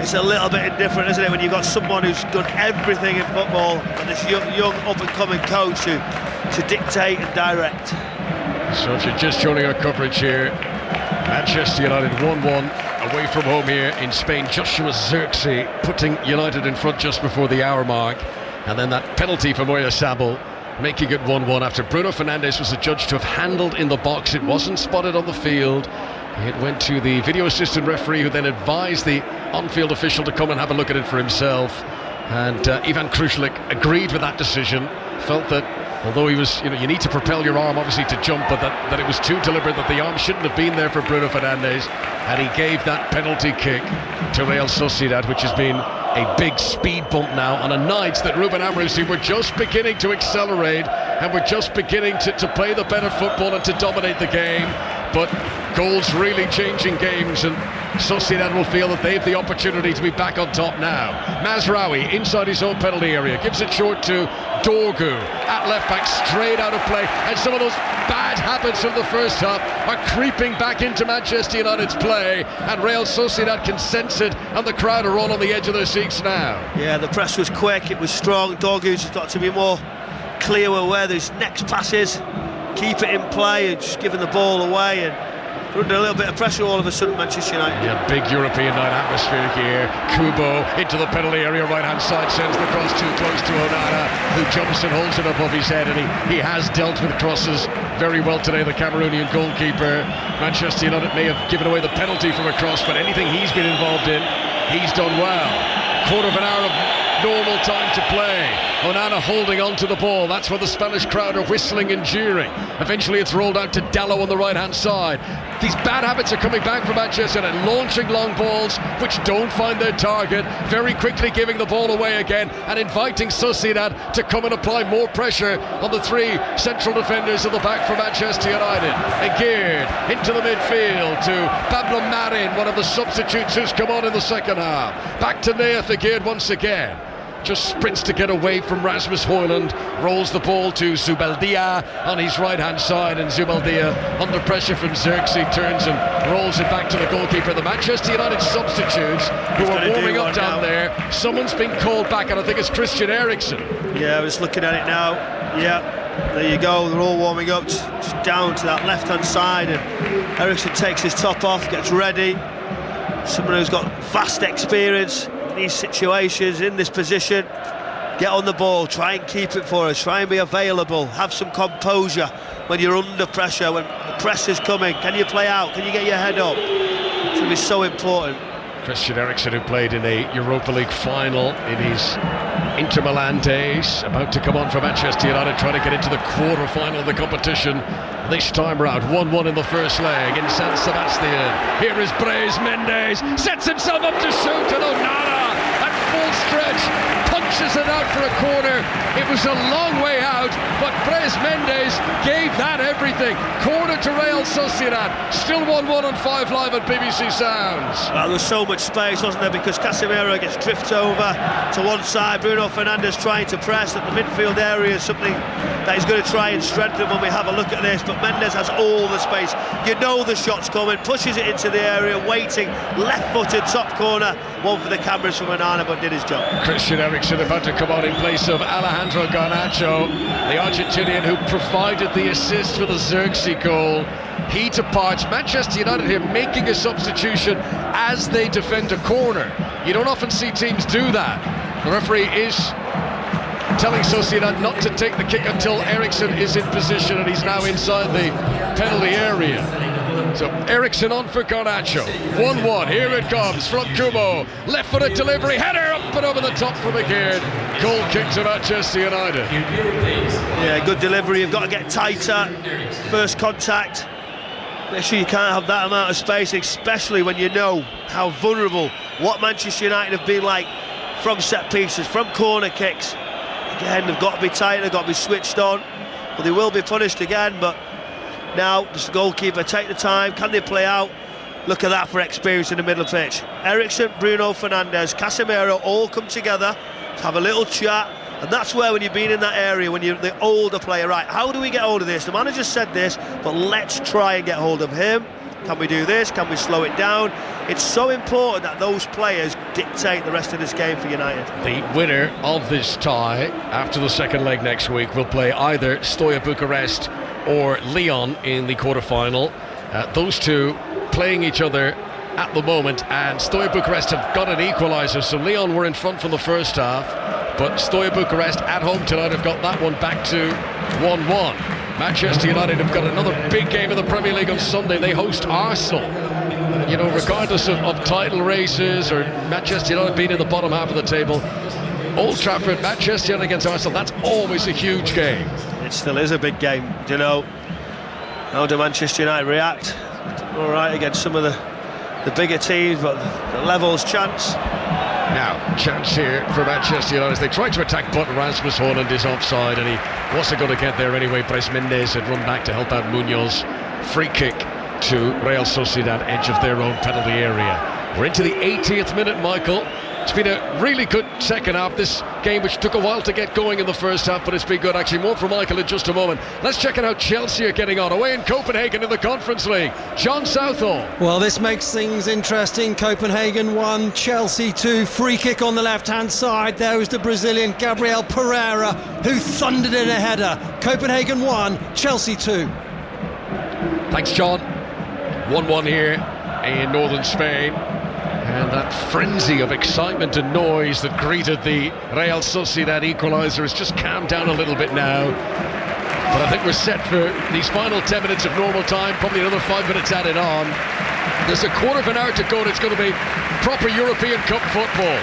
it's a little bit indifferent, isn't it, when you've got someone who's done everything in football and this young up-and-coming coach to dictate and direct. So if you're just joining our coverage here, Manchester United 1-1 away from home here in Spain. Joshua Xerxes putting United in front just before the hour mark, and then that penalty for Oyarzabal making it 1-1 after Bruno Fernandes was adjudged to have handled in the box. It wasn't spotted on the field. It went to the video assistant referee, who then advised the on-field official to come and have a look at it for himself. And Ivan Krušlik agreed with that decision, felt that although he was, you need to propel your arm obviously to jump, but that it was too deliberate, that the arm shouldn't have been there for Bruno Fernandes, and he gave that penalty kick to Real Sociedad, which has been a big speed bump now on a night that Ruben Amorim were just beginning to accelerate and we're just beginning to play the better football and to dominate the game. But goals really changing games, and Sociedad will feel that they've the opportunity to be back on top now. Mazraoui inside his own penalty area, gives it short to Dorgu at left back, straight out of play, and some of those bad habits from the first half are creeping back into Manchester United's play, and Real Sociedad can sense it, and the crowd are all on the edge of their seats now. Yeah, the press was quick, it was strong. Dorgu's got to be more clear where his next pass is, keep it in play, and just giving the ball away, and under a little bit of pressure all of a sudden, Manchester United. Yeah, big European night atmosphere here. Kubo into the penalty area, right hand side, sends the cross too close to Onana, who jumps and holds it above his head, and he has dealt with crosses very well today, the Cameroonian goalkeeper. Manchester United may have given away the penalty from a cross, but anything he's been involved in, he's done well. Quarter of an hour of normal time to play. Onana holding on to the ball. That's where the Spanish crowd are whistling and jeering. Eventually it's rolled out to Dallo on the right hand side. These bad habits are coming back from Manchester and launching long balls which don't find their target, very quickly giving the ball away again and inviting Sociedad to come and apply more pressure on the three central defenders at the back for Manchester United. Geared into the midfield to Pablo Marin, one of the substitutes who's come on in the second half. Back to Neath Geared once again. Just sprints to get away from Rasmus Højlund, rolls the ball to Zubeldia on his right hand side, and Zubeldia under pressure from Xerxes turns and rolls it back to the goalkeeper. The Manchester United substitutes who are warming up down there, someone's been called back, and I think it's Christian Eriksen. Yeah, I was looking at it now. Yeah, there you go, they're all warming up just down to that left hand side, and Eriksen takes his top off, gets ready. Someone who's got vast experience these situations, in this position. Get on the ball, try and keep it for us, try and be available, have some composure when you're under pressure, when the press is coming. Can you play out? Can you get your head up? It's going to be so important. Christian Eriksen, who played in a Europa League final in his Inter Milan days, about to come on for Manchester United, trying to get into the quarter-final of the competition this time round. 1-1 in the first leg in San Sebastian. Here is Brais Mendes, sets himself up to shoot, and Onana at full stretch punches it out for a corner. It was a long way out, but Brais Mendes gave that everything. Corner to Real Sociedad. Still 1-1 on 5 Live at BBC Sounds. Well, there was so much space, wasn't there, because Casemiro gets drifted over to one side. Bruno Fernandes trying to press at the midfield area is something that he's going to try and strengthen when we have a look at this, but Mendes has all the space. You know the shot's coming, pushes it into the area, waiting, left-footed top corner. One for the cameras from Onana, but did his job. Christian Eriksen about to come on in place of Alejandro Garnacho, the Argentinian who provided the assist for the Xerxes goal. He departs. Manchester United here making a substitution as they defend a corner. You don't often see teams do that. The referee is telling Sociedad not to take the kick until Eriksen is in position, and he's now inside the penalty area. So Eriksen on for Garnacho. 1-1, here it comes from Kubo. Left-footed delivery, header up and over the top from Geared. Goal kick to Manchester United. Yeah, good delivery, you've got to get tighter. First contact. Make sure you can't have that amount of space, especially when you know how vulnerable what Manchester United have been like from set pieces, from corner kicks. Again, they've got to be tight, they've got to be switched on. Well, they will be punished again, but now does the goalkeeper take the time? Can they play out? Look at that for experience in the middle pitch. Eriksen, Bruno Fernandes, Casemiro all come together to have a little chat, and that's where, when you've been in that area, when you're the older player, right, how do we get hold of this? The manager said this, but let's try and get hold of him. Can we do this? Can we slow it down? It's so important that those players dictate the rest of this game for United. The winner of this tie after the second leg next week will play either Steaua Bucharest or Lyon in the quarter-final. Those two playing each other at the moment, and Steaua Bucharest have got an equaliser, so Lyon were in front from the first half, but Steaua Bucharest at home tonight have got that one back to 1-1. Manchester United have got another big game in the Premier League on Sunday. They host Arsenal. You know, regardless of title races or Manchester United being in the bottom half of the table, Old Trafford, Manchester United against Arsenal, that's always a huge game. It still is a big game. Do you know, how do Manchester United react? All right against some of the bigger teams, but the level's chance. Now, chance here for Manchester United. They tried to attack, but Rasmus Højlund is offside, and he wasn't going to get there anyway. Bres Mendes had run back to help out Munoz. Free kick to Real Sociedad, edge of their own penalty area. We're into the 80th minute, Michael. It's been a really good second half. This game, which took a while to get going in the first half, but it's been good. Actually, more from Michael in just a moment. Let's check out how Chelsea are getting on away in Copenhagen in the Conference League. John Southall. Well, this makes things interesting. Copenhagen 1, Chelsea 2. Free kick on the left-hand side. There is the Brazilian Gabriel Pereira, who thundered in a header. Copenhagen 1, Chelsea 2. Thanks, John. 1-1 here in northern Spain. And that frenzy of excitement and noise that greeted the Real Sociedad equaliser has just calmed down a little bit now. But I think we're set for these final 10 minutes of normal time, probably another 5 minutes added on. There's a quarter of an hour to go, and it's going to be proper European Cup football.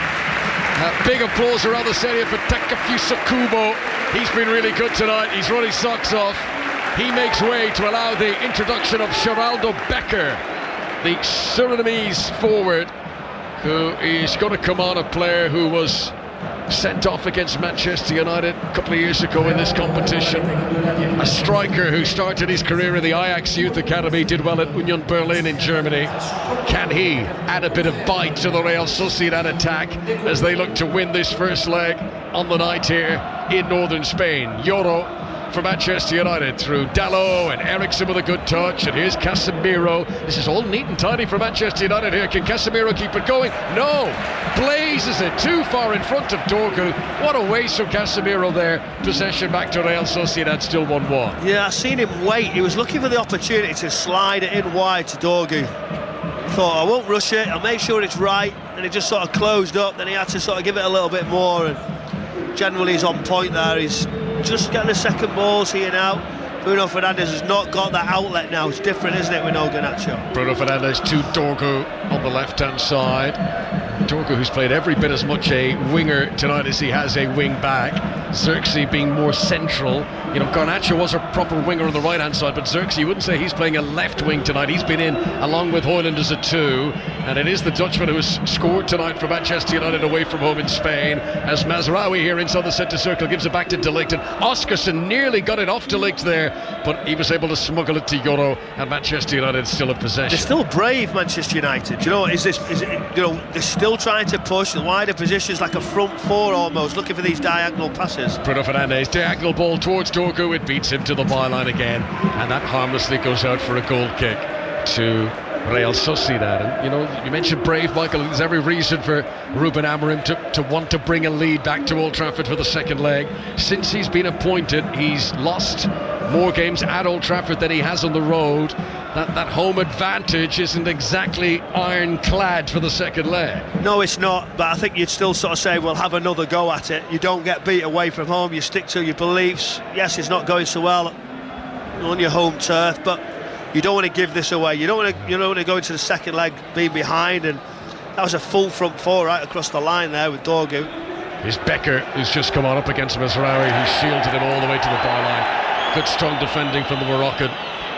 Big applause around the stadium for Takefusa Kubo. He's been really good tonight. He's run his socks off. He makes way to allow the introduction of Geraldo Becker, the Surinamese forward, who is going to come on, a player who was sent off against Manchester United a couple of years ago in this competition. A striker who started his career in the Ajax Youth Academy, did well at Union Berlin in Germany. Can he add a bit of bite to the Real Sociedad attack as they look to win this first leg on the night here in northern Spain? Yoro for Manchester United through Dalot and Eriksen with a good touch, and here's Casemiro. This is all neat and tidy for Manchester United here. Can Casemiro keep it going? No! Blazes it too far in front of Dorgu. What a waste from Casemiro there. Possession back to Real Sociedad, still 1-1. Yeah, I've seen him wait. He was looking for the opportunity to slide it in wide to Dorgu. Thought, I won't rush it, I'll make sure it's right, and it just sort of closed up. Then he had to sort of give it a little bit more, and generally he's on point there. He's just getting the second balls here now. Bruno Fernandes has not got that outlet now. It's different, isn't it, with no Garnacho? Bruno Fernandes to Dorgu on the left-hand side. Dorgu, who's played every bit as much a winger tonight as he has a wing back. Xerxes being more central. You know, Garnacho was a proper winger on the right-hand side, but Xerxes, you wouldn't say he's playing a left wing tonight. He's been in along with Højlund as a 2, and it is the Dutchman who has scored tonight for Manchester United away from home in Spain, as Mazraoui here inside the centre circle gives it back to De Ligt, and Oscarson nearly got it off De Ligt there, but he was able to smuggle it to Yoro, and Manchester United still in possession. They're still brave, Manchester United. You know, is it, you know, they're still trying to push the wider positions like a front four almost, looking for these diagonal passes. Bruno Fernandes, diagonal ball towards Dorgu, it beats him to the byline again, and that harmlessly goes out for a goal kick to Real Sociedad. And you know, you mentioned brave, Michael. There's every reason for Ruben Amorim to want to bring a lead back to Old Trafford for the second leg. Since he's been appointed, he's lost more games at Old Trafford than he has on the road. That home advantage isn't exactly ironclad for the second leg. No, it's not, but I think you'd still sort of say, well, have another go at it. You don't get beat away from home, you stick to your beliefs. Yes, it's not going so well on your home turf, but you don't want to give this away. You don't want to go into the second leg being behind, and that was a full front four right across the line there with Dorgu. Here's Becker, who's just come on up against Mazraoui, who shielded him all the way to the byline. Good strong defending from the Moroccan.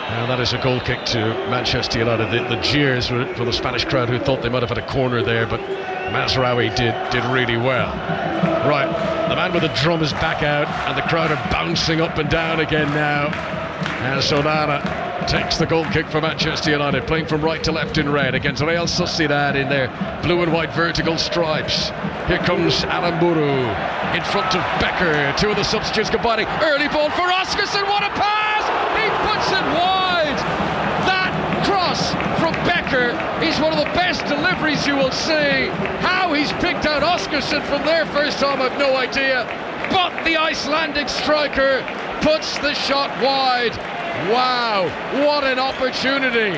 And that is a goal kick to Manchester United. The jeers were for the Spanish crowd, who thought they might have had a corner there, but Mazraoui did really well. Right, the man with the drum is back out, and the crowd are bouncing up and down again now. And Sonara takes the goal kick for Manchester United, playing from right to left in red against Real Sociedad in their blue and white vertical stripes. Here comes Aramburu in front of Becker. Two of the substitutes combining. Early ball for Oscarson. What a pass! He puts it wide. That cross from Becker is one of the best deliveries you will see. How he's picked out Oscarson from there first time, I've no idea. But the Icelandic striker puts the shot wide. Wow, what an opportunity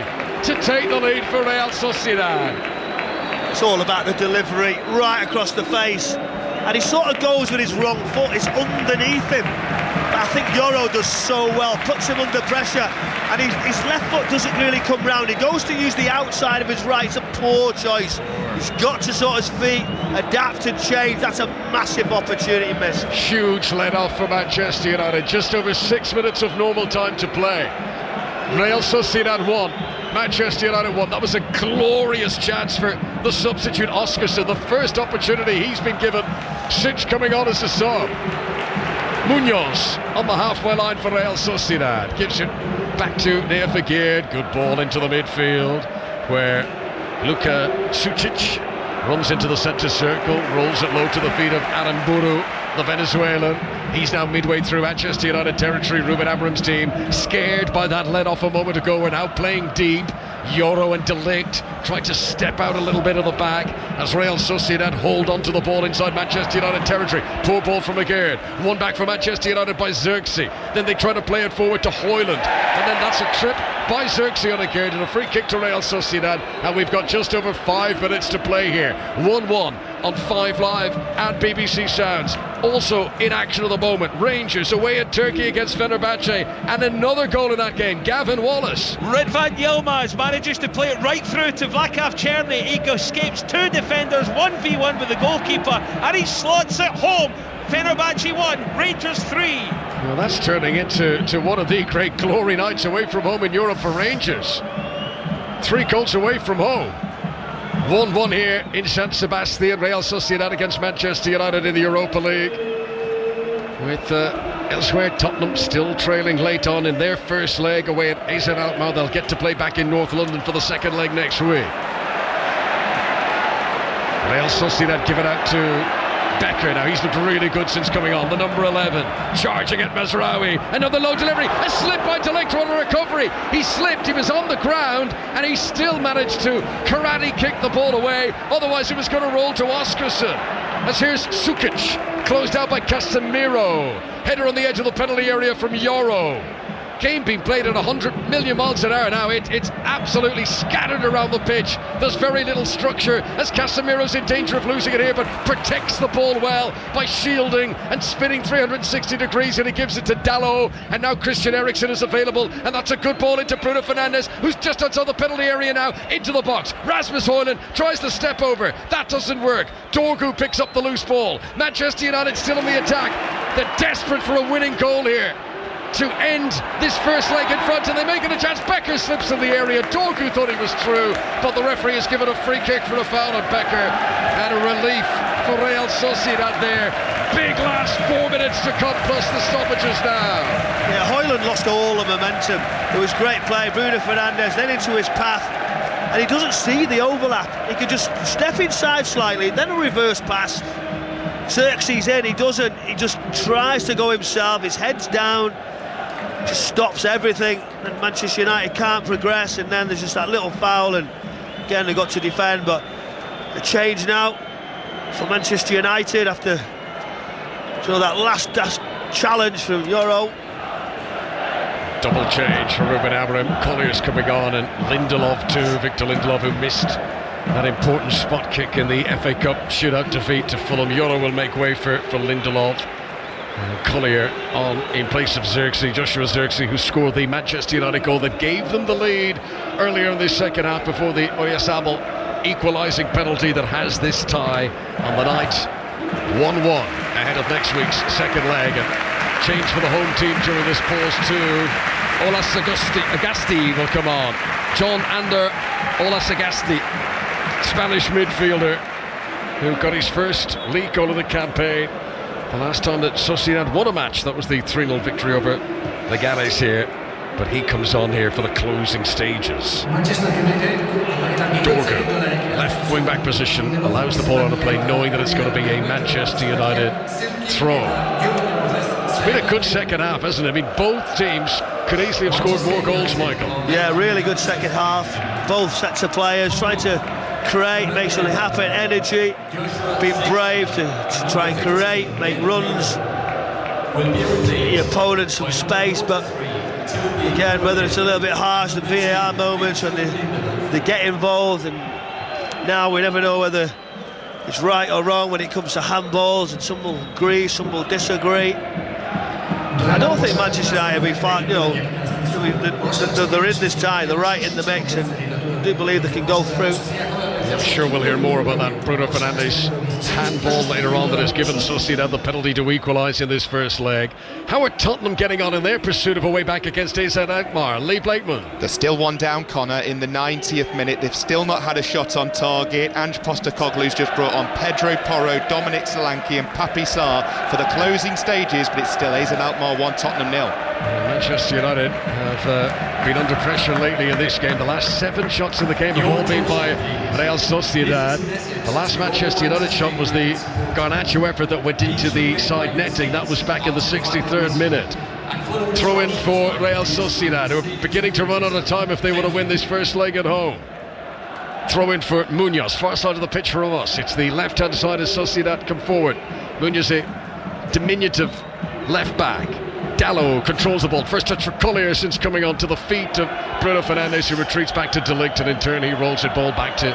to take the lead for Real Sociedad. It's all about the delivery right across the face, and he sort of goes with his wrong foot. It's underneath him, but I think Yoro does so well, puts him under pressure, and his left foot doesn't really come round. He goes to use the outside of his right. It's a poor choice. He's got to sort his feet, adapt and change. That's a massive opportunity missed. Huge let off for Manchester United. Just over 6 minutes of normal time to play. Real Sociedad 1, Manchester United 1. That was a glorious chance for the substitute Oscarson, the first opportunity he's been given since coming on as a sub. Munoz on the halfway line for Real Sociedad, gives it back to Nea Fagir. Good ball into the midfield where Luka Sucic runs into the centre circle, rolls it low to the feet of Aramburu, the Venezuelan. He's now midway through Manchester United territory. Ruben Amorim's team scared by that let off a moment ago. We're now playing deep. Yoro and De Ligt trying to step out a little bit of the back as Real Sociedad hold on to the ball inside Manchester United territory. Poor ball from Aguerd. One back for Manchester United by Xerxes. Then they try to play it forward to Højlund. And then that's a trip by Xerxes on Aguerd and a free kick to Real Sociedad. And we've got just over 5 minutes to play here. 1-1 on 5 Live and BBC Sounds. Also in action at the moment, Rangers away at Turkey against Fenerbahce, and another goal in that game. Gavin Wallace. Ridvan Yilmaz manages to play it right through to Vlakav Cherny. He escapes 2 defenders, 1v1 with the goalkeeper, and he slots it home. Fenerbahce 1, Rangers 3. Well, that's turning into one of the great glory nights away from home in Europe for Rangers. 3 goals away from home. 1-1 here in San Sebastian. Real Sociedad against Manchester United in the Europa League. With elsewhere Tottenham still trailing late on in their first leg away at AZ Alkmaar. They'll get to play back in North London for the second leg next week. Real Sociedad give it out to Becker. Now he's looked really good since coming on, the number 11, charging at Mazraoui. Another low delivery, a slip by De Ligt on a recovery. He slipped, he was on the ground, and he still managed to karate kick the ball away. Otherwise it was going to roll to Oscarson. As here's Sukic, closed out by Casemiro. Header on the edge of the penalty area from Yoro. Game being played at 100 million miles an hour now. It's absolutely scattered around the pitch. There's very little structure as Casemiro's in danger of losing it here, but protects the ball well by shielding and spinning 360 degrees, and he gives it to Dalot. And now Christian Eriksen is available, and that's a good ball into Bruno Fernandes, who's just outside the penalty area now, into the box. Rasmus Højlund tries the step over. That doesn't work. Dorgu picks up the loose ball. Manchester United still in the attack. They're desperate for a winning goal here to end this first leg in front, and they make it a chance. Becker slips in the area. Dorgu thought he was through, but the referee has given a free kick for a foul on Becker, and a relief for Real Sociedad there. Big last 4 minutes to come, plus the stoppages now. Yeah, Højlund lost all the momentum. It was great play. Bruno Fernandes then into his path, and he doesn't see the overlap. He could just step inside slightly, then a reverse pass. Xerxes in, he doesn't. He just tries to go himself. His head's down. Just stops everything, and Manchester United can't progress, and then there's just that little foul, and again they got to defend. But a change now for Manchester United after that last challenge from Yoro. Double change for Ruben Amorim. Collier's coming on, and Lindelof too. Victor Lindelof, who missed that important spot kick in the FA Cup shootout defeat to Fulham. Yoro will make way for Lindelof. Collier on in place of Xerxes, Joshua Xerxes, who scored the Manchester United goal that gave them the lead earlier in the second half before the Oyarzabal equalising penalty that has this tie on the night. 1-1 ahead of next week's second leg. And change for the home team during this pause too. Olas Agasti will come on. John Ander Olas Agasti, Spanish midfielder who got his first league goal of the campaign. The last time that Sociedad won a match, that was the 3-0 victory over Leganes here. But he comes on here for the closing stages. Dorgu, left wing-back position, allows the ball on the play, knowing that it's going to be a Manchester United throw. It's been a good second half, hasn't it? I mean, both teams could easily have scored more goals, Michael. Yeah, really good second half. Both sets of players trying to create, make something happen, energy, being brave to try and create, make runs, the opponent some space. But again, whether it's a little bit harsh, the VAR moments when they get involved, and now we never know whether it's right or wrong when it comes to handballs, and some will agree, some will disagree. I don't think Manchester United will be far, they're in this tie, they're right in the mix, and I do believe they can go through. I'm sure we'll hear more about that. Bruno Fernandes handball later on that has given Sociedad the penalty to equalise in this first leg. How are Tottenham getting on in their pursuit of a way back against AZ Alkmaar? Lee Blakeman. They're still one down, Connor, in the 90th minute. They've still not had a shot on target. Ange Postecoglou's just brought on Pedro Porro, Dominic Solanke and Papi Sarr for the closing stages, but it's still AZ Alkmaar 1, Tottenham 0. Manchester United have been under pressure lately in this game. The last 7 shots in the game have all been by Real Sociedad. The last Manchester United shot was the Garnacho effort that went into the side netting. That was back in the 63rd minute. Throw in for Real Sociedad, who are beginning to run out of time if they want to win this first leg at home. Throw in for Munoz, far side of the pitch from us. It's the left-hand side as Sociedad come forward. Munoz, a diminutive left back. Dallo controls the ball. First touch for Collier since coming onto the feet of Bruno Fernandes, who retreats back to De Ligt, and in turn he rolls it ball back to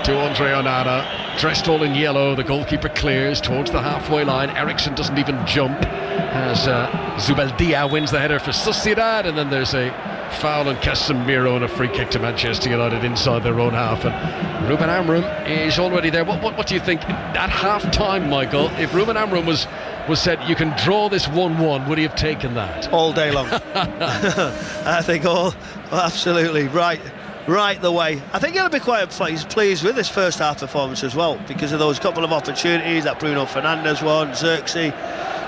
Andre Onana. Dressed all in yellow, the goalkeeper clears towards the halfway line. Eriksson doesn't even jump as Zubeldia wins the header for Sociedad, and then there's a foul on Casemiro and a free kick to Manchester United inside their own half. And Ruben Amorim is already there. What do you think at half-time, Michael? If Ruben Amorim was said, you can draw this 1-1, would he have taken that? All day long. I think absolutely right the way. I think he'll be quite pleased with this first half performance as well, because of those couple of opportunities, that Bruno Fernandes one, Xerxes,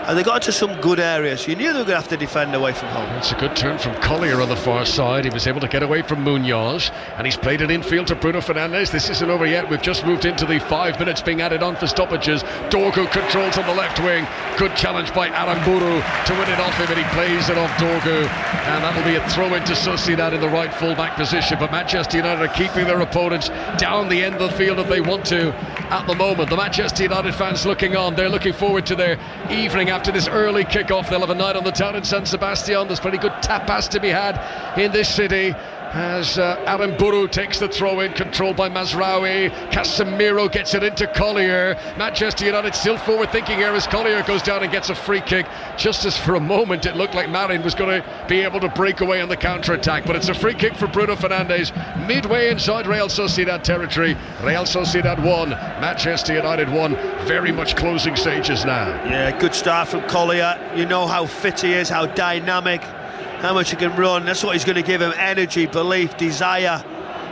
and they got into some good areas. You knew they were going to have to defend away from home. It's a good turn from Collier on the far side. He was able to get away from Munoz, and he's played it infield to Bruno Fernandes. This isn't over yet. We've just moved into the 5 minutes being added on for stoppages. Dorgu controls on the left wing. Good challenge by Aramburu to win it off him, and he plays it off Dorgu, and that'll be a throw into Sociedad in the right full-back position. But Manchester United are keeping their opponents down the end of the field if they want to at the moment. The Manchester United fans looking on. They're looking forward to their evening after this early kick-off. They'll have a night on the town in San Sebastian. There's plenty good tapas to be had in this city as Aramburu takes the throw-in, controlled by Mazraoui. Casemiro gets it into Collier. Manchester United still forward-thinking here as Collier goes down and gets a free kick, just as for a moment it looked like Marin was going to be able to break away on the counter-attack. But it's a free kick for Bruno Fernandes midway inside Real Sociedad territory. Real Sociedad 1, Manchester United 1. Very much closing stages now. Yeah, good start from Collier. You know how fit he is, how dynamic, how much he can run. That's what he's going to give him: energy, belief, desire.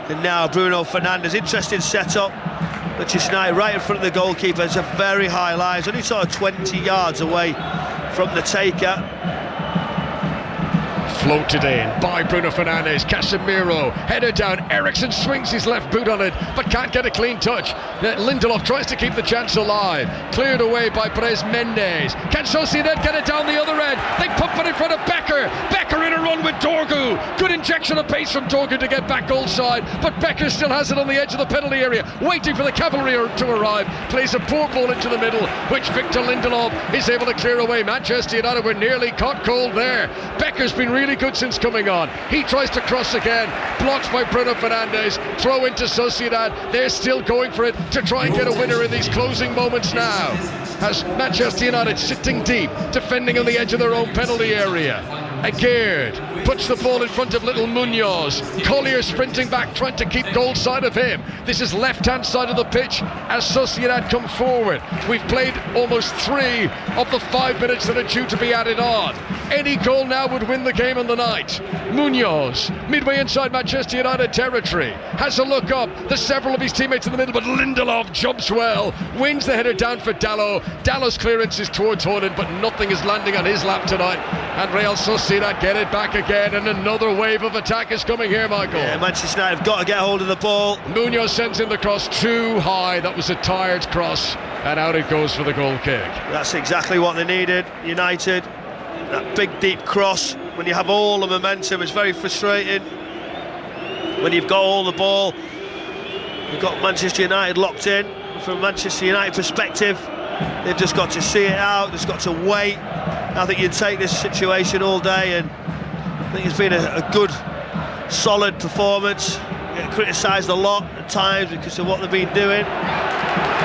And now Bruno Fernandes, interesting setup. Manchester United right in front of the goalkeeper. It's a very high line. It's only sort of 20 yards away from the taker. Floated in by Bruno Fernandes. Casemiro headed down. Eriksson swings his left boot on it but can't get a clean touch. Lindelof tries to keep the chance alive. Cleared away by Bres Mendes. Can Sociedad get it down the other end? They pump it in front of Becker. Becker in a run with Dorgu. Good injection of pace from Dorgu to get back goal side, but Becker still has it on the edge of the penalty area, waiting for the cavalry to arrive. Plays a poor ball into the middle, which Victor Lindelof is able to clear away. Manchester United were nearly caught cold there. Becker's been really good since coming on. He tries to cross again, blocked by Bruno Fernandes. Throw into Sociedad. They're still going for it to try and get a winner in these closing moments now, as Manchester United sitting deep, defending on the edge of their own penalty area. Aguerd puts the ball in front of little Munoz. Collier sprinting back, trying to keep goal side of him. This is left-hand side of the pitch as Sociedad come forward. We've played almost 3 of the 5 minutes that are due to be added on. Any goal now would win the game on the night. Munoz, midway inside Manchester United territory, has a look up. There's several of his teammates in the middle, but Lindelof jumps well, wins the header down for Dallo. Dallo's clearance is towards Hornet, but nothing is landing on his lap tonight. And Real Sociedad get it back again, and another wave of attack is coming here, Michael. Yeah, Manchester United have got to get hold of the ball. Munoz sends in the cross too high. That was a tired cross, and out it goes for the goal kick. That's exactly what they needed, United. That big deep cross, when you have all the momentum, it's very frustrating. When you've got all the ball, you've got Manchester United locked in. From a Manchester United perspective, they've just got to see it out, just got to wait. I think you'd take this situation all day, and I think it's been a good, solid performance. Get criticised a lot at times because of what they've been doing.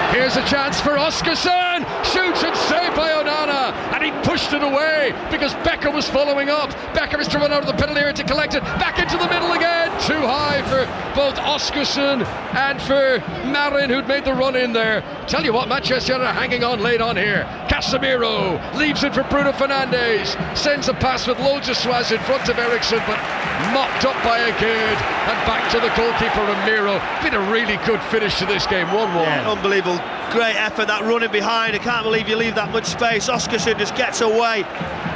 Here's a chance for Oskarsson. Shoots and saved by Onana, and he pushed it away because Becker was following up. Becker is to run out of the penalty area to collect it. Back into the middle again. Too high for both Oscarson and for Marin, who'd made the run in there. Tell you what, Manchester United are hanging on late on here. Casemiro leaves it for Bruno Fernandes, sends a pass with loads of swaz in front of Eriksen, but mopped up by a Gerd, and back to the goalkeeper Ramiro. Been a really good finish to this game, 1-1. Yeah, unbelievable, great effort, that running behind. I can't believe you leave that much space. Oscarson just gets away,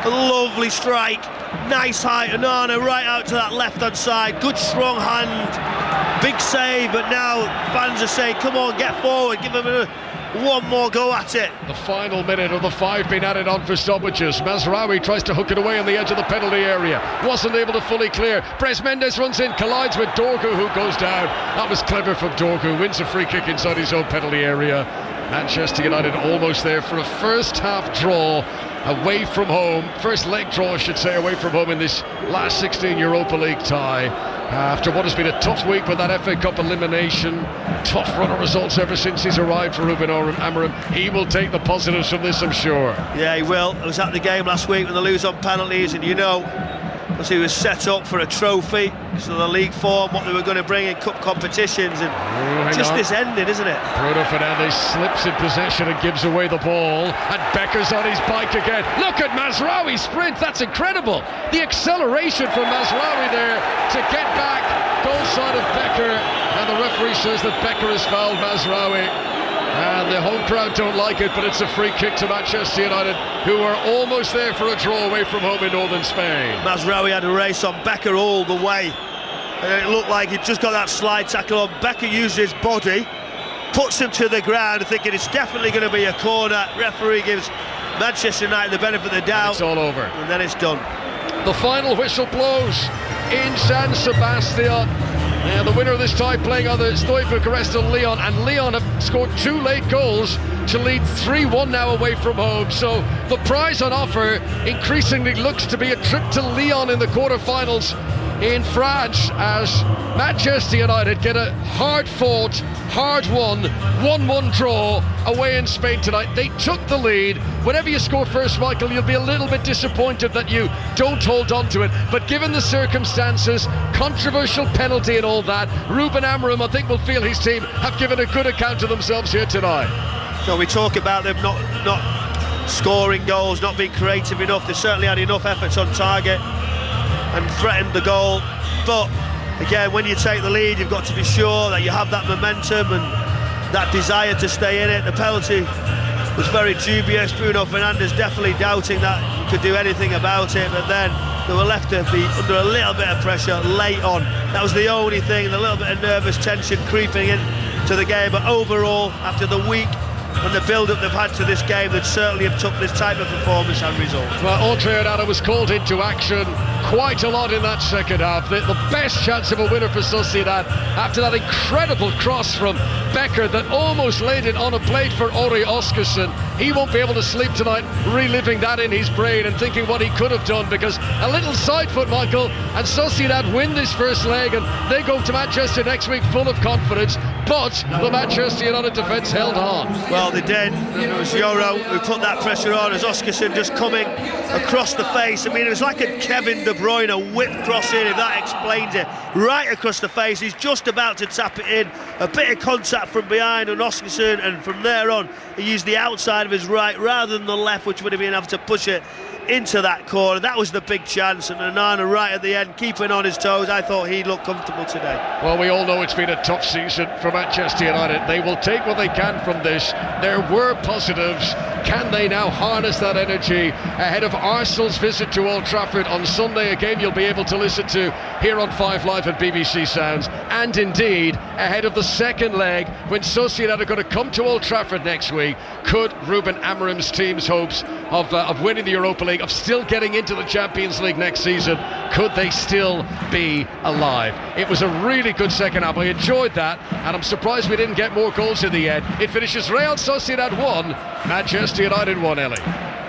a lovely strike, nice height, Onana right out to that left hand side, good strong hand, big save. But now fans are saying, come on, get forward, give him one more go at it. The final minute of the 5 being added on for stoppages. Mazraoui tries to hook it away on the edge of the penalty area, wasn't able to fully clear. Bres Mendes runs in, collides with Dorgu, who goes down. That was clever from Dorgu, wins a free kick inside his own penalty area. Manchester United almost there for a first half draw away from home, first leg draw I should say, away from home in this last 16 Europa League tie. After what has been a tough week with that FA Cup elimination, tough run of results ever since he's arrived for Ruben Amorim, he will take the positives from this, I'm sure. Yeah, he will. I was at the game last week when they lose on penalties, and you know, because he was set up for a trophy because of the league form, what they were going to bring in cup competitions, and just this ending, isn't it? Bruno Fernandes slips in possession and gives away the ball, and Becker's on his bike again. Look at Mazraoui sprint, that's incredible. The acceleration from Mazraoui there to get back, goal side of Becker, and the referee says that Becker has fouled Mazraoui. And the home crowd don't like it, but it's a free kick to Manchester United, who are almost there for a draw away from home in northern Spain. Mazraoui had a race on Becker all the way, and it looked like he'd just got that slide tackle on. Becker used his body, puts him to the ground, thinking it's definitely going to be a corner. Referee gives Manchester United the benefit of the doubt. And it's all over. And then it's done. The final whistle blows in San Sebastian. And the winner of this tie playing on the Stoy Bucharest and Lyon. And Lyon have scored 2 late goals to lead 3-1 now away from home. So the prize on offer increasingly looks to be a trip to Lyon in the quarter-finals in France, as Manchester United get a hard-fought, hard-won 1-1 draw away in Spain tonight. They took the lead. Whenever you score first, Michael, you'll be a little bit disappointed that you don't hold on to it. But given the circumstances, controversial penalty and all that, Ruben Amorim, I think, will feel his team have given a good account of themselves here tonight. So we talk about them not scoring goals, not being creative enough. They certainly had enough efforts on target and threatened the goal, but again, when you take the lead, you've got to be sure that you have that momentum and that desire to stay in it. The penalty was very dubious. Bruno Fernandes definitely doubting that he could do anything about it, but then they were left to be under a little bit of pressure late on. That was the only thing, a little bit of nervous tension creeping into the game. But overall, after the week and the build-up they've had to this game, they'd certainly have took this type of performance and result. Well, Andre Onana was called into action quite a lot in that second half. The best chance of a winner for Sociedad after that incredible cross from Becker that almost laid it on a plate for Ori Oscarson. He won't be able to sleep tonight reliving that in his brain and thinking what he could have done, because a little side foot, Michael, and Sociedad win this first leg, and they go to Manchester next week full of confidence, but the Manchester United defence held on. Well, they did. It was Yoro who put that pressure on, as Oscarson just coming across the face. I mean, it was like a Kevin De Bruyne whip cross in, if that explains it. Right across the face, he's just about to tap it in. A bit of contact from behind on Oscarson, and from there on, he used the outside of his right rather than the left, which would have been able to push it into that corner. That was the big chance, and Onana right at the end, keeping on his toes. I thought he'd look comfortable today. Well, we all know it's been a tough season for Manchester United. They will take what they can from this. There were positives. Can they now harness that energy ahead of Arsenal's visit to Old Trafford on Sunday, a game you'll be able to listen to here on 5 Live and BBC Sounds, and indeed ahead of the second leg when Sociedad are going to come to Old Trafford next week? Could Ruben Amorim's team's hopes of winning the Europa League, of still getting into the Champions League next season, could they still be alive? It was a really good second half. I enjoyed that, and I'm surprised we didn't get more goals in the end. It finishes Real Sociedad 1, Manchester United 1, Ellie.